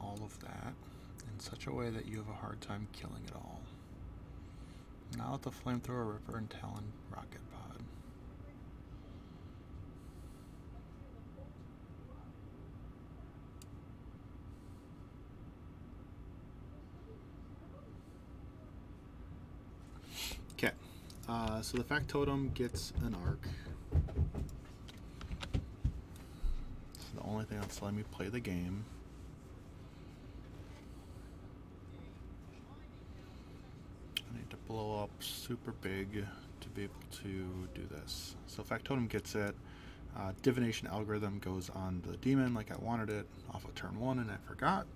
all of that in such a way that you have a hard time killing it all? Now with the Flamethrower, Ripper, and Talon rocket pod. Okay, so the Factotum gets an arc. It's the only thing that's letting me play the game. I need to blow up super big to be able to do this. So Factotum gets it. Divination algorithm goes on the demon like I wanted it off of turn 1 and I forgot.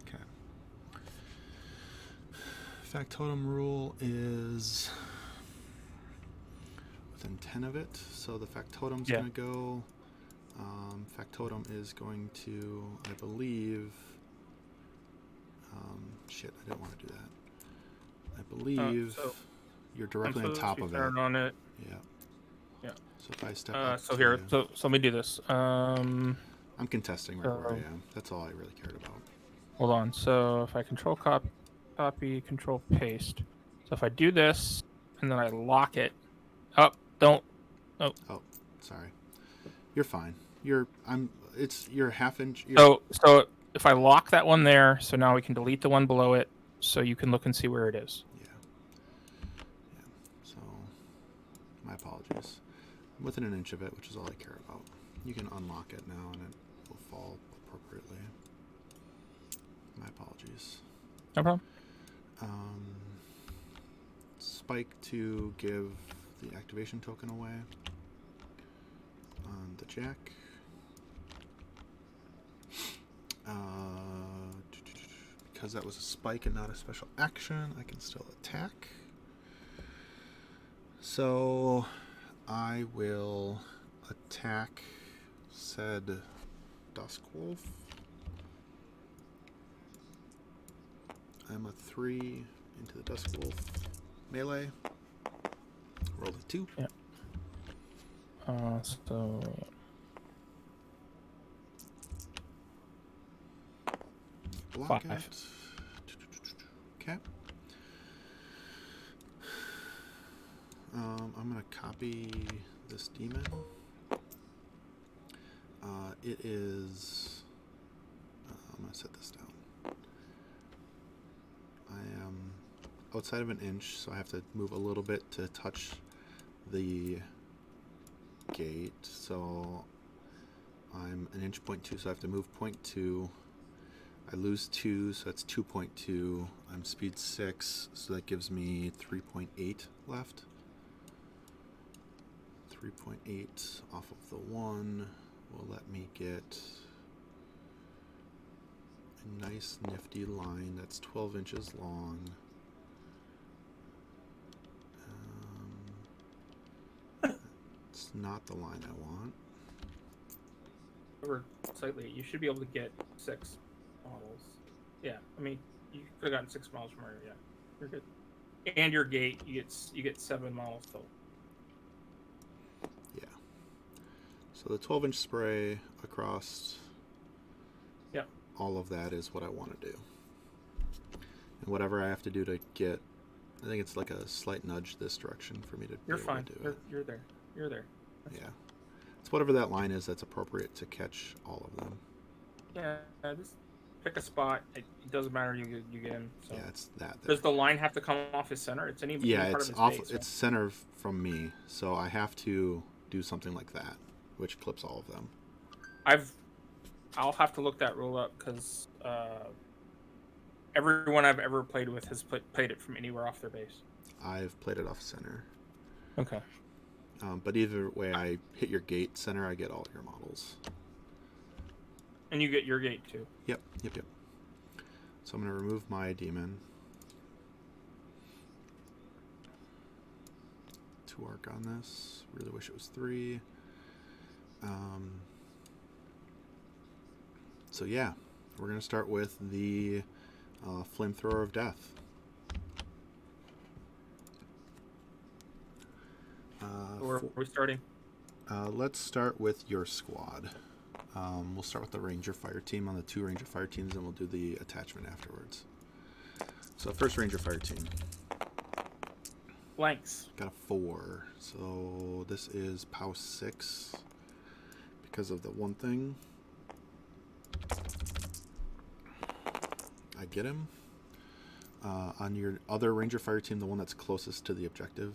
Okay. Factotum rule is within 10 of it, so the Factotum's going to go. Factotum is going to, I believe. Shit, I didn't want to do that. I believe So you're directly on top of it. On it. Yeah. Yeah. So if I step up so to here, you, so let me do this. I'm contesting right where I am. That's all I really cared about. Hold on. So if I control copy, control paste. So if I do this and then I lock it. Oh, don't. Oh. Oh, sorry. You're fine. You're half inch. So if I lock that one there, so now we can delete the one below it, so you can look and see where it is. Yeah. So my apologies. I'm within an inch of it, which is all I care about. You can unlock it now, and it will fall appropriately. My apologies. No problem. Spike to give the activation token away on the jack. Because that was a spike and not a special action, I can still attack. So I will attack said Dusk Wolf. I'm a 3 into the Dusk Wolf melee. Roll a 2. Yeah. So block 5. it. Okay. I'm going to copy this demon. It is... I'm going to set this down. I am outside of an inch, so I have to move a little bit to touch the gate. So I'm an inch 0.2, so I have to move 0.2. I lose 2, so that's 2.2. I'm speed 6, so that gives me 3.8 left. 3.8 off of the 1 will let me get a nice nifty line that's 12 inches long. It's not the line I want. Over slightly, you should be able to get 6 models. Yeah, I mean, you could have gotten 6 models from here. Yeah, you're good. And your gate, you get 7 models total. Yeah. So the 12-inch spray across. Yep. All of that is what I want to do. And whatever I have to do to get, I think it's like a slight nudge this direction for me to. You're be able fine. to do it. You're there. You're there. That's yeah. fine. It's whatever that line is that's appropriate to catch all of them. Yeah, just pick a spot. It doesn't matter. You get him. So. Yeah, it's that. Does the line have to come off his center? It's any yeah, part it's of his off. base, It's center from me, so I have to do something like that, which clips all of them. I'll have to look that rule up because everyone I've ever played with has played it from anywhere off their base. I've played it off center. Okay. But either way, I hit your gate center, I get all your models. And you get your gate too. Yep. So I'm going to remove my demon. 2 arc on this. Really wish it was 3. So yeah, we're going to start with the Flamethrower of Death. Where are we starting? Let's start with your squad. We'll start with the Ranger Fire Team on the 2 Ranger Fire Teams, and we'll do the attachment afterwards. So first Ranger Fire Team. Blanks. Got a 4. So this is POW 6 because of the one thing. I get him. On your other Ranger Fire Team, the one that's closest to the objective.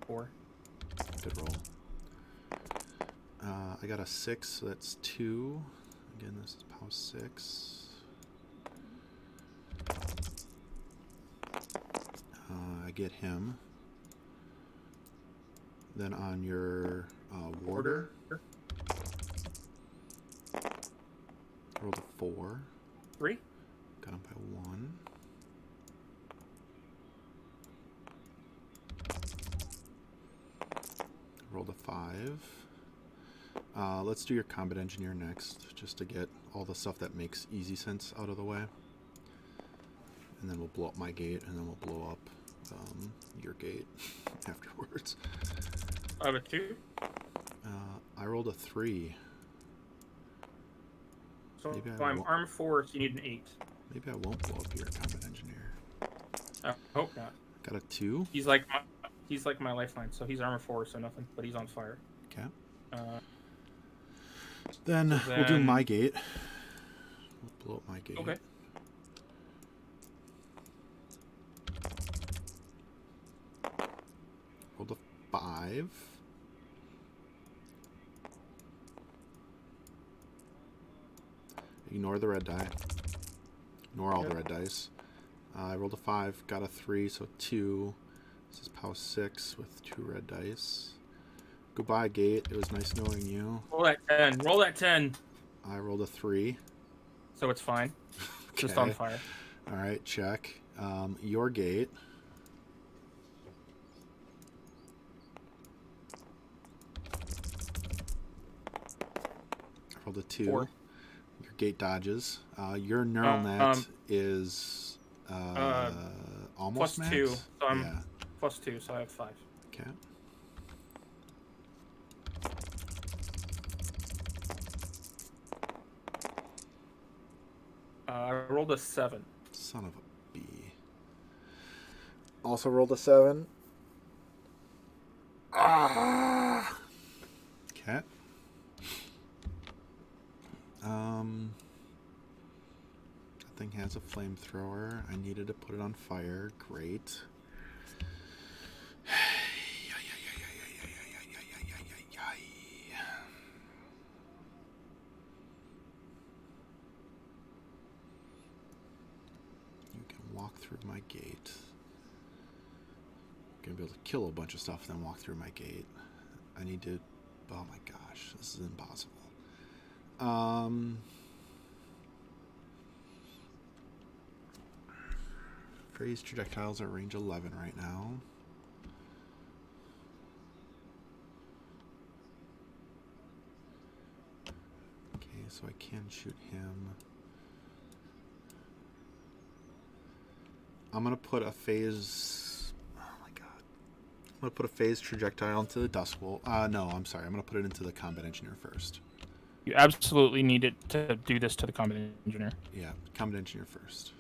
4. Good roll. I got a 6, so that's 2. Again, this is POW 6. I get him. Then on your warder, rolled a 4. 3. Got him by 1. Rolled a 5. Let's do your combat engineer next, just to get all the stuff that makes easy sense out of the way. And then we'll blow up my gate, and then we'll blow up your gate afterwards. I have a 2. I rolled a 3. So Maybe if I I'm won't- armor 4, so you need an 8. Maybe I won't blow up your combat engineer. I hope not. Got a 2. He's like my lifeline, so he's armor 4, so nothing. But he's on fire. Okay. So Then we'll do then- my gate. We'll blow up my gate. Okay. Rolled a 5. Ignore the red die. Ignore all the red dice. I rolled a 5, got a 3, so 2. This is POW 6 with 2 red dice. Goodbye, gate. It was nice knowing you. Roll that 10. Roll that 10. I rolled a 3. So it's fine. Just Okay. on fire. All right, check. Your gate. I rolled a 2. 4. Your gate dodges. Your neural net is almost plus max. 2. So I'm Yeah. plus 2, so I have 5. Okay. I rolled a 7. Son of a B. Also rolled a 7. Ah. Okay. That thing has a flamethrower. I needed to put it on fire. Great. You can walk through my gate. I'm gonna be able to kill a bunch of stuff and then walk through my gate. I need to. Oh my gosh, this is impossible. Phase Trajectiles are range 11 right now. Okay, so I can shoot him. I'm gonna put a phase. Oh my god! I'm gonna put a phase Trajectile into the Dusk Wolf. No, I'm sorry. I'm gonna put it into the Combat Engineer first. You absolutely need it to do this to the combat engineer. Yeah, Combat Engineer first.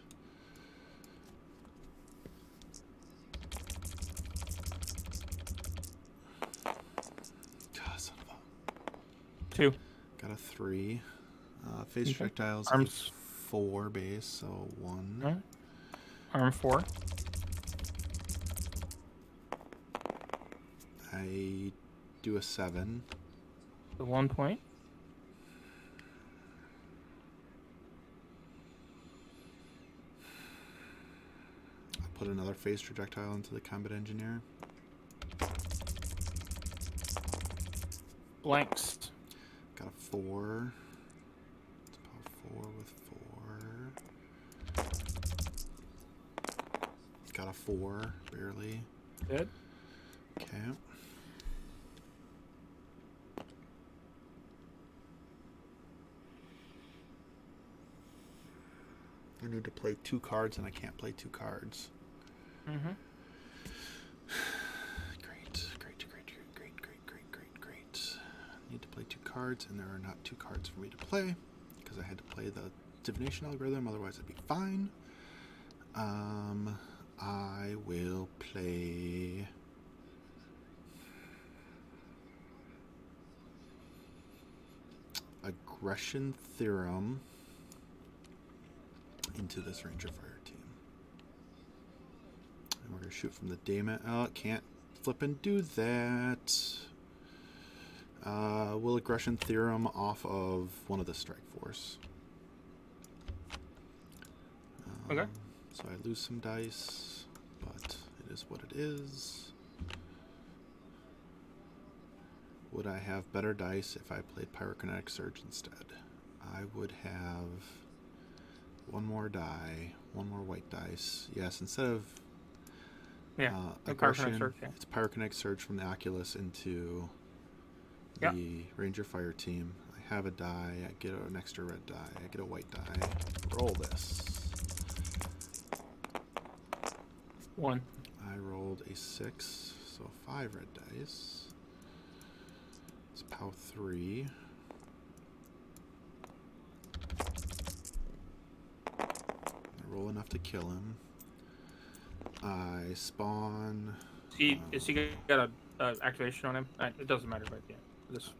God, son of a... 2. Got a 3. Phase Okay. Trajectiles Arms. is 4 base, so 1. Alright. Armor 4. I do a 7. The 1 point. I'll put another phase Trajectile into the Combat Engineer. Blanks. Got a 4. It's about 4 with 4. got a 4, barely. Good. Okay. I need to play 2 cards, and I can't play 2 cards. Mm-hmm. Great. I need to play 2 cards, and there are not 2 cards for me to play because I had to play the divination algorithm. Otherwise, I'd be fine. I will play. Aggression Theorem into this Ranger Fire team. And we're going to shoot from the Daemon. Oh, it can't flip and do that. Will Aggression Theorem off of one of the Strike Force. Okay. So I lose some dice, but it is what it is. Would I have better dice if I played Pyrokinetic Surge instead? I would have 1 more die, 1 more white dice. Yes, instead of aggression, Pyrokinetic Surge, yeah. it's Pyrokinetic Surge from the Oculus into the Ranger Fire team. I have a die, I get an extra red die, I get a white die. Roll this. 1. I rolled a 6, so 5 red dice. It's POW 3. I roll enough to kill him. I spawn. Is he got a activation on him? It doesn't matter, but yeah, just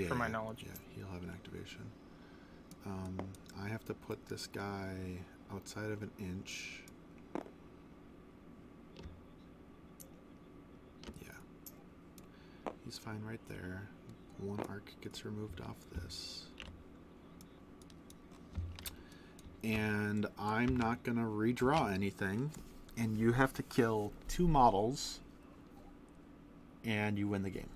from my knowledge. Yeah, he'll have an activation. I have to put this guy outside of an inch. Yeah, he's fine right there. 1 arc gets removed off this. And I'm not going to redraw anything. And you have to kill 2 models. And you win the game.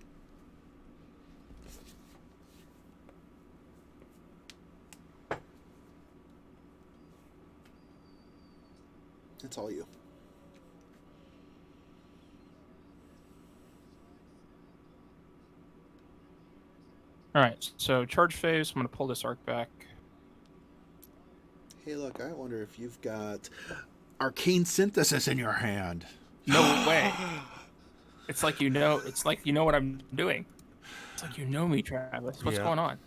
It's all you. All right, so charge phase. I'm going to pull this arc back. Hey, look, I wonder if you've got Arcane Synthesis in your hand. No way. It's like you know what I'm doing. It's like you know me, Travis. What's going on?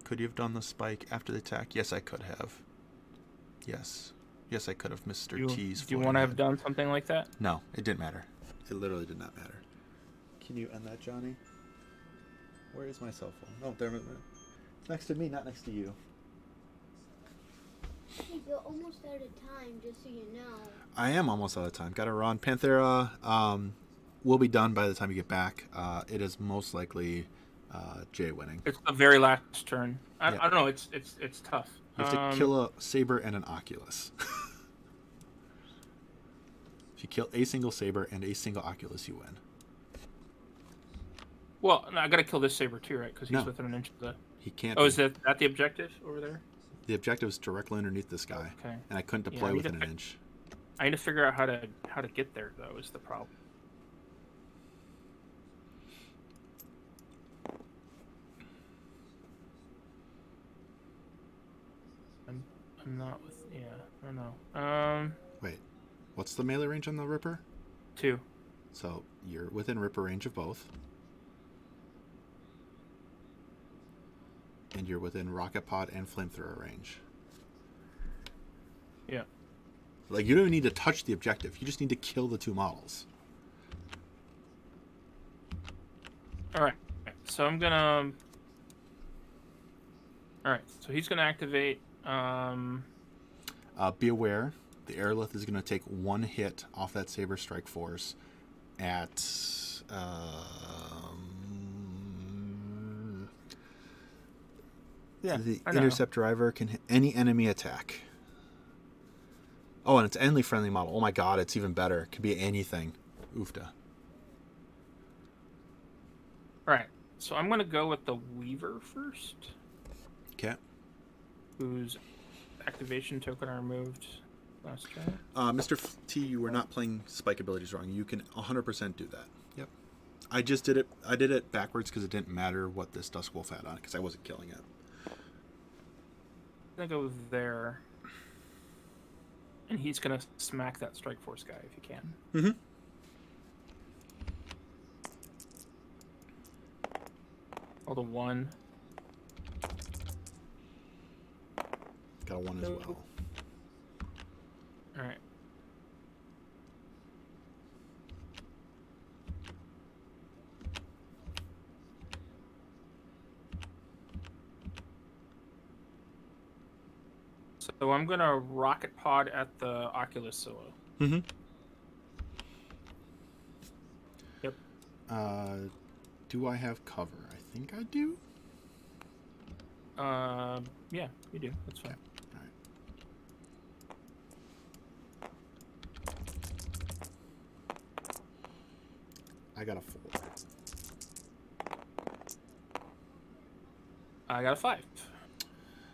Could you have done the spike after the attack? Yes, I could have. Yes, I could have, Mr. T's. Do you want to have done something like that? No, it didn't matter. It literally did not matter. Can you end that, Johnny? Where is my cell phone? Oh, there. It's next to me, not next to you. Hey, you're almost out of time, just so you know. I am almost out of time. Got to run. Panthera will be done by the time you get back. It is most likely Jay winning. It's the very last turn. I don't know. It's tough. You have to kill a Saber and an Oculus. If you kill a single Saber and a single Oculus, you win. Well, I got to kill this Saber too, right? Because he's within an inch of the... He can't. Oh, is that the objective over there? The objective is directly underneath this guy. Okay. And I couldn't deploy within an inch. I need to figure out how to get there, though, is the problem. I'm not with... Yeah, I don't know. Wait. What's the melee range on the Ripper? 2. So you're within Ripper range of both. And you're within Rocket Pod and Flamethrower range. Yeah. Like, you don't even need to touch the objective. You just need to kill the 2 models. Alright. So I'm gonna... Alright, so he's gonna activate... Be aware, the Aerolith is going to take 1 hit off that Saber Strike Force at... the Intercept Driver can hit any enemy attack. Oh, and it's enemy friendly model. Oh my god, it's even better. It could be anything. Oofda. Alright, so I'm gonna go with the Weaver first. Okay. Whose activation token I removed last turn. Mr. T, you were not playing spike abilities wrong. You can 100% do that. Yep. I just did it. I did it backwards because it didn't matter what this Dusk Wolf had on because I wasn't killing it. I'm gonna go there, and he's gonna smack that Strike Force guy if he can. Mm-hmm. Hold a 1. Got a 1 as well. All right. So I'm gonna rocket pod at the Oculus solo. Mm-hmm. Yep. Do I have cover? I think I do. Yeah, you do. That's fine. All right. I got a 4. I got a 5.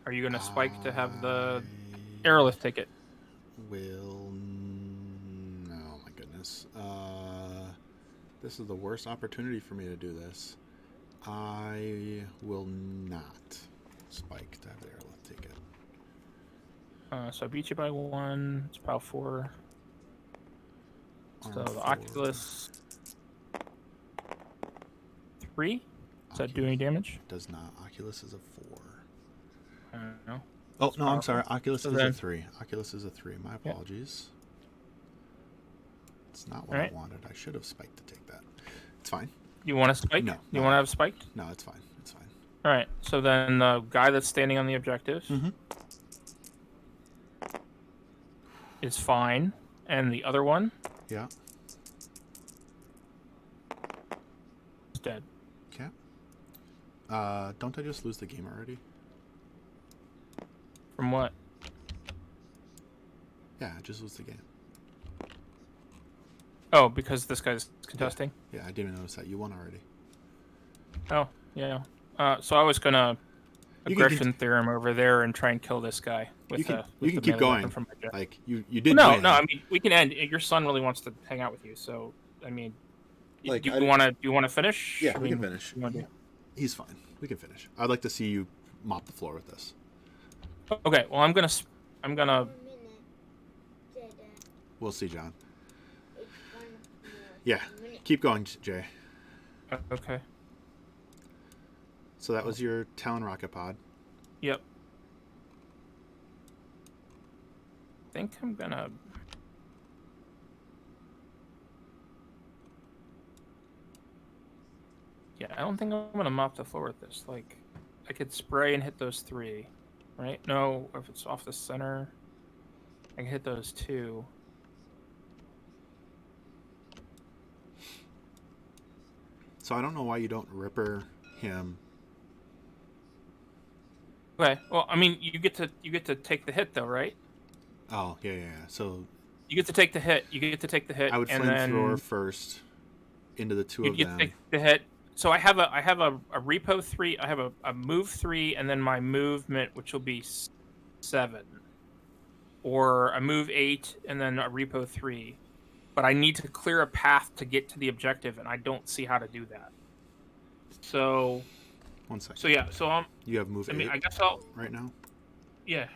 Are you gonna spike to have the Aerolith ticket? Will. No, my goodness. This is the worst opportunity for me to do this. I will not spike to have the Aerolith ticket. So I beat you by 1. It's POW 4. So Arm the 4. Oculus 3. Does that do any damage? Does not. Oculus is a 4. I don't know. Oh, It's no, I'm powerful. sorry. Oculus So is a then- 3. Oculus is a 3. My apologies. It's not what Alright. I wanted. I should have spiked to take that. It's fine. You want to spike? No, You no. want to have spiked? No, it's fine. It's fine. All right. So then the guy that's standing on the objective Mm-hmm. is fine, and the other one Yeah. is dead. Okay. Don't I just lose the game already? From what? Yeah, I just lose the game. Oh, because this guy's contesting. Yeah, I didn't even notice that. You won already. Oh, yeah. So I was gonna You can aggression theorem over there and try and kill this guy with You can- with you can the keep melee weapon going. From my jet. Like, you did No, win. no. I mean, we can end. Your son really wants to hang out with you, so I mean, Like, do I you didn't- want to? Do you want to finish? Yeah, I we can mean, finish. you wanna do- He's fine. We can finish. I'd like to see you mop the floor with this. Okay. Well, I'm gonna. One minute. Did, We'll see, John. it's 1 Yeah. minute. Keep going, Jay. Okay. So that was your Talon rocket pod. Yep. I think I'm gonna. Yeah, I don't think I'm gonna mop the floor with this. Like, I could spray and hit those 3, right? No, if it's off the center, I can hit those 2. So I don't know why you don't Ripper him. Okay. Well, I mean, you get to take the hit though, right? Oh, yeah. So You get to take the hit. You get to take the hit. I would and Flamethrower then first into the 2 you of get to them. take the hit. So I have a repo 3. I have a move 3, and then my movement, which will be 7, or a move 8, and then a repo 3. But I need to clear a path to get to the objective, and I don't see how to do that. So 1 second. so yeah. So You have move 8 I mean, I guess I'll right now? yeah.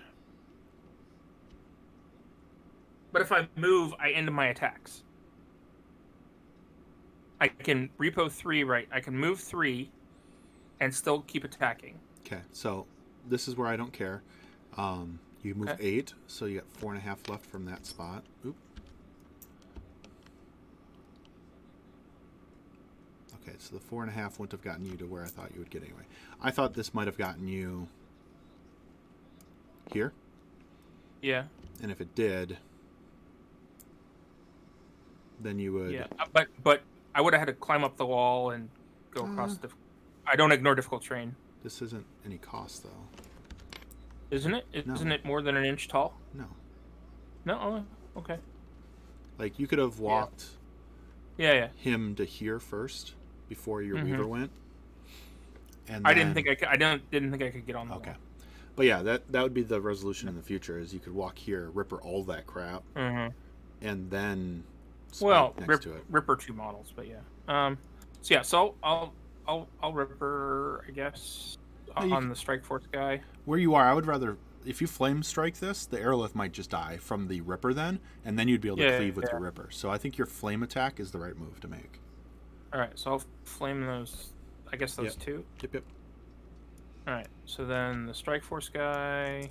But if I move, I end my attacks. I can repo 3, right? I can move 3 and still keep attacking. Okay, so this is where I don't care. You move Okay. 8, so you got 4.5 left from that spot. Oop. Okay, so the 4.5 wouldn't have gotten you to where I thought you would get anyway. I thought this might have gotten you here, Yeah. and if it did, then you would. Yeah. But I would have had to climb up the wall and go across the. I don't ignore difficult terrain, This isn't any cost though. isn't it? No. Isn't it more than an inch tall? No, No. Oh, okay. like you could have walked Yeah. him to here first before your Mhm. Weaver went. And I didn't then- think I could. I didn't think I could get on the Okay. wall. But yeah, that would be the resolution in the future. Is you could walk here, Ripper all that crap, Mm-hmm. and then spike Well, next to it. Ripper 2 models, but yeah. So yeah, so I'll Ripper, I guess, on the Strike Force guy. Where you are, I would rather if you flame strike this, the Aerolith might just die from the Ripper then, and then you'd be able to cleave with your Ripper. So I think your flame attack is the right move to make. All right, so I'll flame those. I guess those two. Yep. All right, so then the Strike Force guy.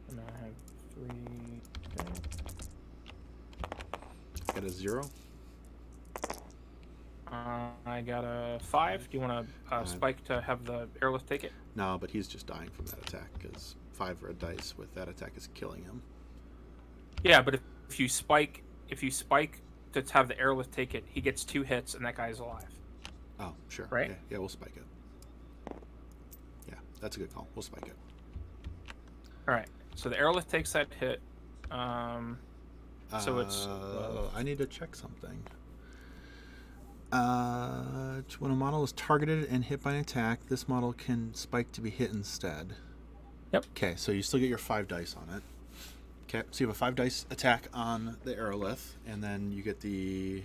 And I have 3. Okay. Got a 0. I got a 5. Do you want to spike to have the Aerolith take it? No, but he's just dying from that attack because 5 red dice with that attack is killing him. Yeah, but if you spike to have the Aerolith take it, he gets 2 hits and that guy's alive. Oh, sure. Right? Yeah, we'll spike it. Yeah, that's a good call. We'll spike it. All right. So the Aerolith takes that hit. So it's. I need to check something. When a model is targeted and hit by an attack, this model can spike to be hit instead. Yep. Okay, so you still get your 5 dice on it. Okay, so you have a 5 dice attack on the Aerolith, and then you get the.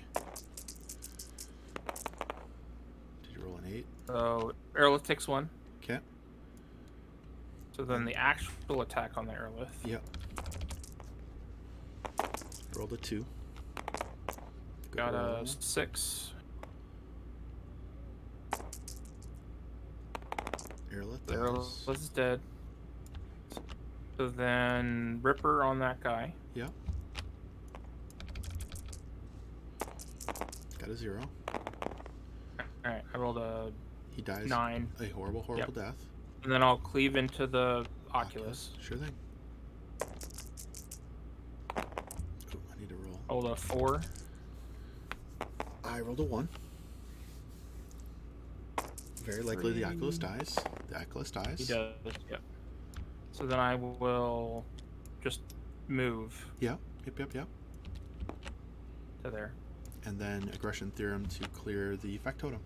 Did you roll an 8? So Aerolith takes 1. Okay. So then the actual attack on the Aerolith. Yep. Rolled a 2. Good Got roll. a 6. Aerolith. The Aerolith is dead. So then Ripper on that guy. Yep. Got a 0. Alright, I rolled a He dies 9. a horrible death. And then I'll cleave into the Oculus. Sure thing. Oh, I need to roll. Rolled a 4. I rolled a 1. Very likely the Oculus dies. The Oculus dies. He does, yep. So then I will just move Yep. to there. And then Aggression Theorem to clear the Factotum.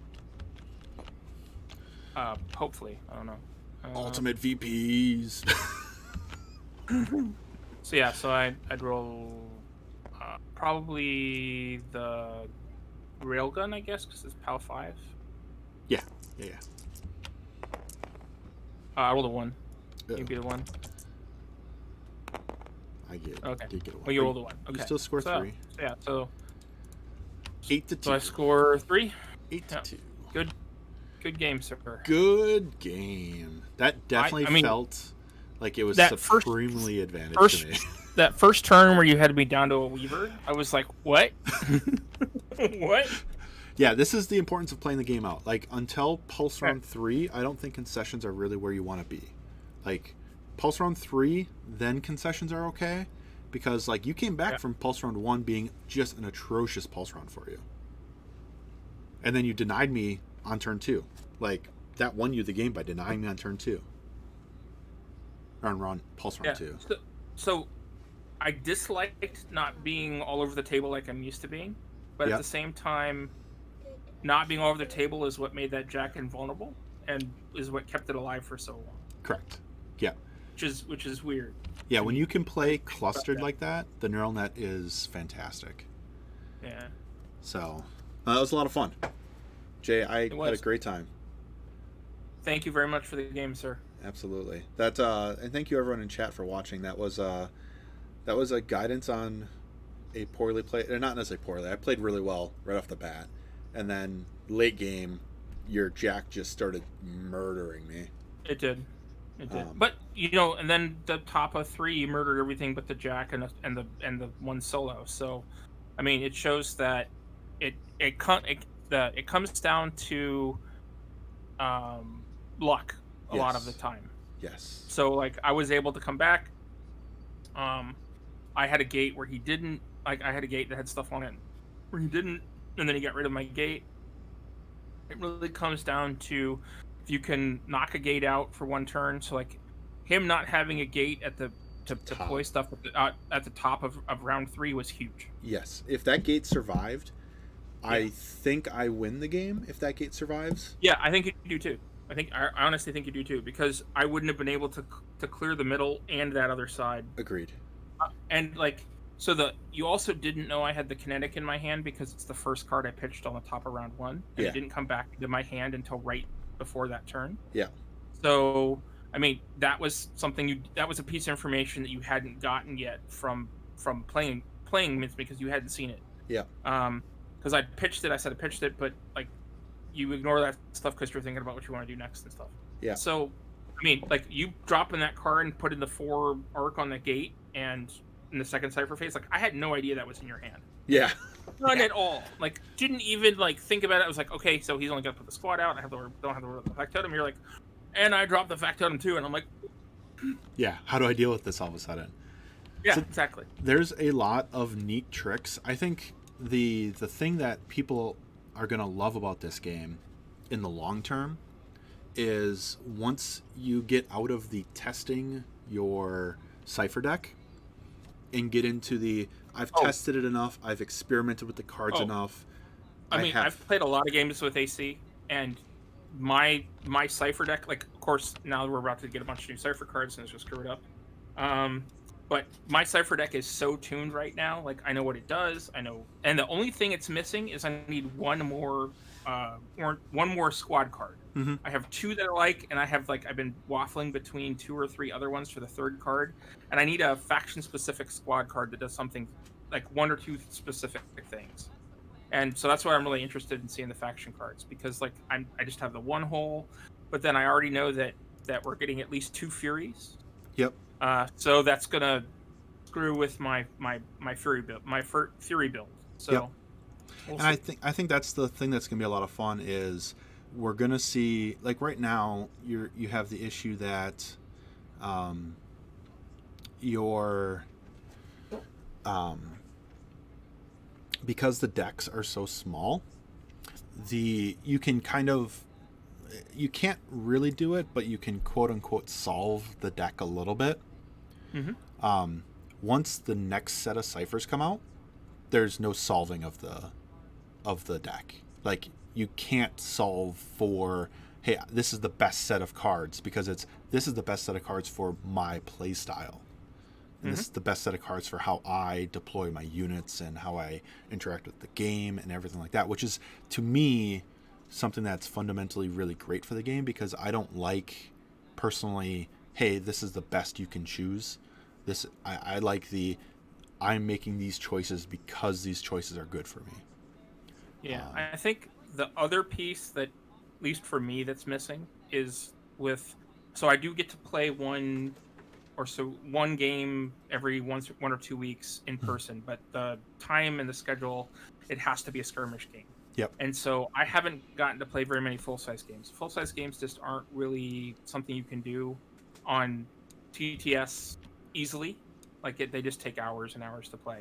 Hopefully. I don't know. Ultimate VPs. So yeah, so I'd roll probably the railgun, I guess, because it's PAL 5. Yeah. I rolled a 1. Yeah. You get a 1. I get. Okay. Did get a 1. Well, you rolled a 1. Okay. You still score 3. So, yeah. So 8 to 2. So I score 3. 8 to 2. Good game, sir. Good game. That definitely felt like it was supremely advantage to me. That first turn where you had me down to a Weaver, I was like, what? What? Yeah, this is the importance of playing the game out. Like, until Pulse Round 3, I don't think concessions are really where you want to be. Like, Pulse Round 3, then concessions are okay. Because, like, you came back from Pulse Round 1 being just an atrocious Pulse Round for you. And then you denied me on turn 2. Like, that won you the game by denying me on turn 2. Or on Pulse Round 2. So, I disliked not being all over the table like I'm used to being. But at the same time, not being all over the table is what made that Jack invulnerable. And is what kept it alive for so long. Correct. Yeah. Which is weird. Yeah, when you can play clustered like that, the neural net is fantastic. Yeah. So, that was a lot of fun. Jay, I had a great time. Thank you very much for the game, sir. Absolutely. That and thank you everyone in chat for watching. That was a guidance on a poorly played, not necessarily poorly. I played really well right off the bat, and then late game, your Jack just started murdering me. It did. But and then the top of 3, you murdered everything but the Jack and the one solo. So, I mean, it shows that it comes down to luck a lot of the time. Yes. So, like, I was able to come back. I had a gate where he didn't. Like, I had a gate that had stuff on it where he didn't, and then he got rid of my gate. It really comes down to if you can knock a gate out for one turn. So, like, him not having a gate at to deploy stuff at the top of round 3 was huge. Yes. If that gate survived, I think I win the game if that gate survives. Yeah, I think you do too. I honestly think you do too, because I wouldn't have been able to clear the middle and that other side. Agreed. And like, so you also didn't know I had the kinetic in my hand because it's the first card I pitched on the top of round 1, and Yeah. it didn't come back into my hand until right before that turn. Yeah. So, I mean, that was something that was a piece of information that you hadn't gotten yet from playing with me because you hadn't seen it. Yeah. Because I said I pitched it, but like you ignore that stuff because you're thinking about what you want to do next and stuff. Yeah. So, I mean, like you dropping that card and putting the 4 arc on the gate and in the second cipher phase, like I had no idea that was in your hand. Yeah. None at all. Like didn't even like think about it. I was like, okay, so he's only got to put the squad out. Don't have to worry about the Factotum. You're like, and I dropped the Factotum too, and I'm like, yeah. How do I deal with this all of a sudden? yeah, So exactly. There's a lot of neat tricks. I think the thing that people are gonna love about this game in the long term is once you get out of the testing your cipher deck and get into I've tested it enough, I've experimented with the cards enough. I've played a lot of games with AC, and my cipher deck, like of course now we're about to get a bunch of new cipher cards and it's just screw it up. But my cipher deck is so tuned right now, like I know what it does, I know, and the only thing it's missing is I need one more squad card. Mm-hmm. I have 2 that I like, and I've been waffling between 2 or 3 other ones for the 3rd card, and I need a faction specific squad card that does something like 1 or 2 specific things. And so that's why I'm really interested in seeing the faction cards, because like I just have the 1 hole, but then I already know that we're getting at least 2 Furies. Yep. So that's gonna screw with my Fury build, Fury build. So, yep. We'll and see. I think that's the thing that's gonna be a lot of fun is we're gonna see, like right now you have the issue that because the decks are so small, you can't really do it, but you can quote unquote solve the deck a little bit. Mm-hmm. Once the next set of ciphers come out, there's no solving of the deck. Like you can't solve for, hey, this is the best set of cards, because this is the best set of cards for my play style. And this is the best set of cards for how I deploy my units and how I interact with the game and everything like that, which is, to me, something that's fundamentally really great for the game, because I don't like, personally, hey, this is the best you can choose. I like I'm making these choices because these choices are good for me. Yeah, I think the other piece that, at least for me, that's missing is so I do get to play one game every 1 or 2 weeks in person, but the time and the schedule, it has to be a skirmish game. Yep. And so I haven't gotten to play very many full-size games. Full-size games just aren't really something you can do on TTS easily. Like they just take hours and hours to play.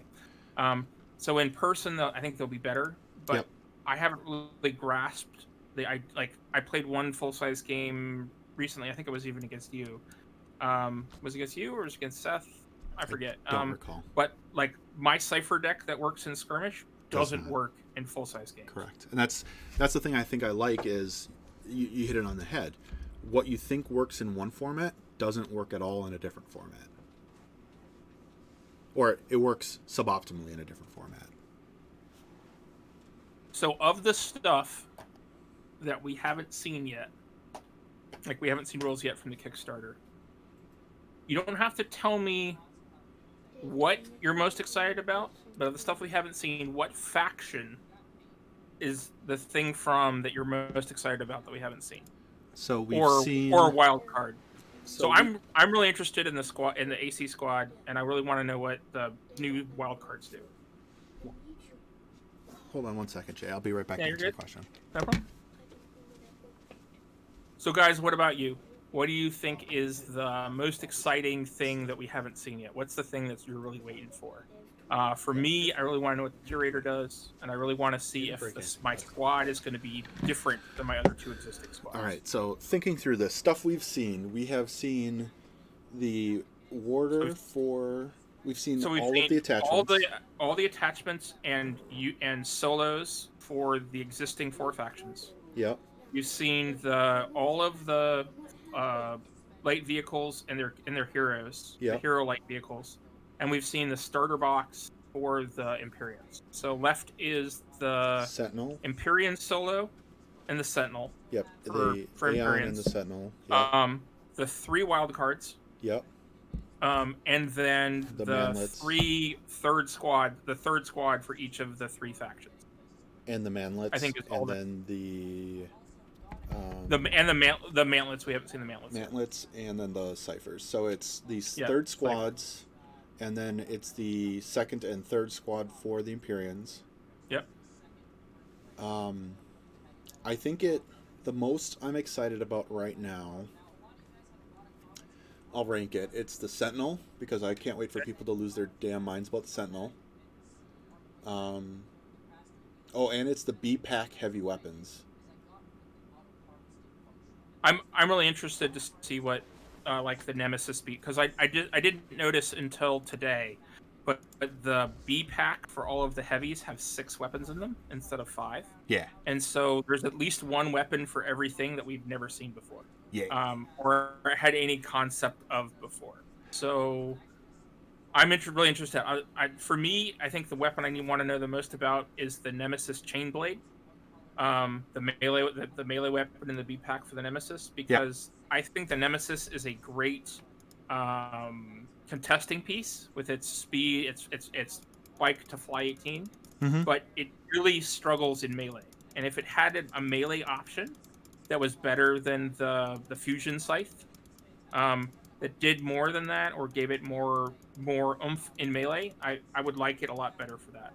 So in person, I think they'll be better, but yep. I haven't really grasped I played one full-size game recently. I think it was even against you. Was it against you or was it against Seth? I forget. I don't recall. But like my cipher deck that works in skirmish doesn't work in full-size games. Correct. And that's the thing I think I like is you hit it on the head. What you think works in one format doesn't work at all in a different format. Or it works suboptimally in a different format. So of the stuff that we haven't seen yet, like we haven't seen rules yet from the Kickstarter, you don't have to tell me what you're most excited about, but of the stuff we haven't seen, what faction is the thing from that you're most excited about that we haven't seen? So we've seen or a wild card. So I'm really interested in the AC squad, and I really want to know what the new wild cards do. Hold on 1 second, Jay. I'll be right back to answer your question. No problem. So guys, what about you? What do you think is the most exciting thing that we haven't seen yet? What's the thing that you're really waiting for? For me, I really want to know what the curator does, and I really want to see if my squad is going to be different than my other 2 existing squads. All right, so thinking through this stuff we have seen the warder we've seen all of the attachments. All the attachments and solos for the existing 4 factions. Yep. You've seen all of the uh, light vehicles and their heroes, the Yep. hero light vehicles, and we've seen the starter box for the Empyreans. So left is the Sentinel. Empyrean solo and the Sentinel Yep. for The for Aeon and the Empyreans. Sentinel. Yep. The 3 wild cards, Yep. and then The the manlets. the third squad for each of the 3 factions. And the manlets. I think it's all and the then the the mantlets. We haven't seen the mantlets yet. mantlets, and then the ciphers. So it's these Yeah, third squads, and then it's the second and third squad for the Empyreans. Yep. I think the most I'm excited about right now, I'll rank it. It's the Sentinel, because I can't wait for people to lose their damn minds about the Sentinel. Oh, and it's the B-Pack heavy weapons. I'm really interested to see what like the Nemesis beat, because I didn't notice until today, but the B pack for all of the heavies have 6 weapons in them instead of 5, Yeah. and so there's at least 1 weapon for everything that we've never seen before, Yeah. or had any concept of before. So I'm really interested. For me, I think the weapon I want to know the most about is the Nemesis Chainblade. The melee weapon in the B pack for the Nemesis, because I think the Nemesis is a great contesting piece with its speed, its spike to fly 18, Mm-hmm. but it really struggles in melee. And if it had a melee option that was better than the fusion scythe, that did more than that, or gave it more oomph in melee, I would like it a lot better for that.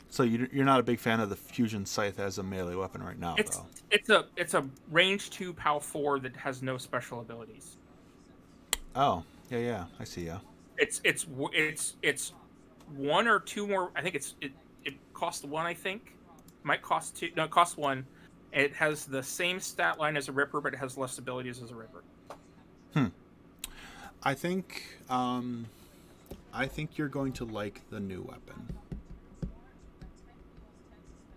So you're not a big fan of the fusion scythe as a melee weapon right now, It's though. it's a range 2 POW 4 that has no special abilities. Oh, yeah, I see. Yeah. It's 1 or 2 more. I think it costs 1. I think might cost 2. No, it costs 1. It has the same stat line as a Ripper, but it has less abilities as a Ripper. I think you're going to like the new weapon.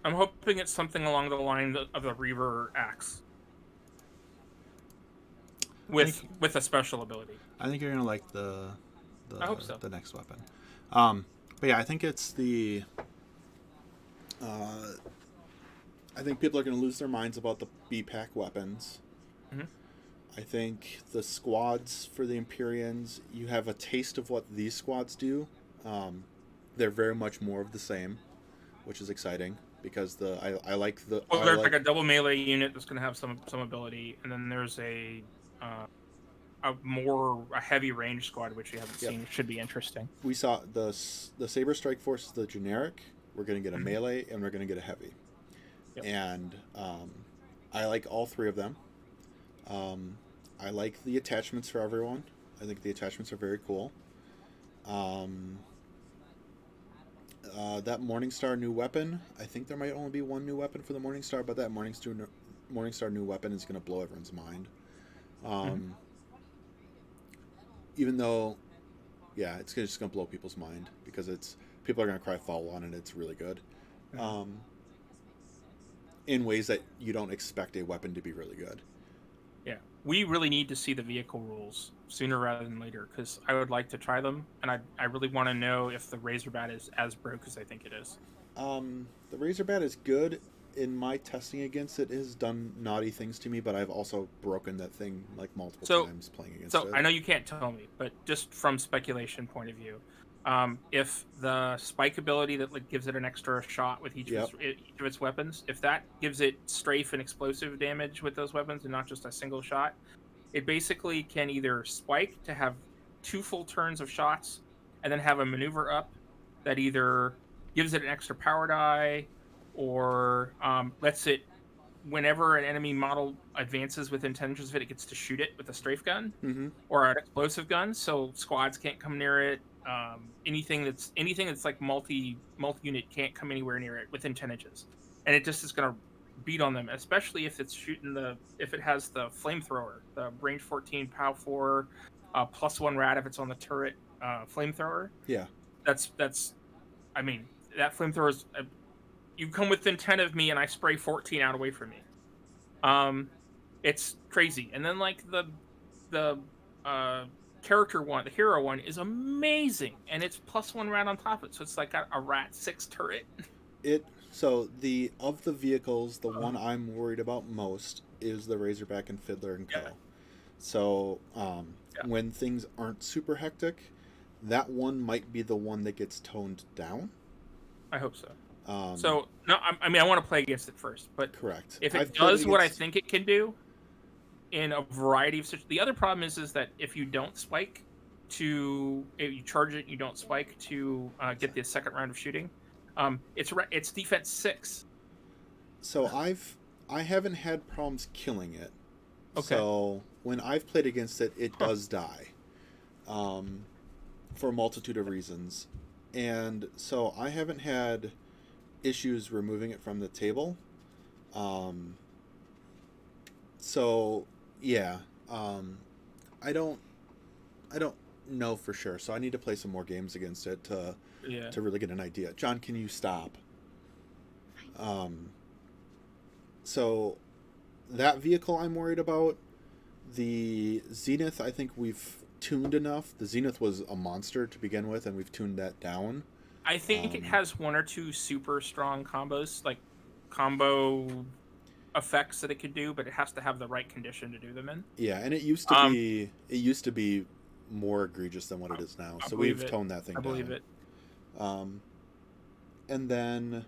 I'm hoping it's something along the line of the Reaver Axe with a special ability. I think you're gonna like the I hope so. the next weapon. But yeah, I think it's the. I think people are gonna lose their minds about the B-Pack weapons. Mm-hmm. I think the squads for the Empyreans, you have a taste of what these squads do. They're very much more of the same, which is exciting, because I like the. Well, there's like a double melee unit that's going to have some ability, and then there's a heavy range squad, which we haven't seen. It should be interesting. We saw the Saber Strike Force is the generic. We're going to get a melee, and we're going to get a heavy. Yep. And I like all 3 of them. I like the attachments for everyone. I think the attachments are very cool. That Morningstar new weapon, I think there might only be 1 new weapon for the Morningstar, but that Morningstar new weapon is going to blow everyone's mind. Even though, yeah, it's just going to blow people's mind, because people are going to cry foul on it. It's really good. In ways that you don't expect a weapon to be really good. Yeah, we really need to see the vehicle rules sooner rather than later, because I would like to try them, and I really want to know if the Razorbat is as broke as I think it is. The Razorbat is good. In my testing against it, has done naughty things to me, but I've also broken that thing like multiple times playing against it. So I know you can't tell me, but just from speculation point of view, if the spike ability that gives it an extra shot with each of its weapons, if that gives it strafe and explosive damage with those weapons and not just a single shot, it basically can either spike to have 2 full turns of shots and then have a maneuver up that either gives it an extra power die or lets it, whenever an enemy model advances within 10 inches of it, it gets to shoot it with a strafe gun or an explosive gun, so squads can't come near it. Anything that's like multi-unit can't come anywhere near it within 10 inches, and it just is going to beat on them, especially if it's if it has the Flamethrower, the range 14 POW 4 +1 rad if it's on the turret Flamethrower. Yeah, I mean, that Flamethrower is. You come within 10 of me and I spray 14 out away from me. It's crazy. And then like the uh character one, the hero one is amazing, and it's +1 rat on top of it, so it's like a rat 6 turret. So the of the vehicles, the one I'm worried about most is the Razorback and Fiddler and Co. Yeah. So Yeah. when things aren't super hectic, that one might be the one that gets toned down. I hope so. Um, So no, I mean I want to play against it first, but correct. if it I've played does what I against- think it can do in a variety of the other problem is that if you don't spike if you charge it, you don't spike to get the second round of shooting. It's defense 6. So I haven't had problems killing it. Okay. So when I've played against it, it does die, for a multitude of reasons, and so I haven't had issues removing it from the table. So yeah, I don't know for sure. So I need to play some more games against it to really get an idea. John, can you stop? So that vehicle I'm worried about. The Zenith, I think we've tuned enough. The Zenith was a monster to begin with, and we've tuned that down. I think it has 1 or 2 super strong combos, like combo effects that it could do, but it has to have the right condition to do them in. Yeah, and it used to be more egregious than what it is now. So we've toned that thing down. I believe it. And then,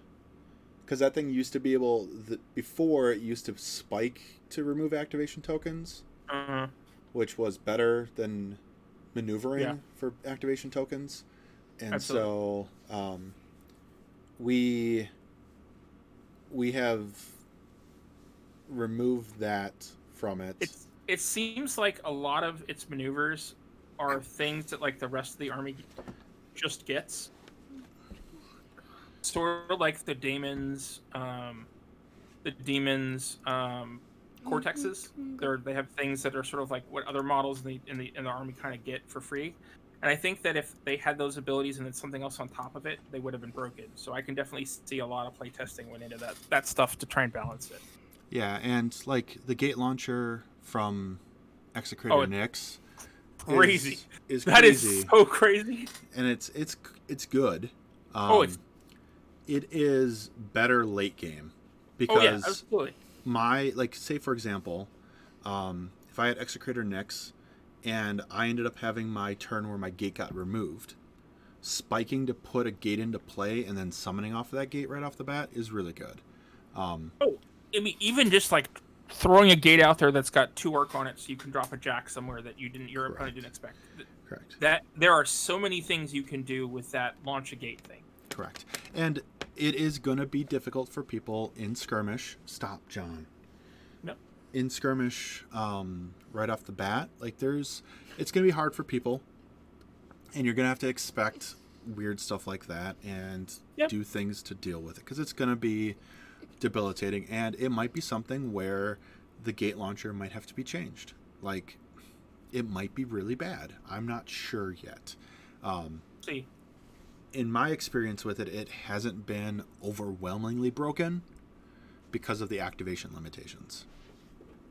because that thing used to be able, before it used to spike to remove activation tokens, which was better than maneuvering for activation tokens. And Absolutely. So we have removed that from it. It seems like a lot of its maneuvers are things that like the rest of the army just gets. Sort of like the Daemon's cortexes. They have things that are sort of like what other models in the army kind of get for free. And I think that if they had those abilities and then something else on top of it, they would have been broken. So I can definitely see a lot of playtesting went into that stuff to try and balance it. Yeah, and like the gate launcher from Execrator Nyx, crazy. Is that crazy. Is so crazy. And it's good. It is better late game because absolutely. Say for example, if I had Execrator Nyx and I ended up having my turn where my gate got removed, spiking to put a gate into play and then summoning off of that gate right off the bat is really good. I mean, even just like throwing a gate out there that's got 2 arc on it, so you can drop a jack somewhere that your opponent didn't expect. Correct. That there are so many things you can do with that launch a gate thing. Correct. And it is going to be difficult for people in skirmish. Stop, John. No. In skirmish, right off the bat, it's going to be hard for people, and you're going to have to expect weird stuff like that and do things to deal with it, because it's going to be debilitating, and it might be something where the gate launcher might have to be changed. Like, it might be really bad. I'm not sure yet. See. In my experience with it, it hasn't been overwhelmingly broken because of the activation limitations.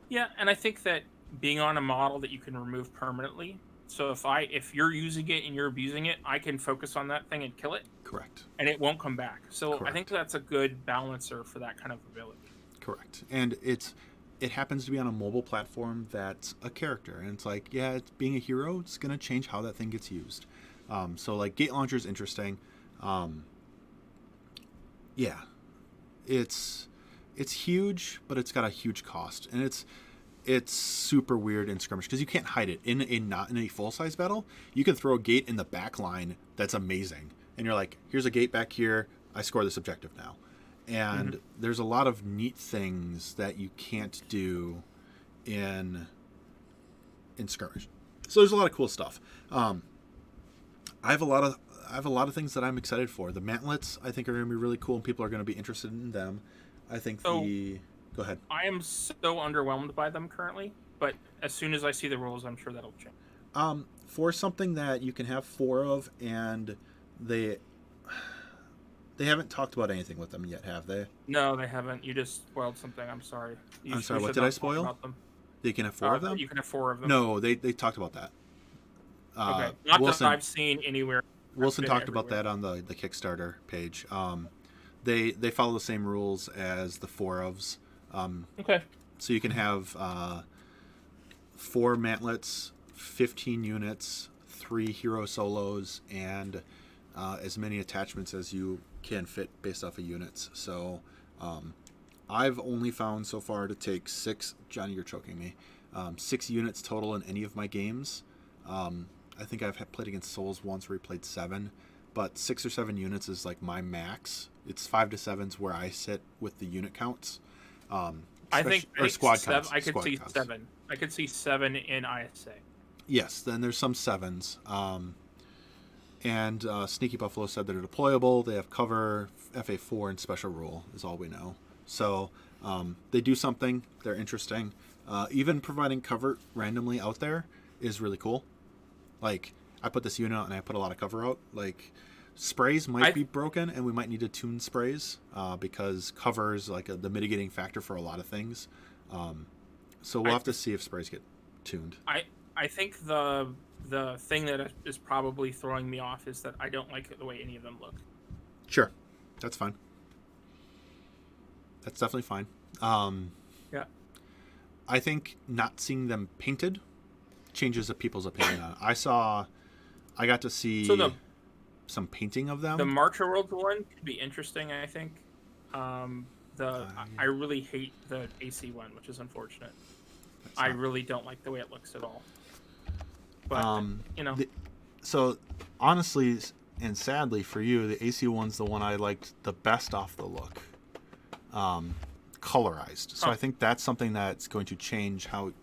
Yeah, and I think that being on a model that you can remove permanently, so if you're using it and you're abusing it, I can focus on that thing and kill it. Correct. And it won't come back. So Correct. I think that's a good balancer for that kind of ability. Correct. And it happens to be on a mobile platform that's a character, and it's like, it's being a hero, it's going to change how that thing gets used. So like gate launcher is interesting. It's huge, but it's got a huge cost, and it's super weird in skirmish because you can't hide it not in a full size battle. You can throw a gate in the back line that's amazing, and you're like, here's a gate back here, I score this objective now. And there's a lot of neat things that you can't do in skirmish. So there's a lot of cool stuff. I have a lot of things that I'm excited for. The mantlets, I think, are going to be really cool, and people are going to be interested in them. I think Go ahead. I am so underwhelmed by them currently, but as soon as I see the rules, I'm sure that'll change. For something that you can have 4 of, and They haven't talked about anything with them yet, have they? No, they haven't. You just spoiled something. I'm sorry. I'm sorry, we what should did I not talk spoil? about them. They can have 4 of them? You can have 4 of them. No, they talked about that. Okay. Not Wilson, that I've seen anywhere. Wilson Been talked about everywhere. that on the Kickstarter page. They follow the same rules as the 4 ofs. Okay. So you can have 4 mantlets, 15 units, 3 hero solos, and as many attachments as you can fit based off of units. So I've only found so far to take 6. Johnny, you're choking me. 6 units total in any of my games. I think I've played against Souls once where we played 7, but 6 or 7 units is like my max. It's 5 to 7s where I sit with the unit counts. I think squad seven, counts. I could squad see counts. 7. I could see 7 in ISA. Yes, then there's some 7s. And Sneaky Buffalo said they're deployable. They have cover, FA4, and special rule is all we know. So they do something. They're interesting. Even providing cover randomly out there is really cool. Like, I put this unit out and I put a lot of cover out. Like, sprays might be broken and we might need to tune sprays because cover is like the mitigating factor for a lot of things. So we'll have to see if sprays get tuned. I think the thing that is probably throwing me off is that I don't like the way any of them look. Sure. That's fine. That's definitely fine. Yeah. I think not seeing them painted changes the people's opinion on it. I got to see some painting of them. The March World one could be interesting, I think. I really hate the AC one, which is unfortunate. I really don't like the way it looks at all. But, so, honestly and sadly for you, the AC one's the one I liked the best off the look. Colorized. So I think that's something that's going to change how...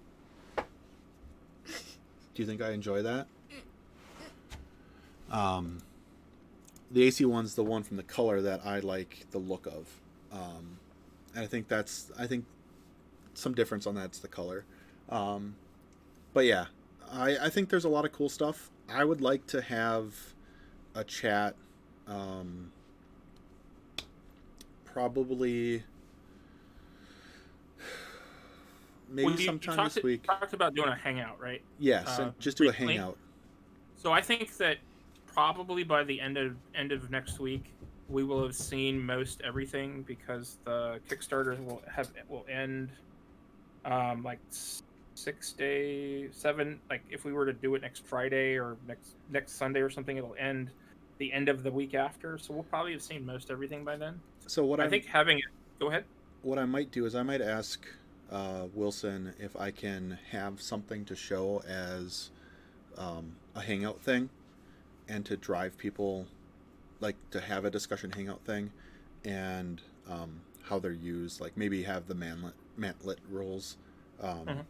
Do you think I enjoy that? The AC one's the one from the color that I like the look of. And I think some difference on that's the color. But yeah, I think there's a lot of cool stuff. I would like to have a chat, probably maybe sometime this week. You talked about doing a hangout, right? Yes, and just do a hangout. So I think that probably by the end of next week, we will have seen most everything because the Kickstarters will end like 7. Like if we were to do it next Friday or next Sunday or something, it'll end the end of the week after. So we'll probably have seen most everything by then. So I think having it. Go ahead. What I might do is I might ask Wilson if I can have something to show as a hangout thing, and to drive people, like to have a discussion hangout thing, and how they're used. Like maybe have the mantlet rules, and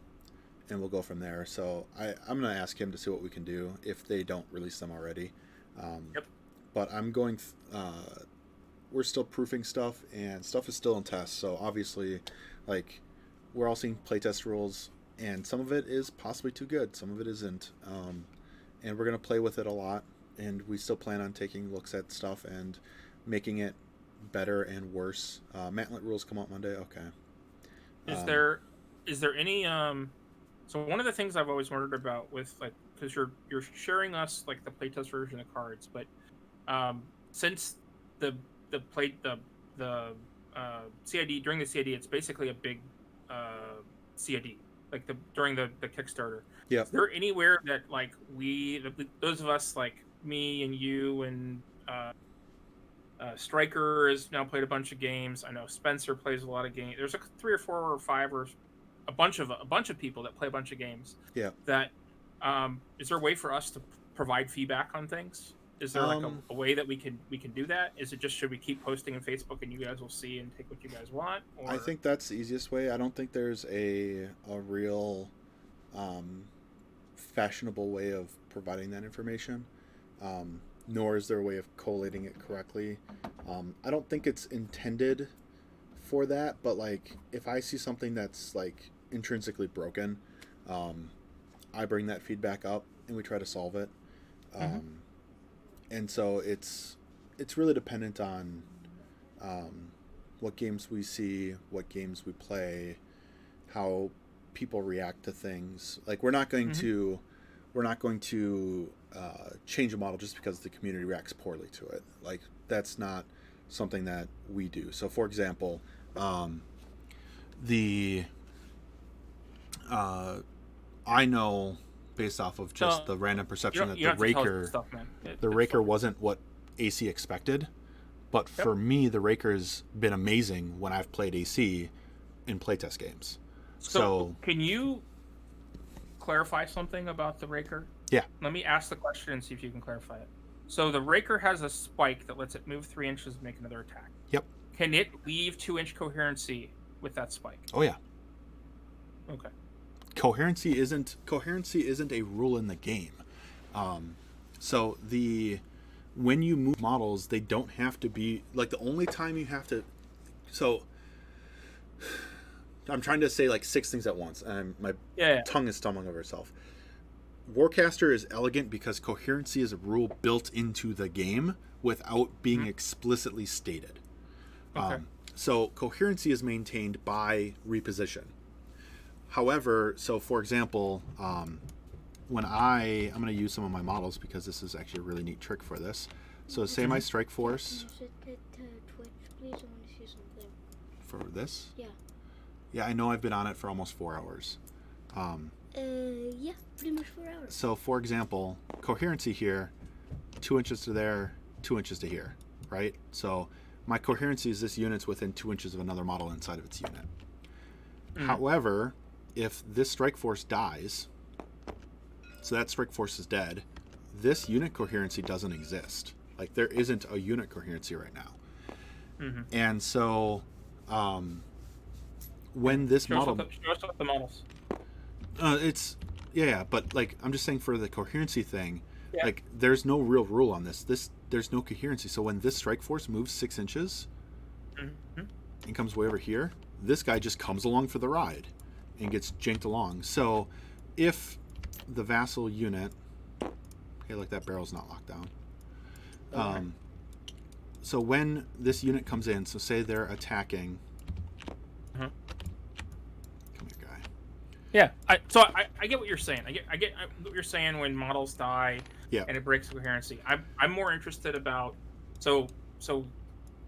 we'll go from there. So I'm gonna ask him to see what we can do if they don't release them already. Yep. But I'm going. We're still proofing stuff, and stuff is still in test. So obviously, like, we're all seeing playtest rules, and some of it is possibly too good, some of it isn't. And we're gonna play with it a lot, and we still plan on taking looks at stuff and making it better and worse. Mantlet rules come out Monday. Okay. Is there any so one of the things I've always wondered about with, like, because you're sharing us like the playtest version of cards, but since the CID, during the CID, it's basically a big CID, like during the Kickstarter. Yeah. Is there anywhere that, like, those of us like me and you and Stryker has now played a bunch of games. I know Spencer plays a lot of games. There's 3 or 4 or 5 or a bunch of people that play a bunch of games. Yeah. That is there a way for us to provide feedback on things? Is there like a way that we can do that? Is it just, should we keep posting on Facebook and you guys will see and take what you guys want? Or... I think that's the easiest way. I don't think there's a real fashionable way of providing that information, nor is there a way of collating it correctly. I don't think it's intended for that, but like if I see something that's like intrinsically broken, I bring that feedback up and we try to solve it. And so it's really dependent on what games we see, what games we play, how people react to things. Like we're not going to change a model just because the community reacts poorly to it. Like that's not something that we do. So for example, I know based off of just the random perception that the Raker wasn't what AC expected. But for me, the Raker's been amazing when I've played AC in playtest games. So can you clarify something about the Raker? Yeah. Let me ask the question and see if you can clarify it. So the Raker has a spike that lets it move 3 inches and make another attack. Yep. Can it leave 2-inch coherency with that spike? Oh yeah. Okay. Coherency isn't a rule in the game. So when you move models, they don't have to be like the only time you have to. So I'm trying to say like 6 things at once, and my tongue is stumbling over itself. Warcaster is elegant because coherency is a rule built into the game without being explicitly stated. Okay. So coherency is maintained by reposition. However, so for example, when I'm going to use some of my models because this is actually a really neat trick for this. So say my strike force. Twitch, please. I want to see something. For this? Yeah. Yeah, I know I've been on it for almost 4 hours. Yeah, pretty much 4 hours. So for example, coherency here, 2 inches to there, 2 inches to here, right? So my coherency is this unit's within 2 inches of another model inside of its unit. However, if this strike force dies, so that strike force is dead, this unit coherency doesn't exist. Like there isn't a unit coherency right now. And so when this model show us the models. it's but like I'm just saying for the coherency thing, like there's no real rule on this. There's no coherency. So when this strike force moves 6 inches and comes way over here, this guy just comes along for the ride and gets janked along. So if the vassal unit, okay, like that barrel's not locked down. So when this unit comes in, so say they're attacking. Come here, guy. Yeah, I get what you're saying. I get what you're saying when models die and it breaks coherency. I'm more interested about so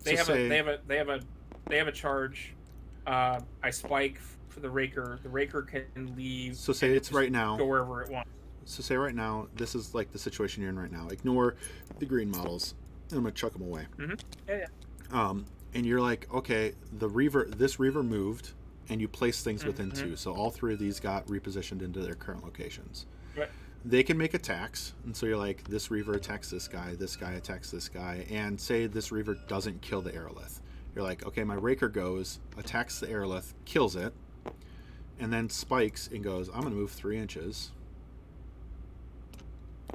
they have a charge. I spike for the Raker. The Raker can leave. So say it's right now. Go wherever it wants. So say right now, this is like the situation you're in right now. Ignore the green models. And I'm gonna chuck them away. And you're like, okay, this Reaver moved, and you place things within 2. So all 3 of these got repositioned into their current locations. Right. They can make attacks, and so you're like, this Reaver attacks this guy attacks this guy, and say this Reaver doesn't kill the Aerolith. You're like, okay, my Raker goes, attacks the Aerolith, kills it, and then spikes and goes, I'm going to move 3 inches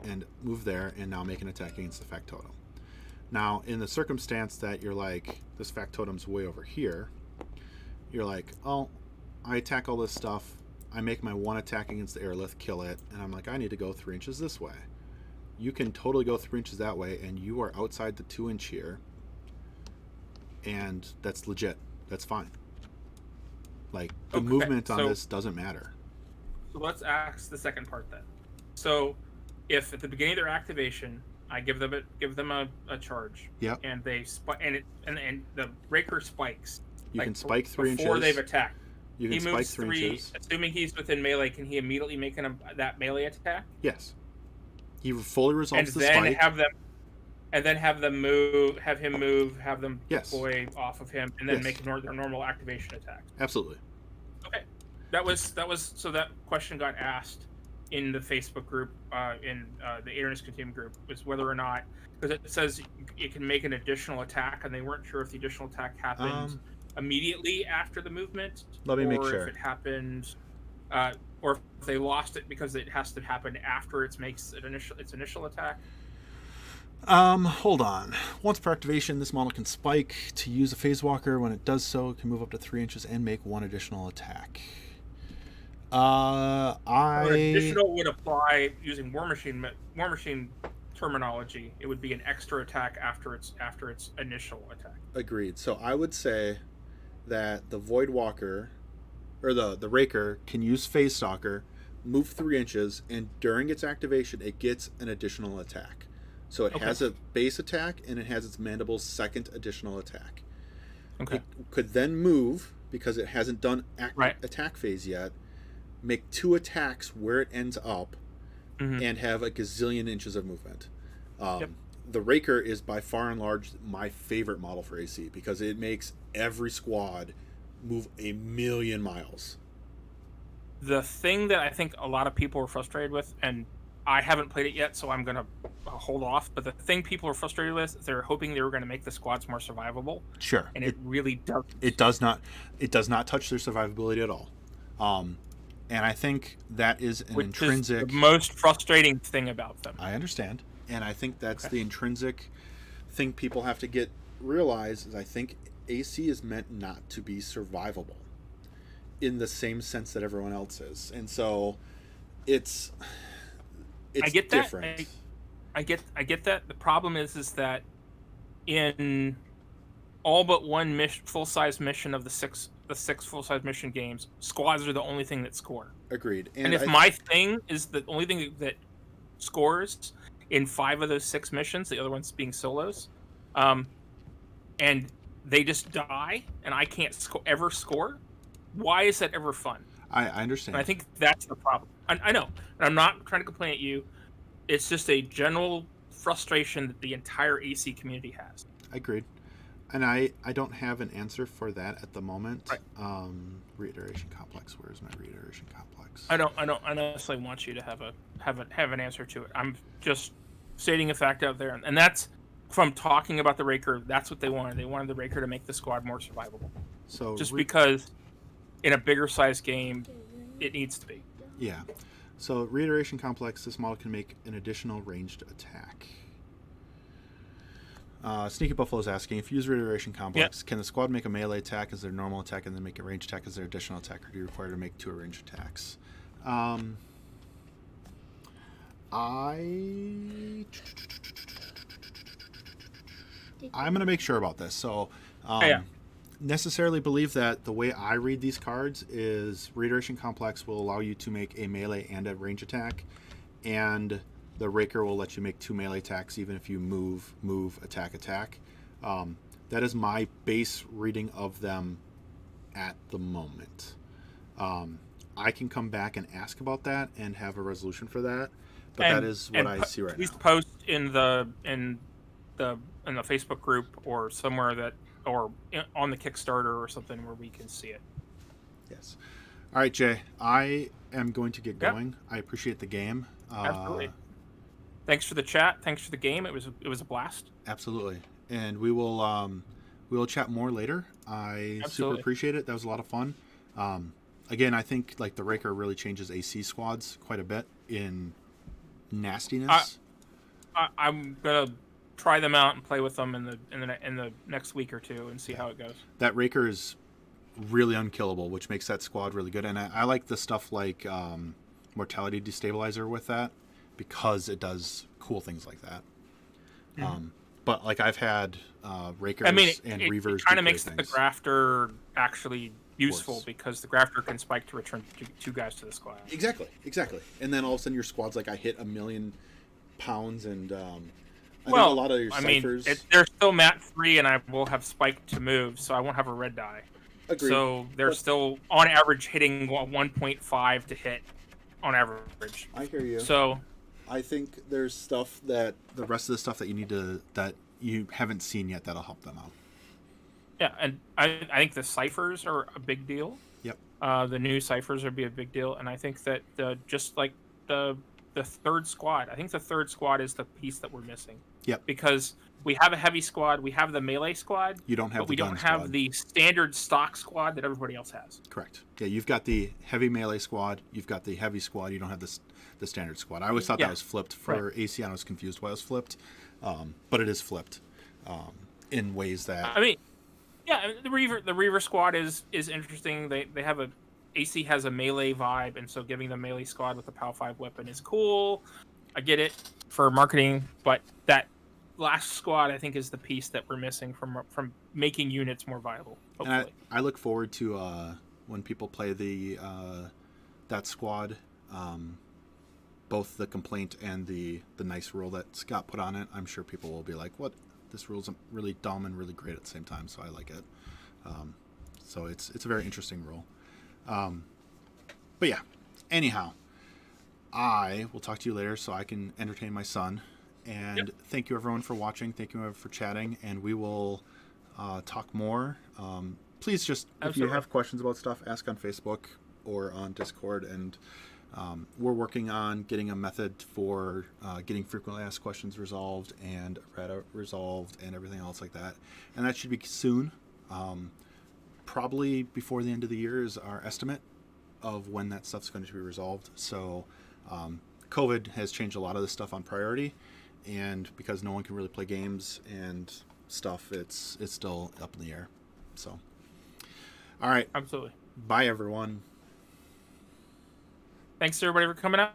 and move there, and now make an attack against the Factotum. Now, in the circumstance that you're like, this Factotum's way over here, you're like, oh, I attack all this stuff, I make my 1 attack against the Aerolith, kill it, and I'm like, I need to go 3 inches this way. You can totally go 3 inches that way, and you are outside the 2 inch here, and that's legit. That's fine. Like, the movement on this doesn't matter. So let's ask the second part then. So, if at the beginning of their activation, I give them a charge, and they and the Raker spikes. You can spike 3 inches before they've attacked. You can spike 3 inches. Assuming he's within melee, can he immediately make that melee attack? Yes. He fully resolves the spike. And then have him move, have them deploy off of him, and then make their normal activation attack. Absolutely. Okay, that was so that question got asked in the Facebook group, in the Aerolith Continuum group, was whether or not, because it says it can make an additional attack, and they weren't sure if the additional attack happened immediately after the movement, let me make sure if it happened, or if they lost it because it has to happen after it makes its initial attack. Hold on. Once per activation, this model can spike to use a phase walker. When it does so, it can move up to 3 inches and make 1 additional attack. Additional would apply using War Machine terminology, it would be an extra attack after its initial attack. Agreed. So I would say that the Voidwalker or the Raker can use Phase Stalker, move 3 inches, and during its activation, it gets an additional attack. So it has a base attack, and it has its Mandible's second additional attack. Okay. It could then move, because it hasn't done attack phase yet, make 2 attacks where it ends up, and have a gazillion inches of movement. The Raker is by far and large my favorite model for AC, because it makes every squad move a million miles. The thing that I think a lot of people are frustrated with, and I haven't played it yet, so I'm going to hold off, but the thing people are frustrated with is they're hoping they were going to make the squads more survivable. Sure. And it really doesn't. It does not touch their survivability at all. And I think that is an intrinsic... is the most frustrating thing about them. I understand. And I think that's the intrinsic thing people have to realize is I think AC is meant not to be survivable in the same sense that everyone else is. And so it's I get different. That. I get that. The problem is that in all but one full-size mission of the six full-size mission games, squads are the only thing that score. Agreed. And if my thing is the only thing that scores in 5 of those 6 missions, the other ones being solos, and they just die, and I can't ever score, why is that ever fun? I understand. And I think that's the problem. I know. And I'm not trying to complain at you. It's just a general frustration that the entire AC community has. Agreed. And I don't have an answer for that at the moment. Right. Reiteration complex. Where's my reiteration complex? I don't necessarily want you to have an answer to it. I'm just stating a fact out there, and that's from talking about the Raker. That's what they wanted. They wanted the Raker to make the squad more survivable. So just because in a bigger size game, it needs to be. Yeah. So reiteration complex. This model can make an additional ranged attack. Sneaky Buffalo is asking, if you use reiteration complex, can the squad make a melee attack as their normal attack and then make a ranged attack as their additional attack, or do you require to make 2 ranged attacks? I'm going to make sure about this. So necessarily believe that the way I read these cards is reiteration complex will allow you to make a melee and a range attack, and the Raker will let you make 2 melee attacks even if you move, attack. That is my base reading of them at the moment. I can come back and ask about that and have a resolution for that, but that is what I see right now. Please post in the Facebook group or somewhere or on the Kickstarter or something where we can see it. Yes. All right, Jay. I am going to get going. I appreciate the game. Absolutely. Thanks for the chat. Thanks for the game. It was a blast. Absolutely. And we will chat more later. I super appreciate it. That was a lot of fun. Again, I think like the Raker really changes AC squads quite a bit in nastiness. I'm gonna try them out and play with them in the next week or two and see how it goes. That Raker is really unkillable, which makes that squad really good. And I like the stuff like Mortality Destabilizer with that, because it does cool things like that. But like I've had Rakers and Reavers. It kind of makes the Grafter actually useful, because the Grafter can spike to return 2 guys to the squad. Exactly. And then all of a sudden your squad's like, I hit 1,000,000 pounds, and I think a lot of your ciphers. They're still mat 3, and I will have spike to move, so I won't have a red die. Agreed. So they're still on average hitting 1.5 to hit on average. I hear you. So I think there's stuff that the rest of the stuff that you haven't seen yet that'll help them out. Yeah, and I think the ciphers are a big deal. Yep. The new ciphers would be a big deal, and I think that just like the third squad, I think the third squad is the piece that we're missing. Yep. Because we have a heavy squad, we have the melee squad. You don't have but we don't have the standard stock squad that everybody else has. Correct. Yeah, you've got the heavy melee squad, you've got the heavy squad, you don't have the standard squad. I always thought that was flipped for AC. I was confused why it was flipped, but it is flipped in ways that. The Reaver squad is interesting. They have AC has a melee vibe, and so giving the melee squad with the POW 5 weapon is cool. I get it for marketing, but that last squad I think is the piece that we're missing from making units more viable. Hopefully, And I look forward to when people play the that squad, both the complaint and the nice rule that Scott put on it. I'm sure people will be like, "What? This rule's really dumb and really great at the same time." So I like it. So it's a very interesting rule. But yeah, anyhow, I will talk to you later so I can entertain my son. And thank you everyone for watching. Thank you everyone for chatting. And we will talk more. Please just, if you have questions about stuff, ask on Facebook or on Discord. And we're working on getting a method for getting frequently asked questions resolved and errata resolved and everything else like that. And that should be soon. Probably before the end of the year is our estimate of when that stuff's going to be resolved. So COVID has changed a lot of this stuff on priority, and because no one can really play games and stuff, it's still up in the air. So all right, absolutely. bye everyone. Thanks to everybody for coming out.